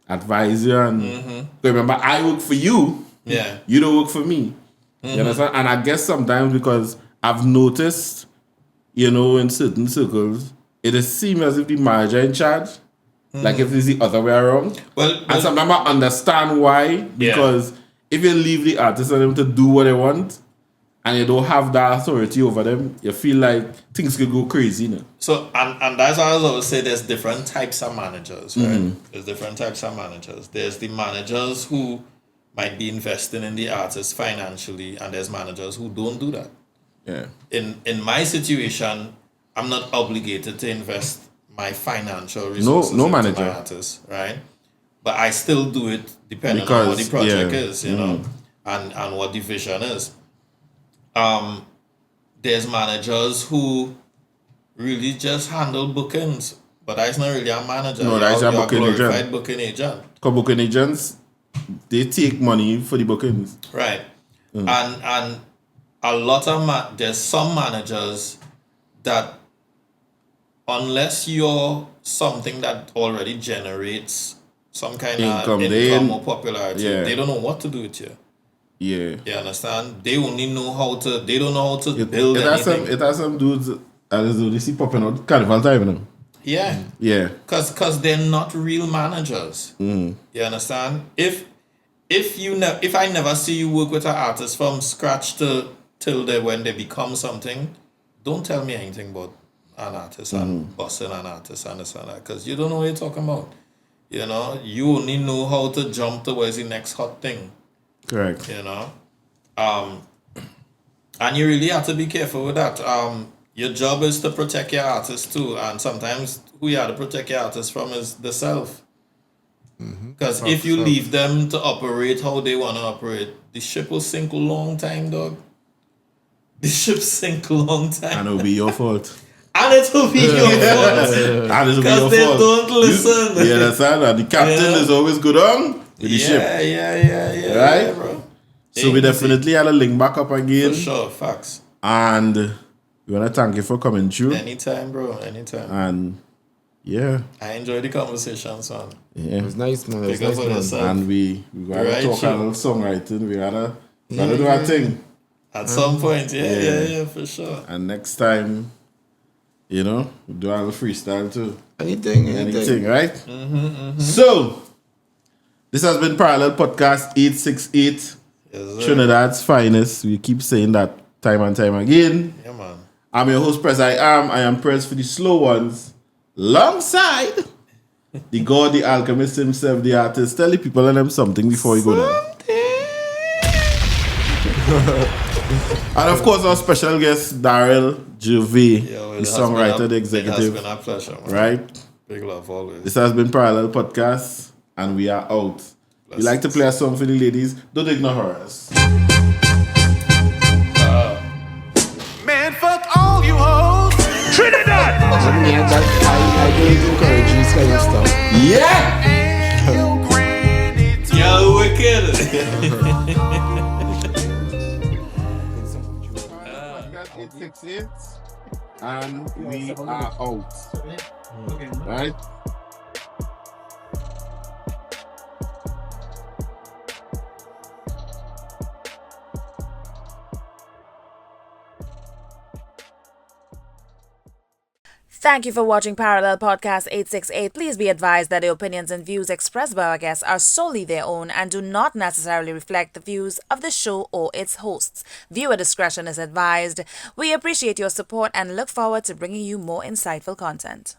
advise you. And remember, I work for you. Yeah. You don't work for me. You understand? And I guess sometimes because I've noticed, you know, in certain circles, it seems as if the manager in charge. Like if it's the other way around. And sometimes I understand why. Because if you leave the artist and them to do what they want and you don't have that authority over them, you feel like things could go crazy, you know? So, and that's why I always say there's different types of managers, right? There's different types of managers. There's the managers who might be investing in the artist financially, and there's managers who don't do that. Yeah. In my situation, I'm not obligated to invest my financial resources no into manager. my artists, right? But I still do it depending on what the project is, you know, and what the vision is. There's managers who really just handle bookings, but that's not really a manager. No, that's a booking agent. Booking agent. Because booking agents, they take money for the bookings. Right. And a lot of there's some managers that unless you're something that already generates some kind of income or popularity, they don't know what to do with you. Yeah. You understand? They only know how to, they don't know how to build anything. It has some dudes, as you see popping out Carnival time, you know? Yeah. Yeah. Cause they're not real managers. You understand? If I never see you work with an artist from scratch till when they become something, don't tell me anything about an artist and bossing an artist and this and that, because you don't know what you're talking about. You know, you only know how to jump towards the next hot thing. Correct. You know, and you really have to be careful with that. Your job is to protect your artist too, and sometimes who you have to protect your artist from is the self. Because if you leave them to operate how they want to operate, the ship will sink a long time, dog. The ship sink a long time. And it'll be your fault. And it will be your fault. And it'll be your Because they fault. don't listen. You understand? And the captain is always good on with the ship. Yeah. Right? Yeah, bro. So we definitely had a link back up again. For sure, facts. And we want to thank you for coming through. Anytime, bro. Anytime. And yeah. I enjoyed the conversation, son. Yeah. It was nice, man. Pick up on yourself. And we gotta Right, talk sure. a little songwriting. We gotta do our thing. At some point, yeah, for sure. And next time, you know, we do a little freestyle too. Anything. Right? So, this has been Parallel Podcast 868. Yes, sir. Trinidad's finest. We keep saying that time and time again. Yeah, man. I'm your host, Prez. I am Prez for the slow ones. Alongside the God, the alchemist himself, the artist. Tell the people and them something before you go down. And of course, our special guest, Darryl Gervais, the songwriter, the executive. It has been a pleasure, man. Right? Big love always. This has been Parallel Podcast, and we are out. We like to play a song for the ladies. Don't ignore us. Man, fuck all you hoes. Trinidad. I don't encourage this kind of stuff. Yeah! Yo, wicked. 868, and we are out. Right? Thank you for watching Parallel Podcast 868. Please be advised that the opinions and views expressed by our guests are solely their own and do not necessarily reflect the views of the show or its hosts. Viewer discretion is advised. We appreciate your support and look forward to bringing you more insightful content.